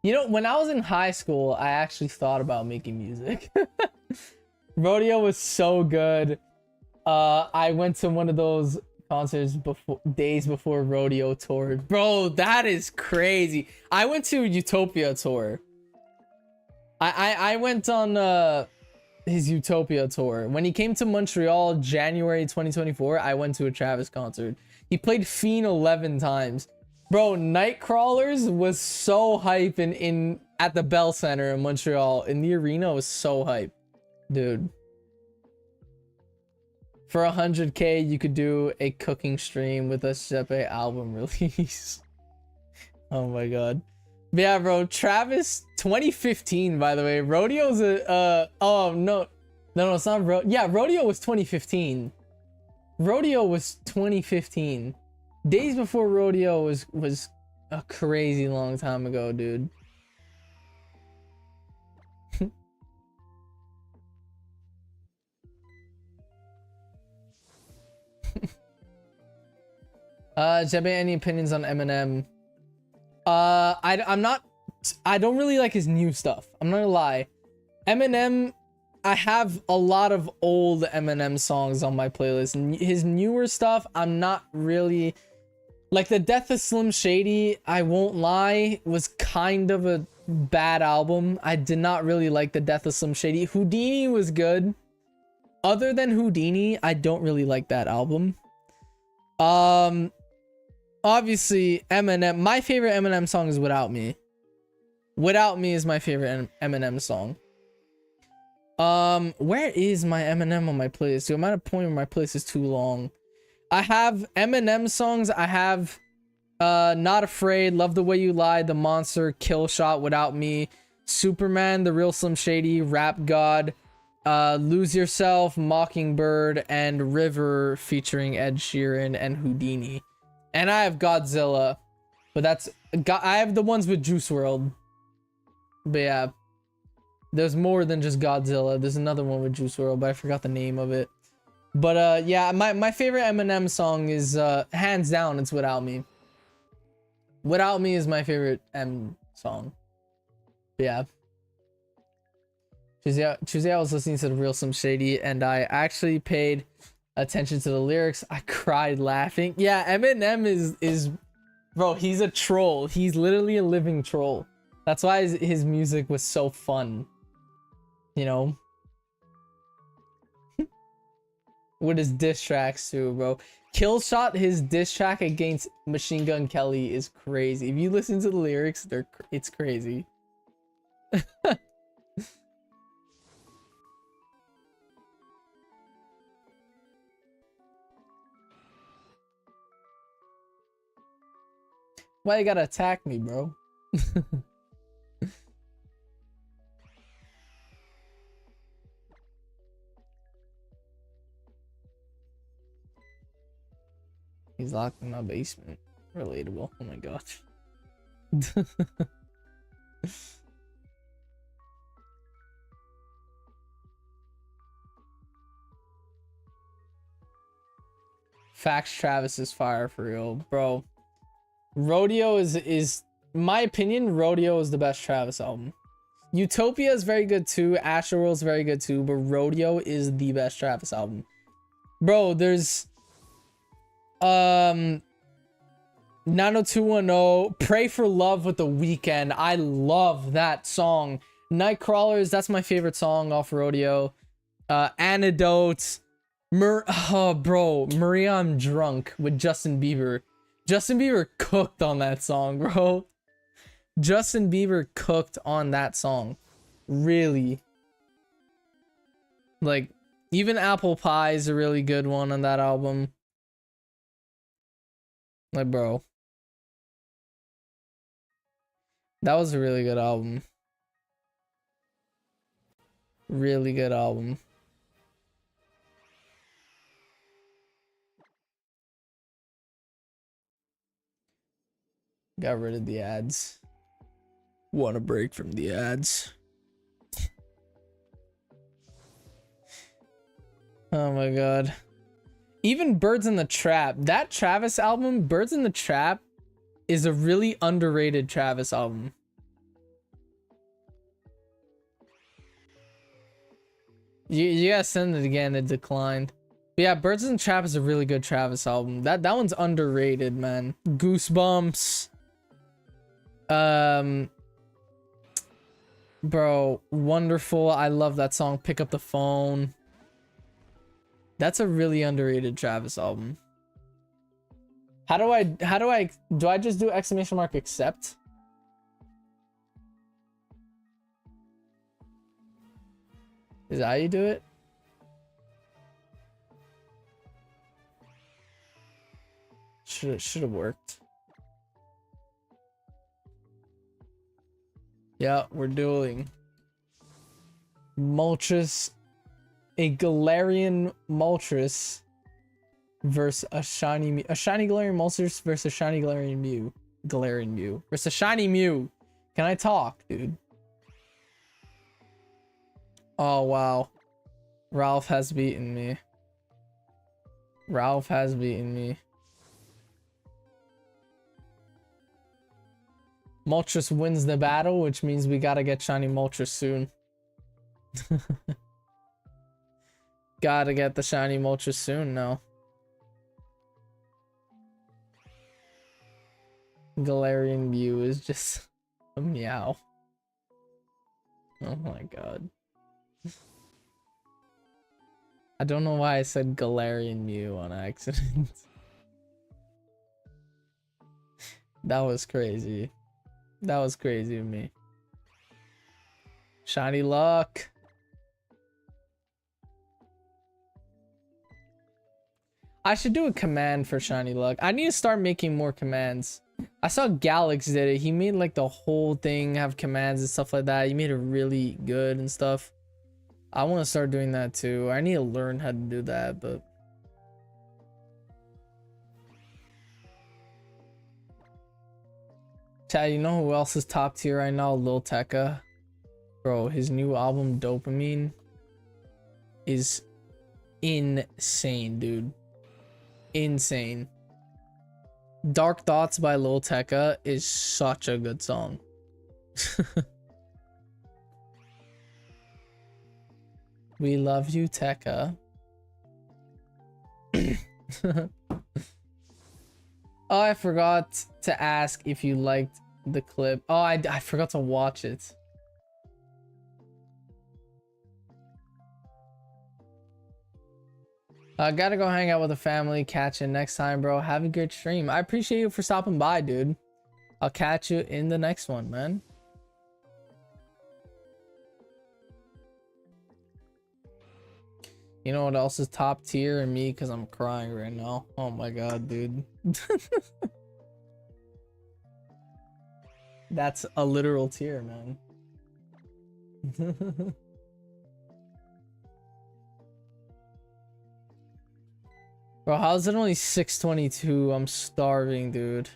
You know, when I was in high school, I actually thought about making music. Rodeo was so good. I went to one of those concerts days before Rodeo toured. Bro, that is crazy. I went to Utopia tour. I went on his Utopia tour. When he came to Montreal, January 2024, I went to a Travis concert. He played Fiend 11 times. Bro, Nightcrawlers was so hype in at the Bell Center in Montreal. In the arena, was so hype. Dude. For 100K, you could do a cooking stream with a Sepe album release. Oh my god. But yeah, bro, Travis 2015, by the way. Rodeo's oh no, it's not yeah, Rodeo was 2015. Rodeo was 2015. Days before Rodeo was a crazy long time ago, dude. Jebe, any opinions on Eminem? I don't really like his new stuff. I'm not gonna lie. Eminem, I have a lot of old Eminem songs on my playlist. And his newer stuff, I'm not really like. The Death of Slim Shady, I won't lie, was kind of a bad album. I did not really like the Death of Slim Shady. Houdini was good. Other than Houdini, I don't really like that album. Obviously, Eminem. My favorite Eminem song is Without Me. Without Me is my favorite Eminem song. Where is my Eminem on my playlist? So I'm at a point where my playlist is too long. I have Eminem songs. I have Not Afraid, Love the Way You Lie, The Monster, Kill Shot, Without Me, Superman, The Real Slim Shady, Rap God, Lose Yourself, Mockingbird, and River featuring Ed Sheeran and Houdini. And I have Godzilla, but I have the ones with Juice WRLD. But yeah, there's more than just Godzilla. There's another one with Juice WRLD, but I forgot the name of it. But yeah, my favorite Eminem song is hands down, it's Without Me. Without Me is my favorite M song. But yeah. Tuesday I was listening to The Real Slim Shady, and I actually paid attention to the lyrics. I cried laughing. Yeah, Eminem is bro, he's a troll. He's literally a living troll. That's why his music was so fun. You know? With his diss tracks too, bro. Killshot, his diss track against Machine Gun Kelly is crazy. If you listen to the lyrics, it's crazy. Why you gotta attack me, bro? He's locked in my basement. Relatable. Oh my god. Facts, Travis is fire for real, bro. Rodeo is my opinion. Rodeo is the best Travis album. Utopia is very good too. Astroworld is very good too, but Rodeo is the best Travis album, bro. There's 90210, Pray for Love with The Weeknd. I love that song. Nightcrawlers, that's my favorite song off Rodeo. Antidote. Oh, bro. Maria, I'm Drunk with Justin Bieber. Justin Bieber cooked on that song, bro. Justin Bieber cooked on that song. Really. Like, even Apple Pie is a really good one on that album. Like, bro. That was a really good album. Really good album. Got rid of the ads. Want a break from the ads. Oh my god. Even Birds in the Trap. That Travis album, Birds in the Trap, is a really underrated Travis album. You gotta send it again, it declined. But yeah, Birds in the Trap is a really good Travis album. That one's underrated, man. Goosebumps. Bro, Wonderful. I love that song. Pick Up the Phone. That's a really underrated Travis album. Do I just do exclamation mark accept? Is that how you do it? Should have worked. Yeah, we're dueling. Moltres, a Galarian Moltres versus a shiny Galarian Moltres versus a shiny Galarian Mew. Galarian Mew versus a shiny Mew. Can I talk, dude? Oh wow. Ralph has beaten me. Ralph has beaten me. Moltres wins the battle, which means we gotta get shiny Moltres soon. Gotta get the shiny Moltres soon now. Galarian Mew is just a meow. Oh my god. I don't know why I said Galarian Mew on accident. That was crazy. That was crazy of me. Shiny luck. I should do a command for shiny luck. I need to start making more commands. I saw Galax did it. He made like the whole thing have commands and stuff like that. He made it really good and stuff. I want to start doing that too. I need to learn how to do that, but Chad, you know who else is top tier right now? Lil Tecca. Bro, his new album Dopamine is insane, dude. Insane. Dark Thoughts by Lil Tecca is such a good song. We love you, Tecca. Oh, I forgot to ask if you liked the clip. Oh, I forgot to watch it. I gotta go hang out with the family. Catch you next time, bro. Have a good stream. I appreciate you for stopping by, dude. I'll catch you in the next one, man. You know what else is top tier? And me, because I'm crying right now. Oh my god, dude. That's a literal tear, man. Bro, how's it only 6:22? I'm starving, dude.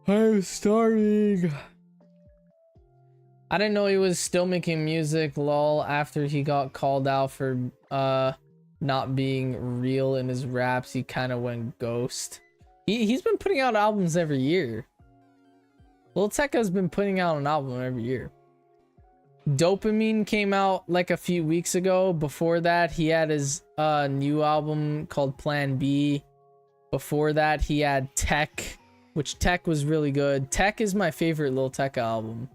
I'm starving. I didn't know he was still making music, lol, after he got called out for not being real in his raps. He kind of went ghost. He's been putting out albums every year. Lil Tecca's been putting out an album every year. Dopamine came out like a few weeks ago. Before that, he had his new album called Plan B. Before that, he had Tech, which Tech was really good. Tech is my favorite Lil Tecca album.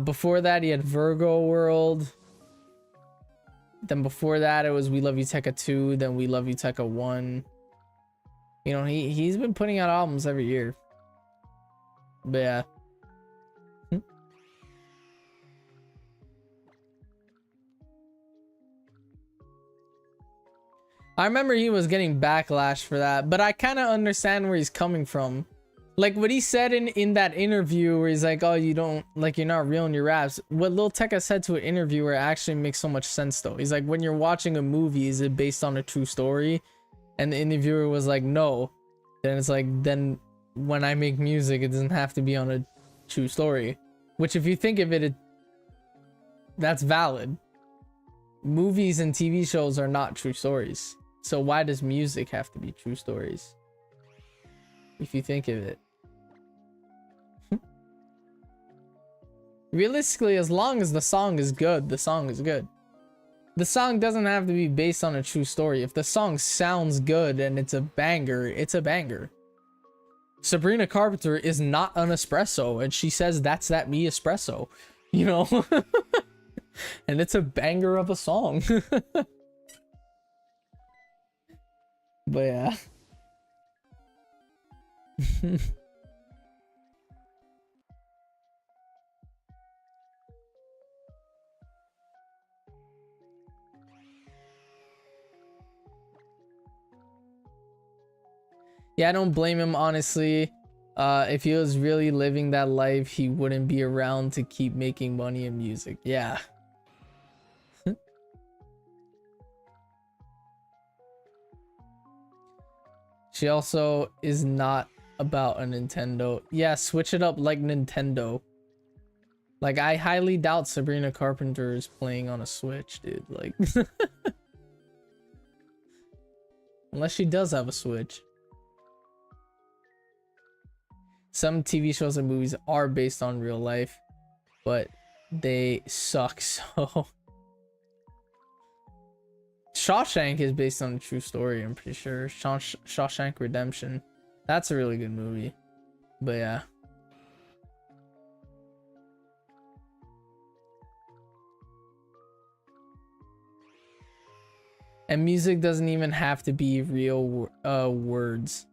Before that, he had Virgo World. Then before that, it was We Love You Tecca 2. Then We Love You Tecca 1. You know, he's been putting out albums every year. But yeah. I remember he was getting backlash for that, but I kind of understand where he's coming from. Like what he said in that interview where he's like, oh, you don't like, you're not real in your raps. What Lil Tecca said to an interviewer actually makes so much sense though. He's like, when you're watching a movie, is it based on a true story? And the interviewer was like, no. Then it's like, then when I make music, it doesn't have to be on a true story. Which if you think of it, that's valid. Movies and TV shows are not true stories. So why does music have to be true stories? If you think of it. Realistically, as long as the song is good, the song is good. The song doesn't have to be based on a true story. If the song sounds good and it's a banger, it's a banger. Sabrina Carpenter is not an espresso, and she says that's that me espresso, you know? And it's a banger of a song. But yeah. Yeah, I don't blame him, honestly. If he was really living that life, he wouldn't be around to keep making money in music. Yeah. She also is not about a Nintendo. Yeah, switch it up like Nintendo. Like, I highly doubt Sabrina Carpenter is playing on a Switch, dude. Like, unless she does have a Switch. Some TV shows and movies are based on real life, but they suck so. Shawshank is based on a true story, I'm pretty sure. Shawshank Redemption. That's a really good movie. But yeah. And music doesn't even have to be real words.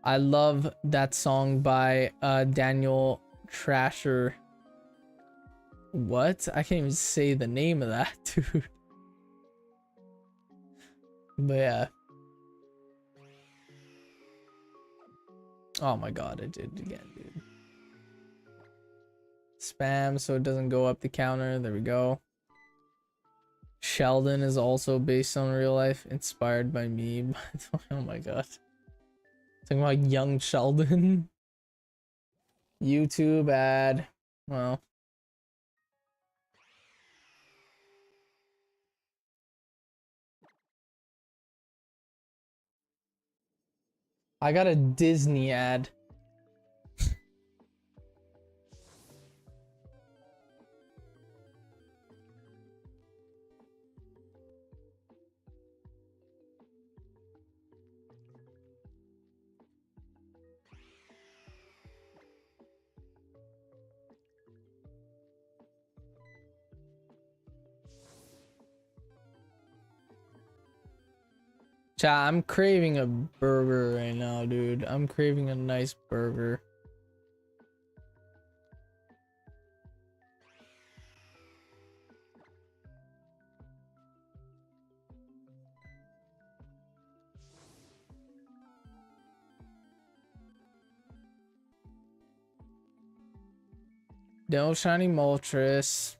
I love that song by Daniel Trasher. What? I can't even say the name of that, dude. But yeah. Oh my god, I did it again, dude. Spam so it doesn't go up the counter. There we go. Sheldon is also based on real life, inspired by me. Oh my god. Talking about young Sheldon. YouTube ad. Well. I got a Disney ad. Chat, I'm craving a burger right now, dude. I'm craving a nice burger. No shiny Moltres.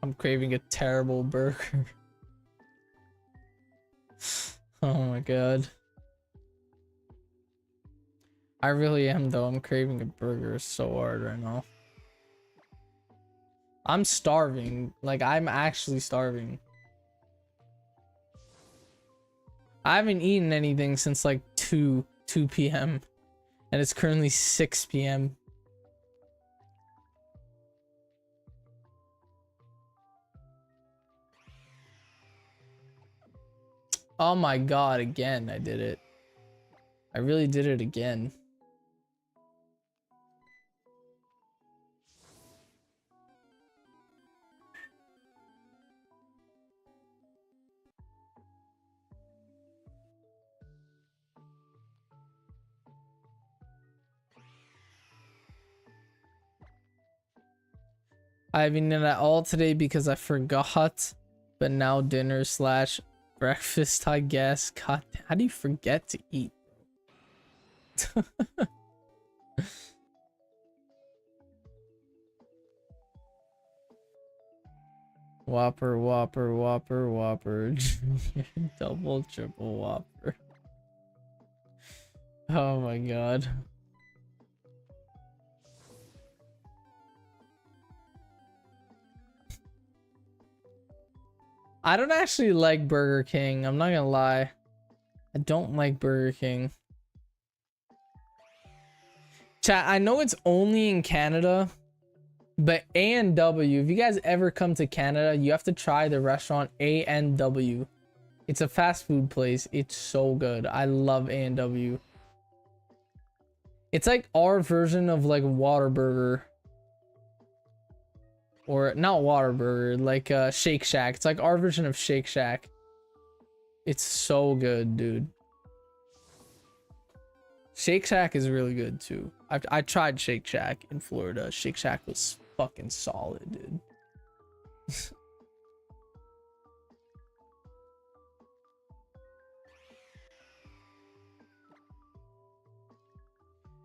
I'm craving a terrible burger. Oh my god. I really am though. I'm craving a burger so hard right now. I'm starving. Like, I'm actually starving. I haven't eaten anything since like 2 p.m. and it's currently 6 p.m. Oh my god, again, I did it. I really did it again. I haven't eaten at all today because I forgot. But now dinner slash breakfast, I guess. God, how do you forget to eat? Whopper, Whopper, Whopper, Whopper. Double, triple Whopper. Oh my god. I don't actually like Burger King. I'm not gonna lie. I don't like Burger King. Chat, I know it's only in Canada, but A&W, if you guys ever come to Canada, you have to try the restaurant A&W. It's a fast food place. It's so good. I love A&W. It's like our version of like Whataburger. Or not Whataburger, like Shake Shack. It's like our version of Shake Shack. It's so good, dude. Shake Shack is really good too. I tried Shake Shack in Florida. Shake Shack was fucking solid, dude.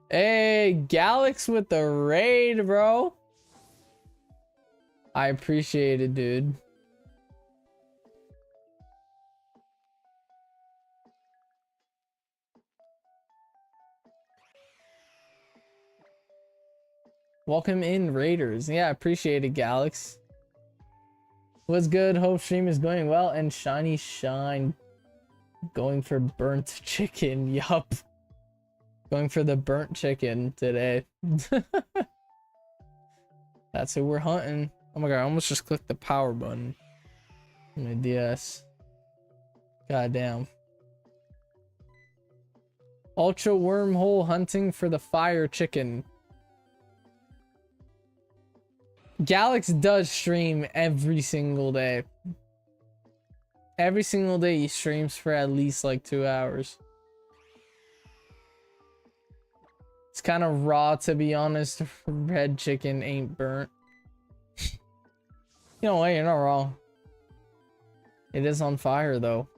Hey, Galax with the raid, bro. I appreciate it, dude. Welcome in, Raiders. Yeah, I appreciate it, Galax. What's good? Hope stream is going well. And Shiny Shine going for burnt chicken. Yup. Going for the burnt chicken today. That's who we're hunting. Oh my god, I almost just clicked the power button. My DS. Goddamn. Ultra wormhole hunting for the fire chicken. Galax does stream every single day. Every single day he streams for at least like 2 hours. It's kind of raw, to be honest. Red chicken ain't burnt. You know what? You're not wrong. It is on fire though.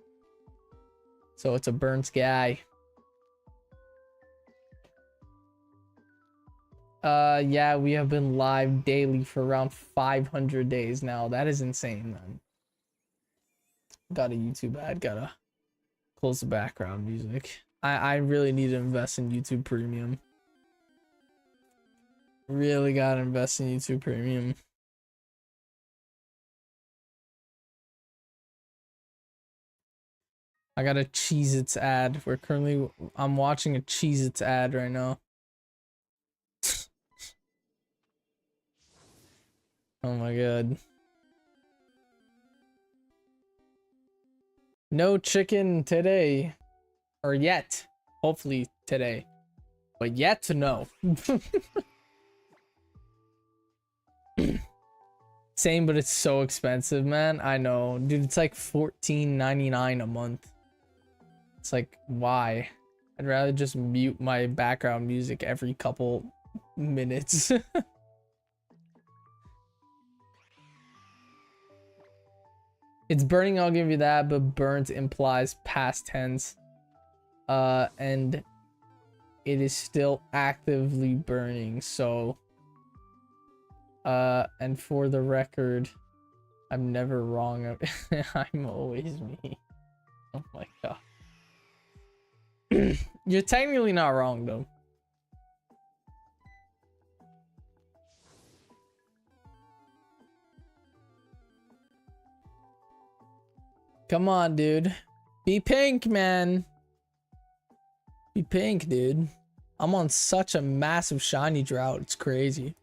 So it's a burnt guy. Yeah, we have been live daily for around 500 days now. That is insane, man. Got a YouTube ad, gotta close the background music. I really need to invest in YouTube Premium. Really gotta invest in YouTube Premium. I got a Cheez-Its ad. I'm watching a Cheez-Its ad right now. Oh my god. No chicken today. Or yet. Hopefully today. But yet to know. Same, but it's so expensive, man. I know. Dude, it's like $14.99 a month. It's like, why? I'd rather just mute my background music every couple minutes. It's burning, I'll give you that, but burnt implies past tense. And it is still actively burning, so... and for the record, I'm never wrong. I'm always me. Oh my god. You're technically not wrong, though. Come on, dude. Be pink, man. Be pink, dude. I'm on such a massive shiny drought. It's crazy.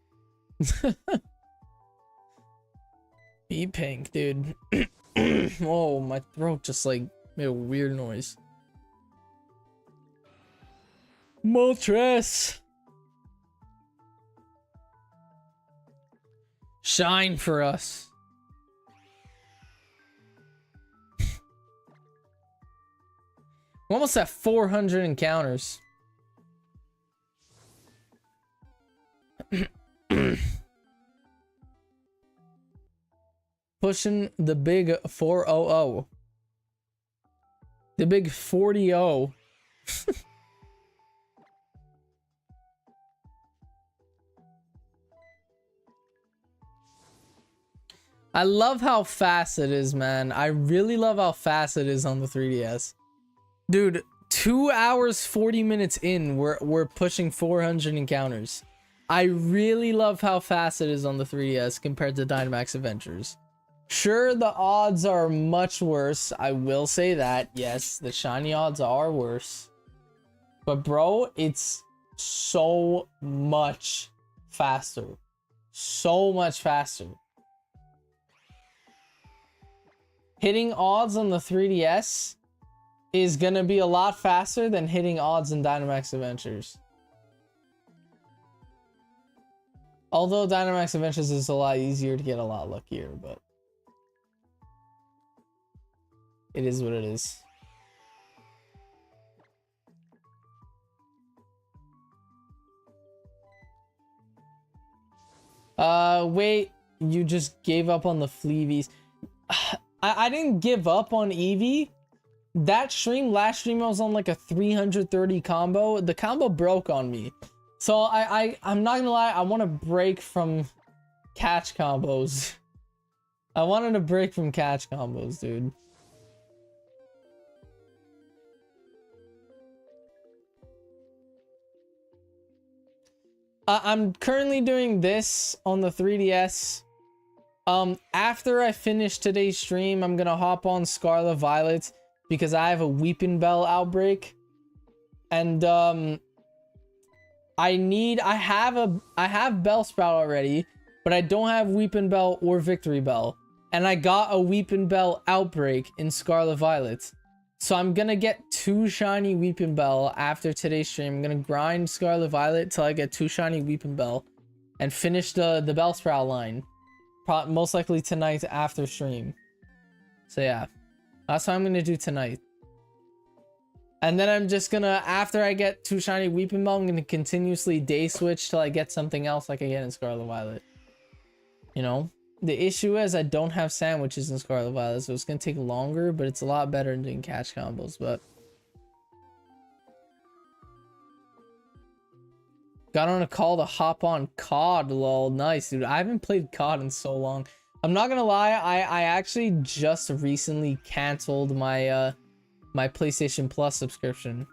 Be pink, dude. Oh, my throat just like made a weird noise. Moltres. Shine for us. We're almost at 400 encounters. pushing the big 400. The big 40-0. I love how fast it is, man. I really love how fast it is on the 3DS. Dude, 2 hours 40 minutes in, we're pushing 400 encounters. I really love how fast it is on the 3DS compared to Dynamax Adventures. Sure, the odds are much worse. I will say that. Yes, the shiny odds are worse. But bro, it's so much faster. So much faster. Hitting odds on the 3DS is gonna be a lot faster than hitting odds in Dynamax Adventures. Although Dynamax Adventures is a lot easier to get a lot luckier, but it is what it is. Wait, you just gave up on the Fleavies. I didn't give up on Eevee. Last stream I was on like a 330 combo. The combo broke on me. So I'm not gonna lie, I want to break from catch combos. I wanted to break from catch combos, dude. I'm currently doing this on the 3DS. After I finish today's stream, I'm gonna hop on Scarlet Violet because I have a Weeping Bell outbreak. And I have Bellsprout already, but I don't have Weeping Bell or Victory Bell. And I got a Weeping Bell outbreak in Scarlet Violet. So I'm gonna get 2 shiny Weeping Bell after today's stream. I'm gonna grind Scarlet Violet till I get 2 shiny Weeping Bell and finish the Bellsprout line. Most likely tonight after stream. So yeah, that's what I'm gonna do tonight. And then I'm just gonna, after I get 2 shiny Weeping Bell, I'm gonna continuously day switch till I get something else like I get in Scarlet Violet. You know? The issue is I don't have sandwiches in Scarlet Violet, so it's gonna take longer, but it's a lot better than doing catch combos, but... Got on a call to hop on COD, lol. Nice, dude. I haven't played COD in so long. I'm not gonna lie, I actually just recently canceled my my PlayStation Plus subscription.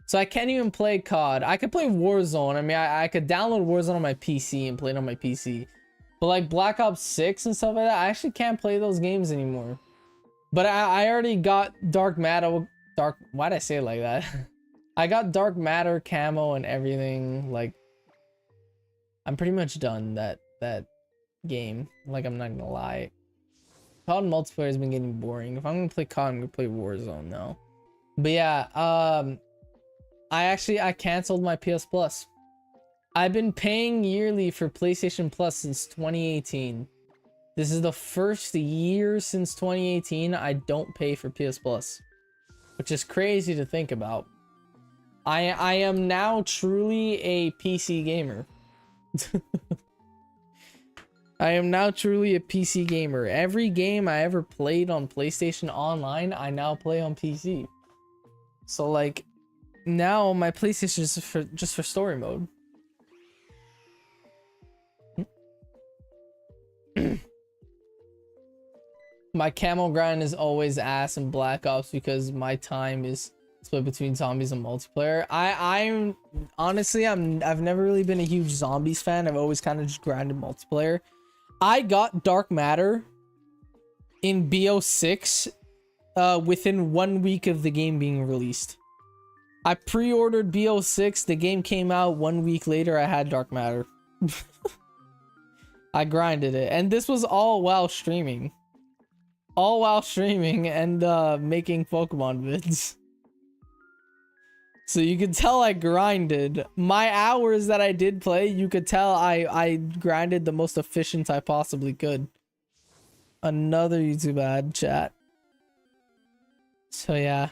So I can't even play COD. I could play Warzone. I mean, I could download Warzone on my PC and play it on my PC. But like Black Ops 6 and stuff like that, I actually can't play those games anymore. But I already got Dark Matter. Why'd I say it like that? I got Dark Matter camo and everything. Like, I'm pretty much done that game. Like, I'm not gonna lie. COD multiplayer has been getting boring. If I'm gonna play COD, I'm gonna play Warzone now. But yeah, I canceled my PS Plus. I've been paying yearly for PlayStation Plus since 2018. This is the first year since 2018 I don't pay for PS Plus, which is crazy to think about. I am now truly a PC gamer. I am now truly a PC gamer. Every game I ever played on PlayStation Online, I now play on PC. So like, now my PlayStation is just for story mode. My camo grind is always ass in Black Ops because my time is split between zombies and multiplayer. I'm honestly, I've never really been a huge zombies fan. I've always kind of just grinded multiplayer. I got Dark Matter in BO6 within 1 week of the game being released. I pre-ordered BO6, the game came out 1 week later, I had Dark Matter. I grinded it, and this was all while streaming. All while streaming and making Pokemon vids. So you could tell I grinded. My hours that I did play, you could tell I grinded the most efficient I possibly could. Another YouTube ad, chat. So yeah.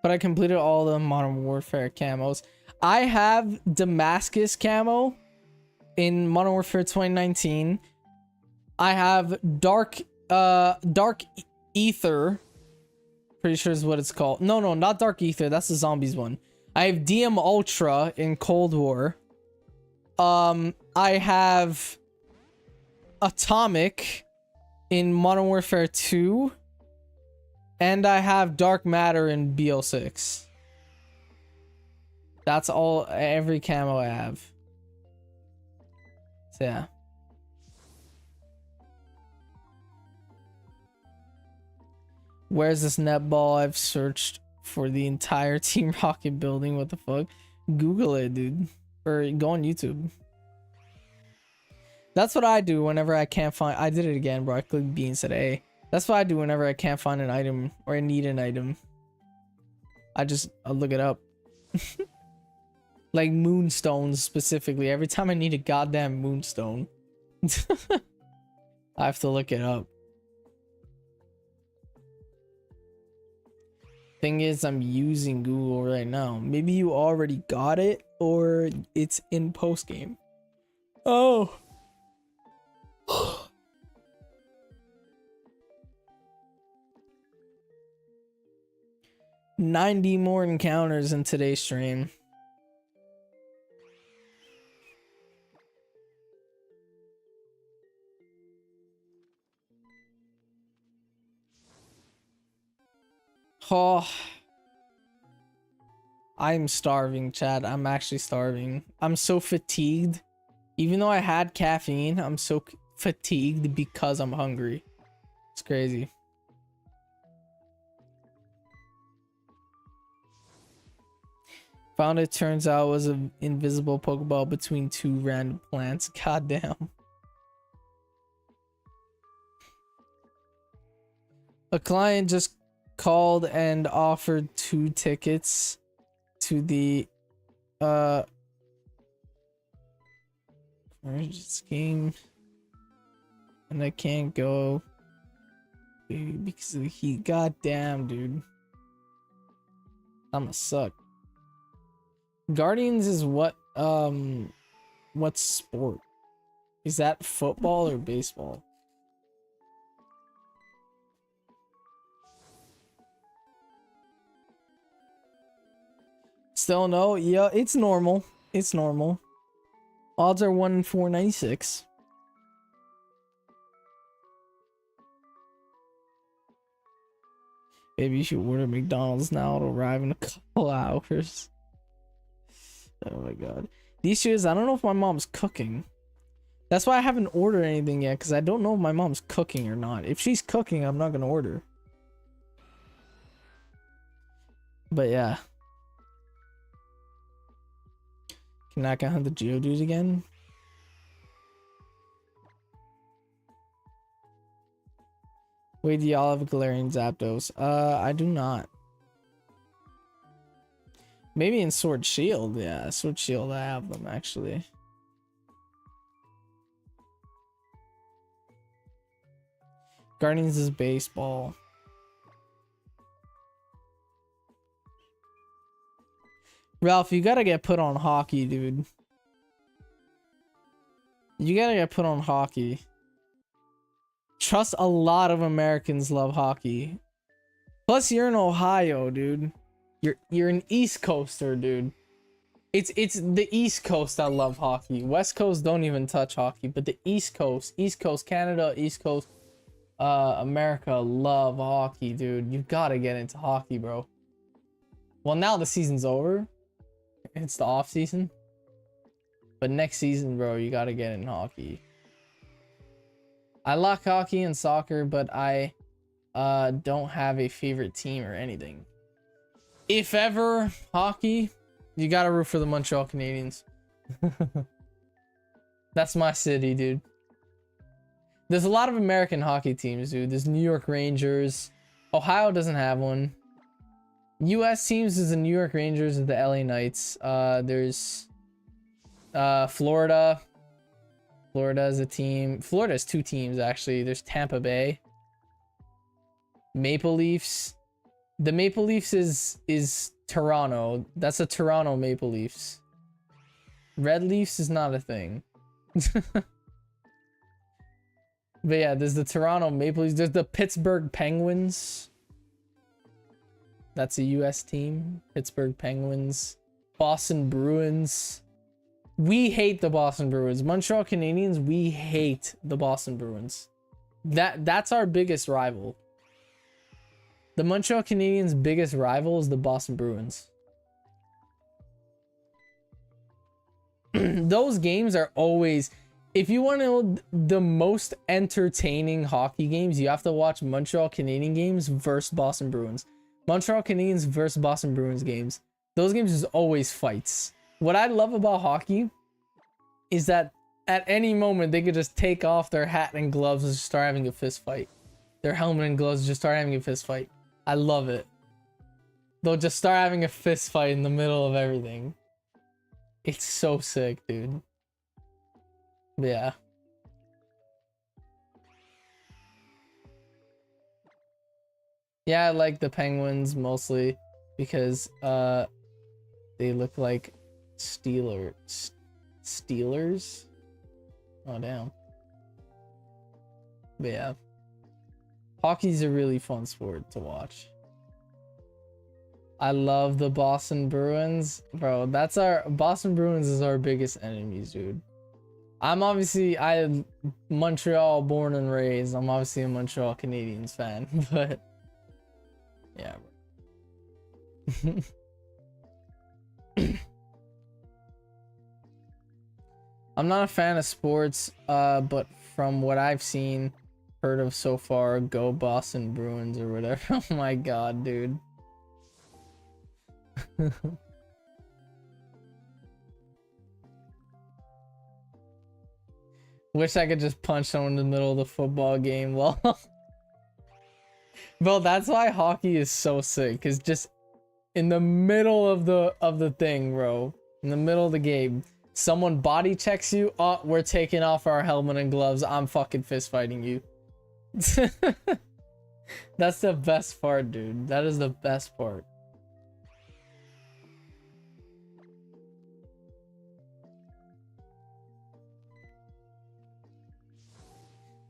But I completed all the Modern Warfare camos. I have Damascus camo in Modern Warfare 2019. I have Dark Ether. Pretty sure is what it's called. No, not Dark Ether. That's the zombies one. I have DM Ultra in Cold War. I have Atomic in Modern Warfare 2. And I have Dark Matter in BO6. That's all, every camo I have. So yeah. Where's this netball? I've searched for the entire Team Rocket building. What the fuck? Google it, dude. Or go on YouTube. That's what I do whenever I can't find. I did it again, bro. I clicked B and said A. That's what I do whenever I can't find an item or I need an item. I'll look it up. Like moonstones specifically. Every time I need a goddamn moonstone, I have to look it up. Thing is, I'm using Google right now. Maybe you already got it or it's in post game. Oh. 90 more encounters in today's stream. Oh, I'm starving, Chad. I'm actually starving. I'm so fatigued. Even though I had caffeine, I'm so fatigued because I'm hungry. It's crazy. Found it, turns out it was an invisible Pokeball between two random plants. Goddamn. A client just called and offered 2 tickets to the scheme, and I can't go because of the heat. Goddamn, dude. I'ma suck. Guardians is what sport? Is that football or baseball? Still no? Yeah, it's normal. It's normal. Odds are 1 in 496. Maybe you should order McDonald's now. It'll arrive in a couple hours. Oh my god. These shoes, I don't know if my mom's cooking. That's why I haven't ordered anything yet, because I don't know if my mom's cooking or not. If she's cooking, I'm not gonna order. But yeah. Can I hunt the Geodude again? Wait, do y'all have Galarian Zapdos? I do not. Maybe in Sword Shield. Yeah, Sword Shield, I have them actually. Guardians is baseball. Ralph, you gotta get put on hockey, dude. You gotta get put on hockey. Trust a lot of Americans love hockey. Plus, you're in Ohio, dude. You're an East Coaster, dude. It's the East Coast that love hockey. West Coast don't even touch hockey, but the East Coast Canada, East Coast, America love hockey, dude. You gotta get into hockey, bro. Well, now the season's over. It's the off season. But next season, bro, you gotta get in hockey. I like hockey and soccer, but I don't have a favorite team or anything. If ever hockey, you gotta root for the Montreal Canadiens. That's my city, dude. There's a lot of American hockey teams, dude. There's New York Rangers. Ohio doesn't have one. US teams is the New York Rangers and the LA Knights. There's Florida. Florida is a team. Florida has 2 teams, actually. There's Tampa Bay. Maple Leafs. The Maple Leafs is Toronto. That's a Toronto Maple Leafs. Red Leafs is not a thing. But yeah, there's the Toronto Maple Leafs. There's the Pittsburgh Penguins. That's a US team. Pittsburgh Penguins. Boston Bruins. We hate the Boston Bruins. Montreal Canadiens, we hate the Boston Bruins. That's our biggest rival. The Montreal Canadiens' biggest rival is the Boston Bruins. Those games are always... If you want to know the most entertaining hockey games, you have to watch Montreal Canadiens games versus Boston Bruins. Montreal Canadiens versus Boston Bruins games. Those games is always fights. What I love about hockey is that at any moment they could just take off their hat and gloves and just start having a fist fight. Their helmet and gloves just start having a fist fight. I love it. They'll just start having a fist fight in the middle of everything. It's so sick, dude. Yeah. Yeah, I like the Penguins mostly because they look like Steelers. Oh damn. But yeah. Hockey's a really fun sport to watch. I love the Boston Bruins. Bro, Boston Bruins is our biggest enemies, dude. I'm Montreal born and raised. I'm obviously a Montreal Canadiens fan, but yeah. I'm not a fan of sports, but from what I've seen, heard of so far, go Boston Bruins or whatever. Oh my god, dude. Wish I could just punch someone in the middle of the football game. Well, bro, that's why hockey is so sick. Cause just in the middle of the thing, bro, in the middle of the game, someone body checks you. Oh, we're taking off our helmet and gloves. I'm fucking fist fighting you. That's the best part, dude. That is the best part.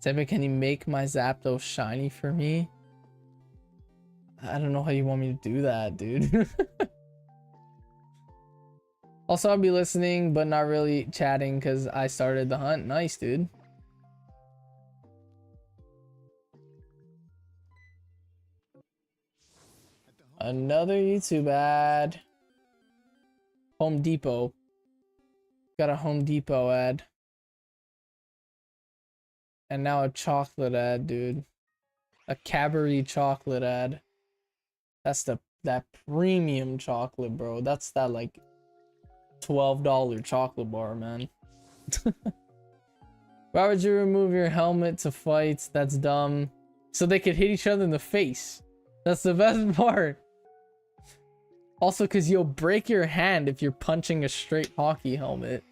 Sebby, can you make my Zapdos shiny for me? I don't know how you want me to do that, dude. Also, I'll be listening, but not really chatting because I started the hunt. Nice, dude. Another YouTube ad. Home Depot. Got a Home Depot ad. And now a chocolate ad, dude. A Cadbury chocolate ad. That's that premium chocolate, bro. That's that like $12 chocolate bar, man. Why would you remove your helmet to fight? That's dumb. So they could hit each other in the face. That's the best part. Also, because you'll break your hand if you're punching a straight hockey helmet.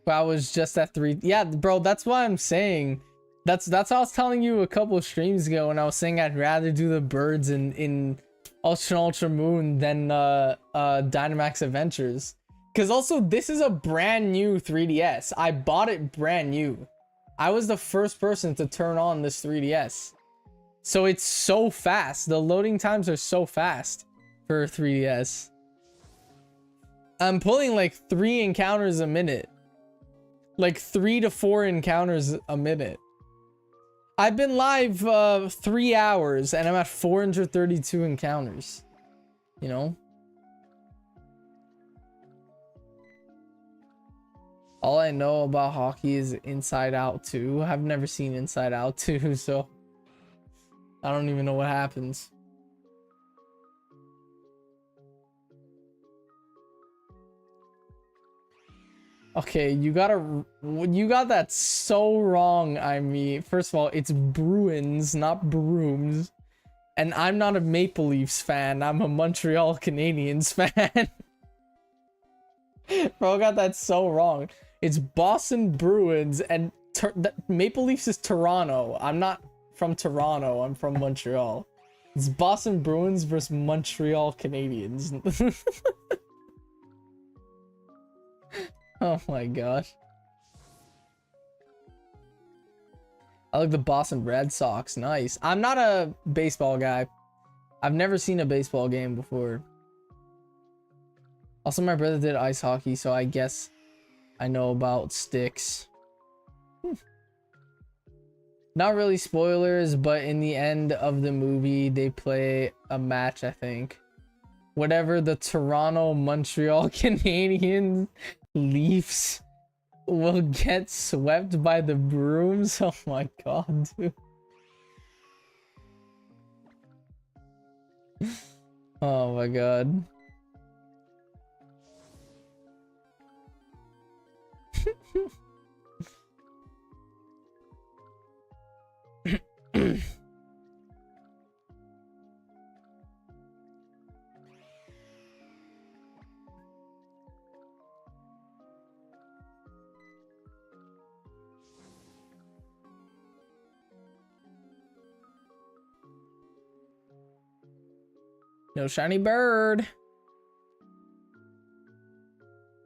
I was just at 3. Yeah, bro, that's why I'm saying. That's what I was telling you a couple of streams ago when I was saying I'd rather do the birds in Ultra Moon than Dynamax Adventures. Because also, this is a brand new 3DS. I bought it brand new. I was the first person to turn on this 3DS. So it's so fast. The loading times are so fast for a 3DS. I'm pulling like 3 encounters a minute. Like 3 to 4 encounters a minute. I've been live 3 hours and I'm at 432 encounters. You know? All I know about hockey is Inside Out 2. I've never seen Inside Out 2, so I don't even know what happens. Okay, you got that so wrong. I mean, first of all, it's Bruins, not Brooms. And I'm not a Maple Leafs fan. I'm a Montreal Canadiens fan. Bro got that so wrong. It's Boston Bruins and Maple Leafs is Toronto. I'm not from Toronto. I'm from Montreal. It's Boston Bruins versus Montreal Canadiens. Oh my gosh. I like the Boston Red Sox. Nice. I'm not a baseball guy. I've never seen a baseball game before. Also, my brother did ice hockey, so I guess I know about sticks. Not really spoilers, but in the end of the movie, they play a match, I think. Whatever the Toronto Montreal Canadiens Leafs will get swept by the Brooms. Oh my god, dude. Oh my god. No shiny bird.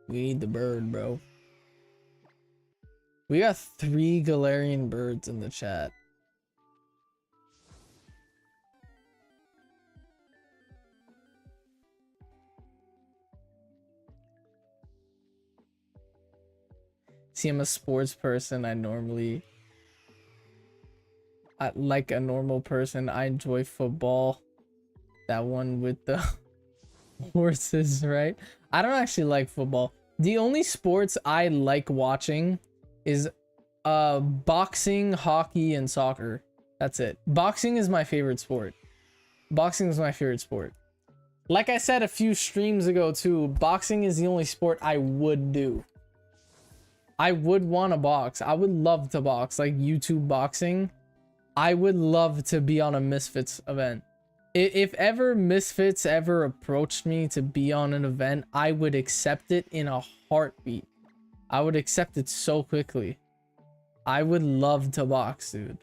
We need the bird, bro. We got 3 Galarian birds in the chat. See, I'm a sports person. Like a normal person, I enjoy football. That one with the horses, right? I don't actually like football. The only sports I like watching is boxing, hockey, and soccer. That's it. Boxing is my favorite sport. Boxing is my favorite sport. Like I said a few streams ago too, boxing is the only sport I would do. I would want to box. I would love to box, like YouTube boxing. I would love to be on a Misfits event. If ever Misfits ever approached me to be on an event, I would accept it in a heartbeat. I would accept it so quickly. I would love to box, dude.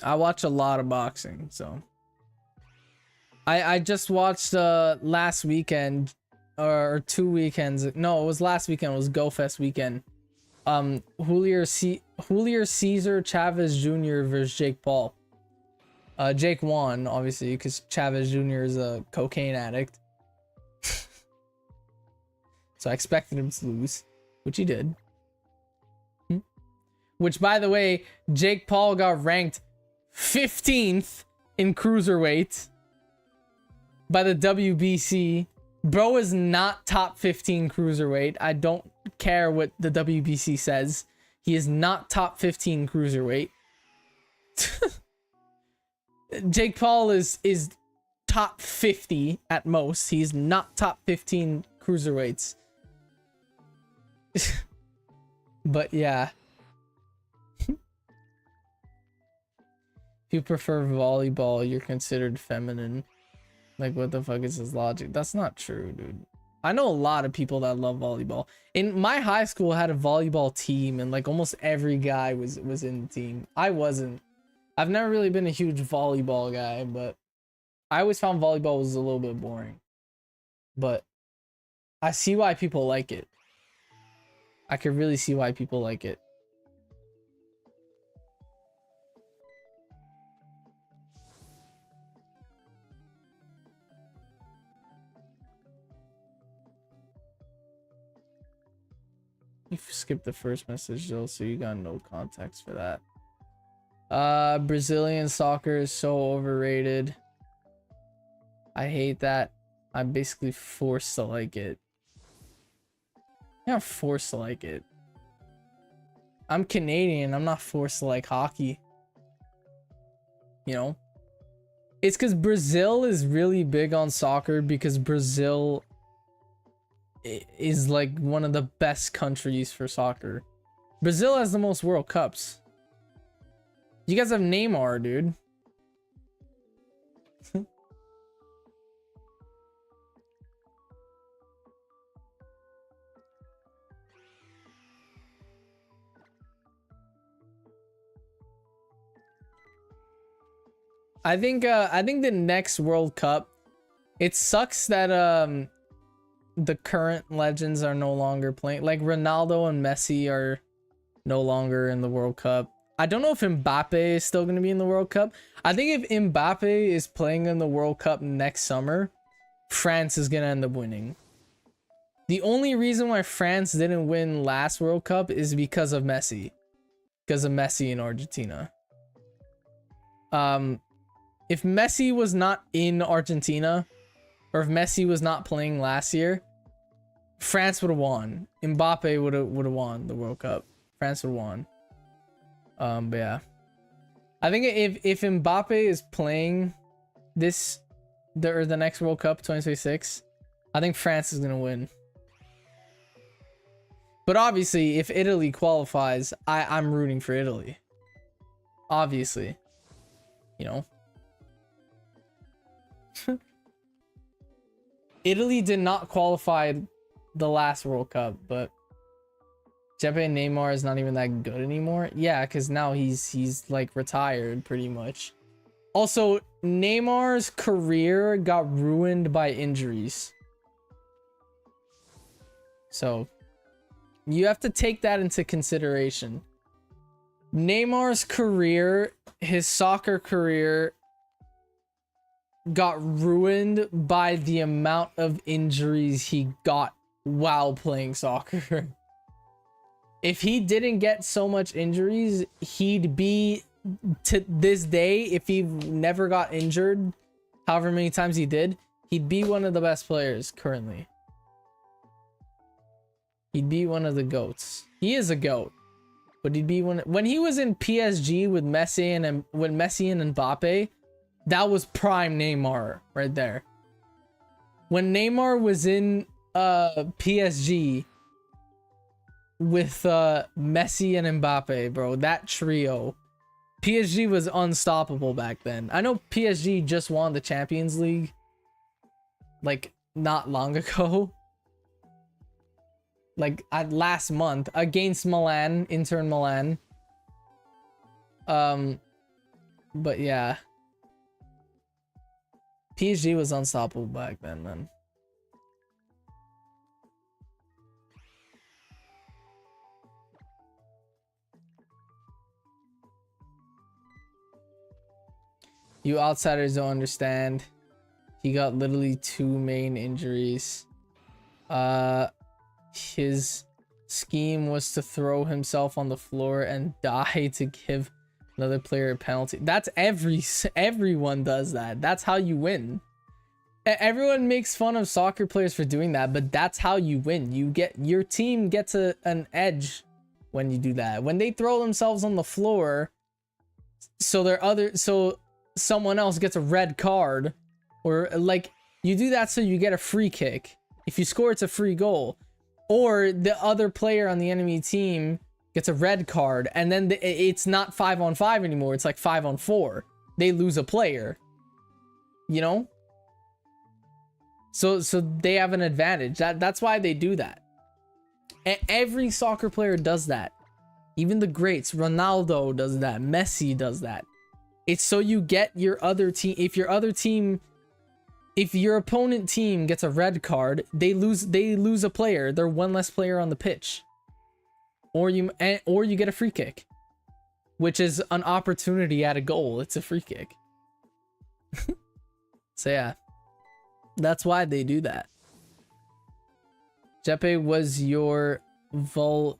I watch a lot of boxing, so. I just watched last weekend, or 2 weekends. No, it was last weekend. It was GoFest weekend. Julio Cesar Chavez Jr. versus Jake Paul. Jake won, obviously, because Chavez Jr. is a cocaine addict. So I expected him to lose, which he did. Which, by the way, Jake Paul got ranked 15th in cruiserweight by the WBC. Bro is not top 15 cruiserweight. I don't care what the WBC says. He is not top 15 cruiserweight. Jake Paul is top 50 at most. He's not top 15 cruiserweights. But yeah. If you prefer volleyball, you're considered feminine. Like, what the fuck is this logic? That's not true, dude. I know a lot of people that love volleyball. In my high school had a volleyball team, and like almost every guy was in the team. I wasn't. I've never really been a huge volleyball guy, but I always found volleyball was a little bit boring. But I see why people like it. I could really see why people like it. You skipped the first message though, so you got no context for that. Brazilian soccer is so overrated. I hate that. I'm basically forced to like it. I'm not forced to like it. I'm Canadian. I'm not forced to like hockey. You know? It's because Brazil is really big on soccer because Brazil is like one of the best countries for soccer. Brazil has the most World Cups. You guys have Neymar, dude. I think the next World Cup, it sucks that the current legends are no longer playing. Like Ronaldo and Messi are no longer in the World Cup. I don't know if Mbappe is still going to be in the World Cup. I think if Mbappe is playing in the World Cup next summer, France is going to end up winning. The only reason why France didn't win last World Cup is because of Messi. Because of Messi in Argentina. If Messi was not in Argentina, or if Messi was not playing last year, France would have won. Mbappe would have won the World Cup. France would have won. But yeah, I think if Mbappe is playing the next World Cup 2026, I think France is gonna win. But obviously, if Italy qualifies, I'm rooting for Italy. Obviously, you know. Italy did not qualify the last World Cup, but Jeppe Neymar is not even that good anymore. Yeah, because now he's like retired pretty much. Also, Neymar's career got ruined by injuries. So you have to take that into consideration. Neymar's career, his soccer career, got ruined by the amount of injuries he got while playing soccer. If he didn't get so much injuries, he'd be, to this day, if he never got injured, however many times he did, he'd be one of the best players currently. He'd be one of the GOATs. He is a GOAT. But he'd be one. When he was in PSG with Messi and Mbappe, that was prime Neymar right there. When Neymar was in PSG with Messi and Mbappe, bro, that trio, PSG was unstoppable back then. I know PSG just won the Champions League like not long ago. Like last month against Milan, Inter Milan. But yeah. PSG was unstoppable back then, man. You outsiders don't understand. He got literally 2 main injuries. His scheme was to throw himself on the floor and die to give another player a penalty. That's everyone does that. That's how you win. Everyone makes fun of soccer players for doing that, but that's how you win. Your team gets an edge when you do that. When they throw themselves on the floor, so someone else gets a red card, or like you do that so you get a free kick. If you score, it's a free goal. Or the other player on the enemy team gets a red card, and then it's not 5-on-5 anymore. It's like 5-on-4. They lose a player. You know? So they have an advantage. That's why they do that. Every soccer player does that. Even the greats. Ronaldo does that. Messi does that. It's so you get your other team. If your opponent team gets a red card, they lose a player. They're one less player on the pitch. Or you get a free kick, which is an opportunity at a goal. It's a free kick. So yeah, that's why they do that. Jeppe, was your Volcanion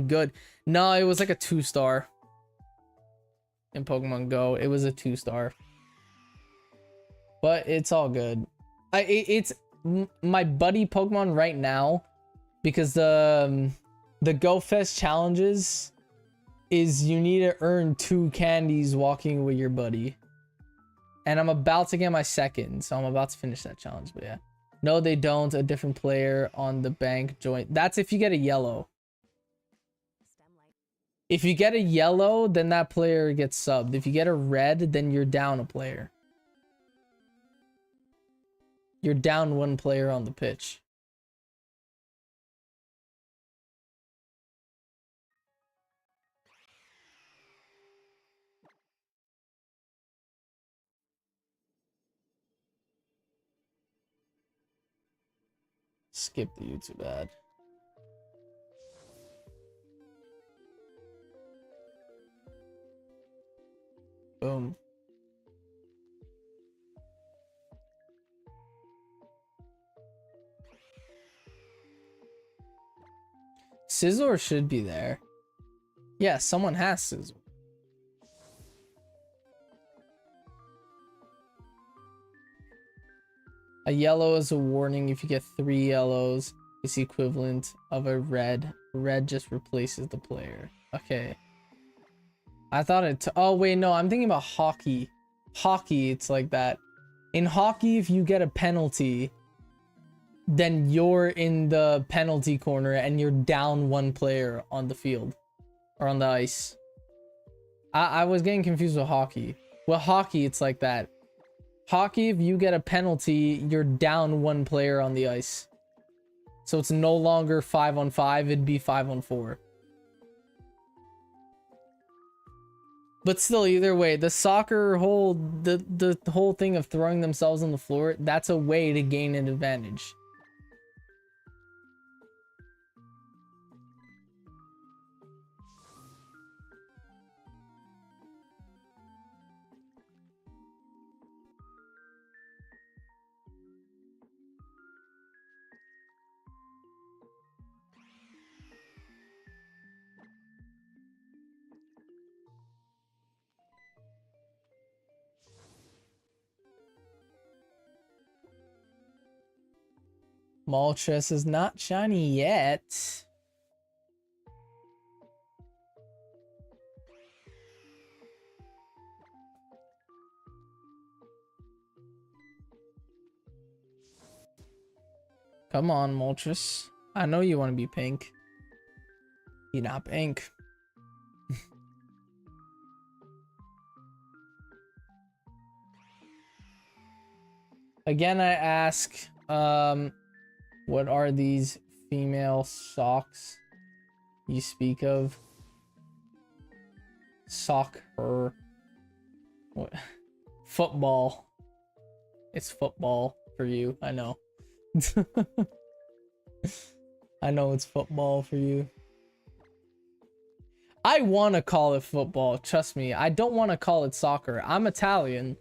good? No, it was like a 2-star. In Pokemon Go, it was a 2-star, but it's all good. It's my buddy Pokemon right now, because the Go Fest challenges, is you need to earn 2 candies walking with your buddy. And I'm about to get my second, so I'm about to finish that challenge, but yeah. No, they don't. A different player on the bank join. That's if you get a yellow. If you get a yellow, then that player gets subbed. If you get a red, then you're down a player. You're down 1 player on the pitch. Skip the YouTube ad. Boom. Sizzler should be there. Yeah, someone has Sizzler. A yellow is a warning. If you get 3 yellows, it's the equivalent of a red. Red just replaces the player. Okay. I thought it... oh, wait, no. I'm thinking about hockey. Hockey, it's like that. In hockey, if you get a penalty, then you're in the penalty corner and you're down 1 player on the field. Or on the ice. I was getting confused with hockey. Well, hockey, it's like that. Hockey, if you get a penalty, you're down 1 player on the ice. So it's no longer 5-on-5, it'd be 5-on-4. But still, either way, the soccer whole the whole thing of throwing themselves on the floor, that's a way to gain an advantage. Moltres is not shiny yet. Come on, Moltres. I know you want to be pink. You're not pink. Again, I ask, what are these female socks you speak of? Soccer. What? Football. It's football for you, I know. I know it's football for you. I want to call it football, trust me. I don't want to call it soccer. I'm Italian.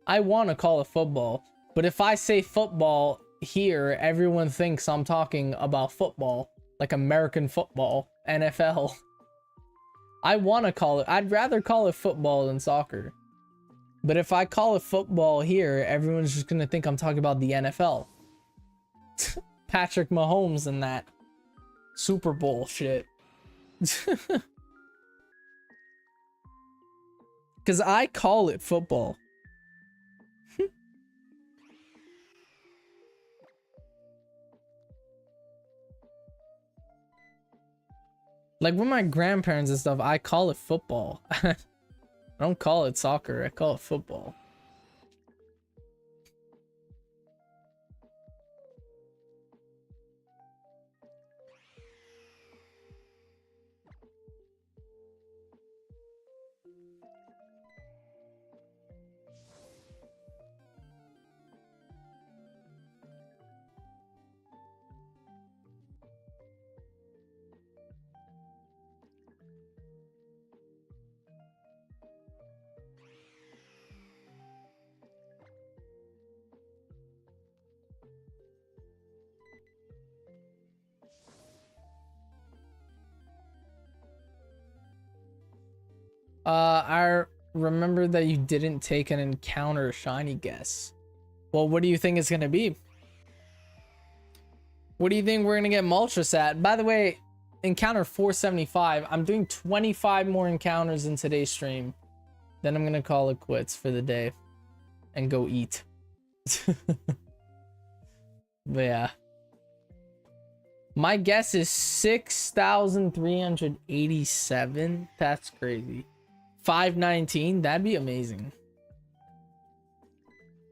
I want to call it football. But if I say football here, everyone thinks I'm talking about football. Like American football. NFL. I want to call it... I'd rather call it football than soccer. But if I call it football here, everyone's just going to think I'm talking about the NFL. Patrick Mahomes and that Super Bowl shit. Because I call it football. Like with my grandparents and stuff, I call it football. I don't call it soccer, I call it football. I remember that you didn't take an encounter shiny guess. Well, what do you think it's gonna be? What do you think we're gonna get Moltres at? By the way, encounter 475. I'm doing 25 more encounters in today's stream. Then I'm gonna call it quits for the day and go eat. But yeah. My guess is 6,387. That's crazy. 519. That'd be amazing.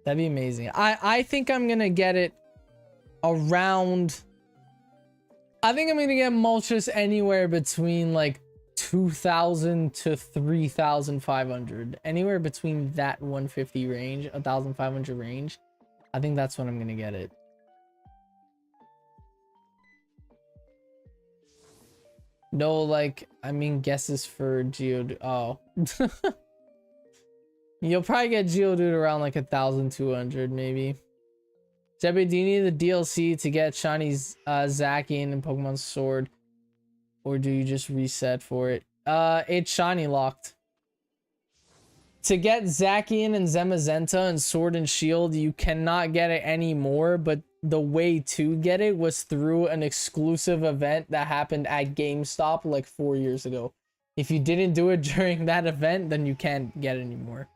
That'd be amazing. I think I'm gonna get it around. I think I'm gonna get Moltres anywhere between like 2,000 to 3,500. Anywhere between that 150 range, 1,500 range. I think that's when I'm gonna get it. No, like, I mean, guesses for Geodude. Oh. You'll probably get Geodude around like 1,200 maybe. Jebby, do you need the DLC to get Shini's Zacian and Pokemon Sword? Or do you just reset for it? It's Shiny locked. To get Zacian and Zamazenta and Sword and Shield, you cannot get it anymore, but the way to get it was through an exclusive event that happened at GameStop like 4 years ago. If you didn't do it during that event, then you can't get it anymore.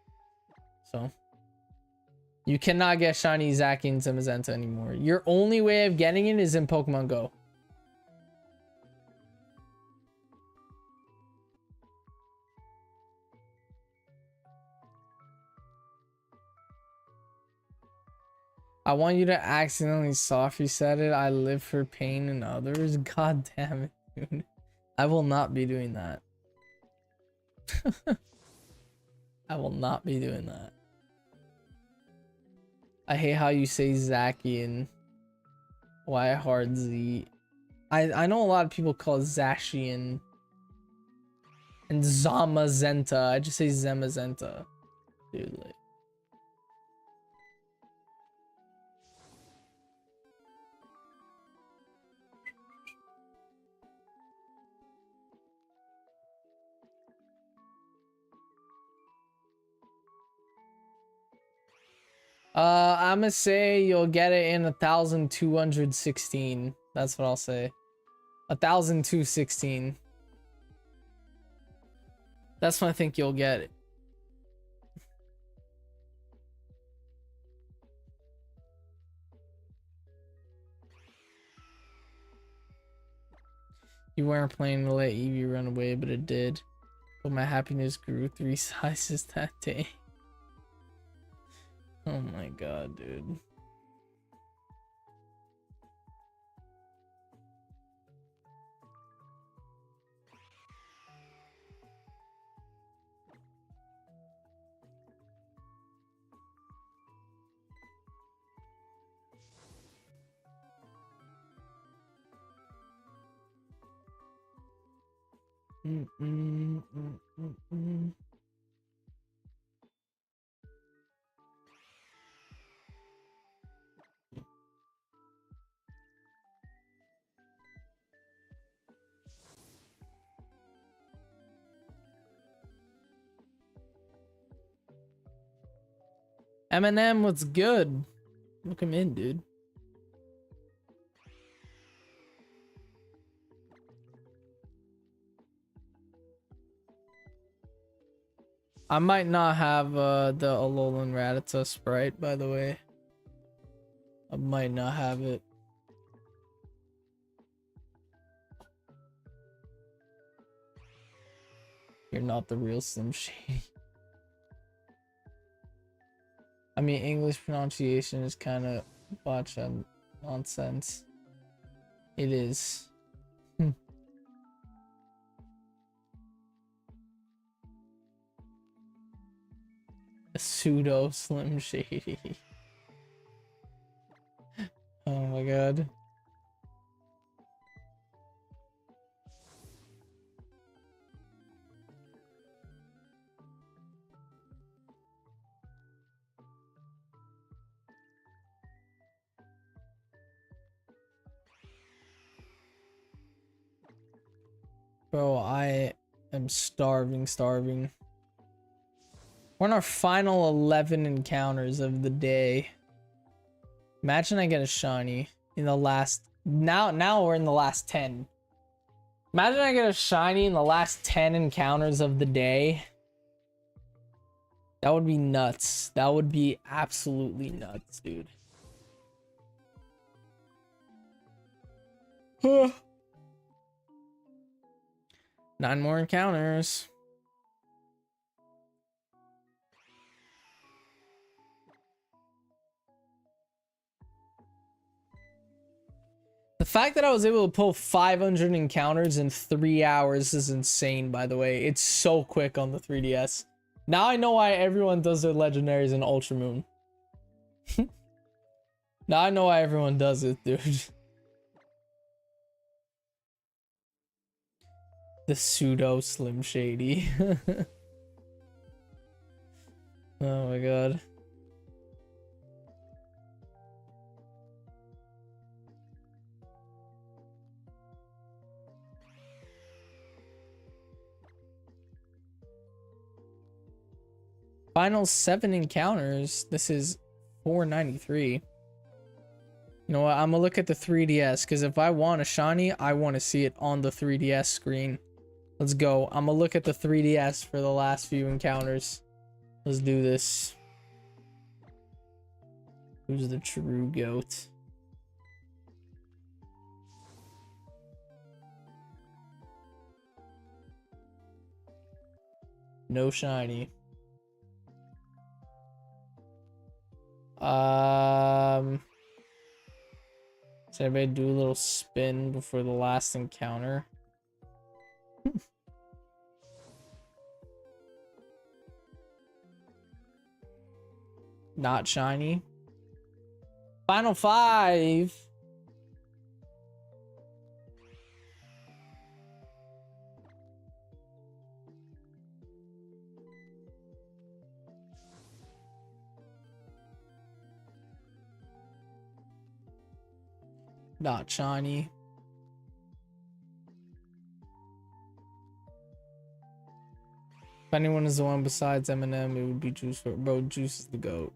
So you cannot get Shiny Zacian and Zamazenta anymore. Your only way of getting it is in Pokemon Go. I want you to accidentally soft reset it. I live for pain in others. God damn it, dude. I will not be doing that. I will not be doing that. I hate how you say Zacian. Why hard Z? I know a lot of people call it Zacian. And Zamazenta. I just say Zamazenta. Dude, like. I'm gonna say you'll get it in 1,216. That's what I'll say. 1,216. That's when I think you'll get it. You weren't planning to let Eevee run away, but it did. But my happiness grew 3 sizes that day. Oh my god, dude. Eminem, what's good? Welcome in, dude. I might not have the Alolan Rattata sprite, by the way. I might not have it. You're not the real Slim Shady. I mean, English pronunciation is kind of botched and nonsense. It is. A pseudo Slim Shady. Oh my god. Bro, I am starving. We're on our final 11 encounters of the day. Imagine I get a shiny in the last... Now we're in the last 10. Imagine I get a shiny in the last 10 encounters of the day. That would be nuts. That would be absolutely nuts, dude. 9 more encounters. The fact that I was able to pull 500 encounters in 3 hours is insane, by the way. It's so quick on the 3DS. Now I know why everyone does their legendaries in Ultra Moon. Now I know why everyone does it, dude. The pseudo Slim Shady. Oh my god. Final 7 encounters. This is 493. You know what? I'm gonna look at the 3DS because if I want a shiny, I want to see it on the 3DS screen. Let's go. I'm gonna look at the 3DS for the last few encounters. Let's do this. Who's the true goat? No shiny. Does everybody do a little spin before the last encounter? Not shiny. Final 5. Not shiny. If anyone is the one besides Eminem, it would be Juice. Bro, Juice is the GOAT.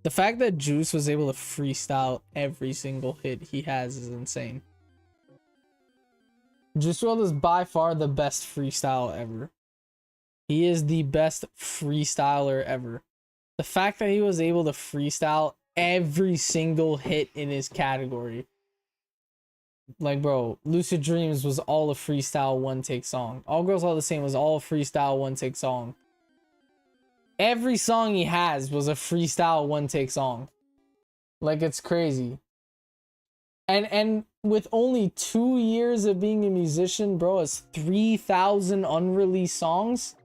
The fact that Juice was able to freestyle every single hit he has is insane. Juice WRLD is by far the best freestyle ever. He is the best freestyler ever. The fact that he was able to freestyle every single hit in his category. Like, bro, Lucid Dreams was all a freestyle one-take song. All Girls All the Same was all a freestyle one-take song. Every song he has was a freestyle one-take song. Like, it's crazy. And with only 2 years of being a musician, bro, has 3,000 unreleased songs.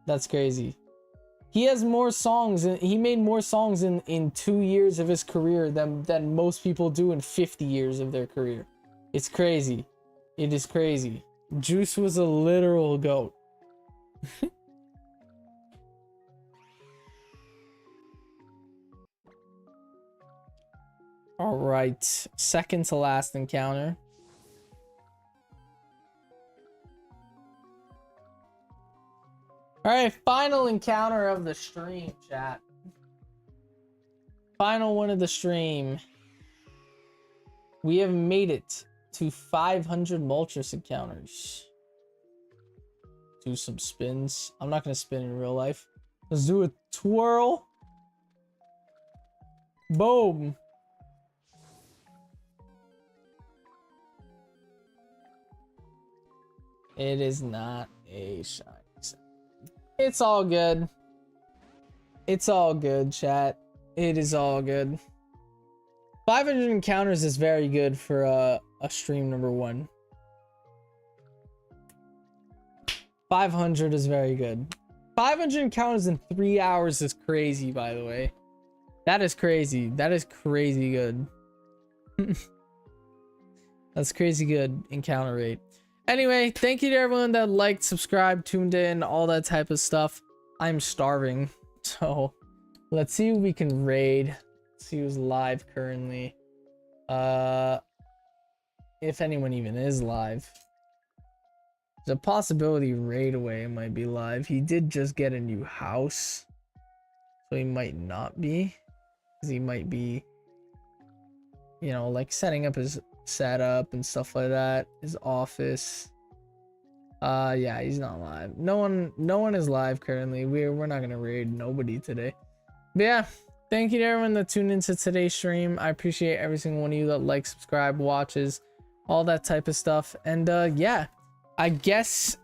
That's crazy. He has more songs, and he made more songs in 2 years of his career than most people do in 50 years of their career. It's crazy. It is crazy. Juice was a literal GOAT. All right, second to last encounter. All right, final encounter of the stream, chat. Final one of the stream. We have made it to 500 Moltres encounters. Do some spins. I'm not gonna spin in real life. Let's do a twirl. Boom. It is not a shiny. It's all good. It's all good, chat. It is all good. 500 encounters is very good for a stream number 1. 500 is very good. 500 encounters in 3 hours is crazy, by the way. That is crazy. That is crazy good. That's crazy good encounter rate. Anyway, thank you to everyone that liked, subscribed, tuned in, all that type of stuff. I'm starving, so let's see who we can raid. Let's see who's live currently. If anyone even is live. There's a possibility Raid Away might be live. He did just get a new house, so he might not be. Because he might be, you know, like setting up his setup and stuff like that. His office. Yeah, he's not live. No one is live currently. We're not gonna raid nobody today. But yeah, thank you to everyone that tuned into today's stream. I appreciate every single one of you that likes, subscribe, watches, all that type of stuff. And yeah, I guess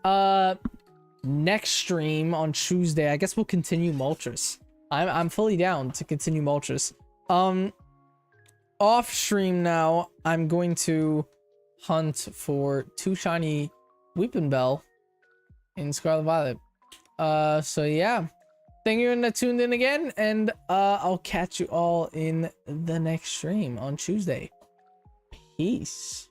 next stream on Tuesday, I guess we'll continue Moltres. I'm fully down to continue Moltres. Off stream now, I'm going to hunt for 2 shiny Weeping Bell in Scarlet Violet. So yeah, thank you that tuned in again, and I'll catch you all in the next stream on Tuesday. Peace.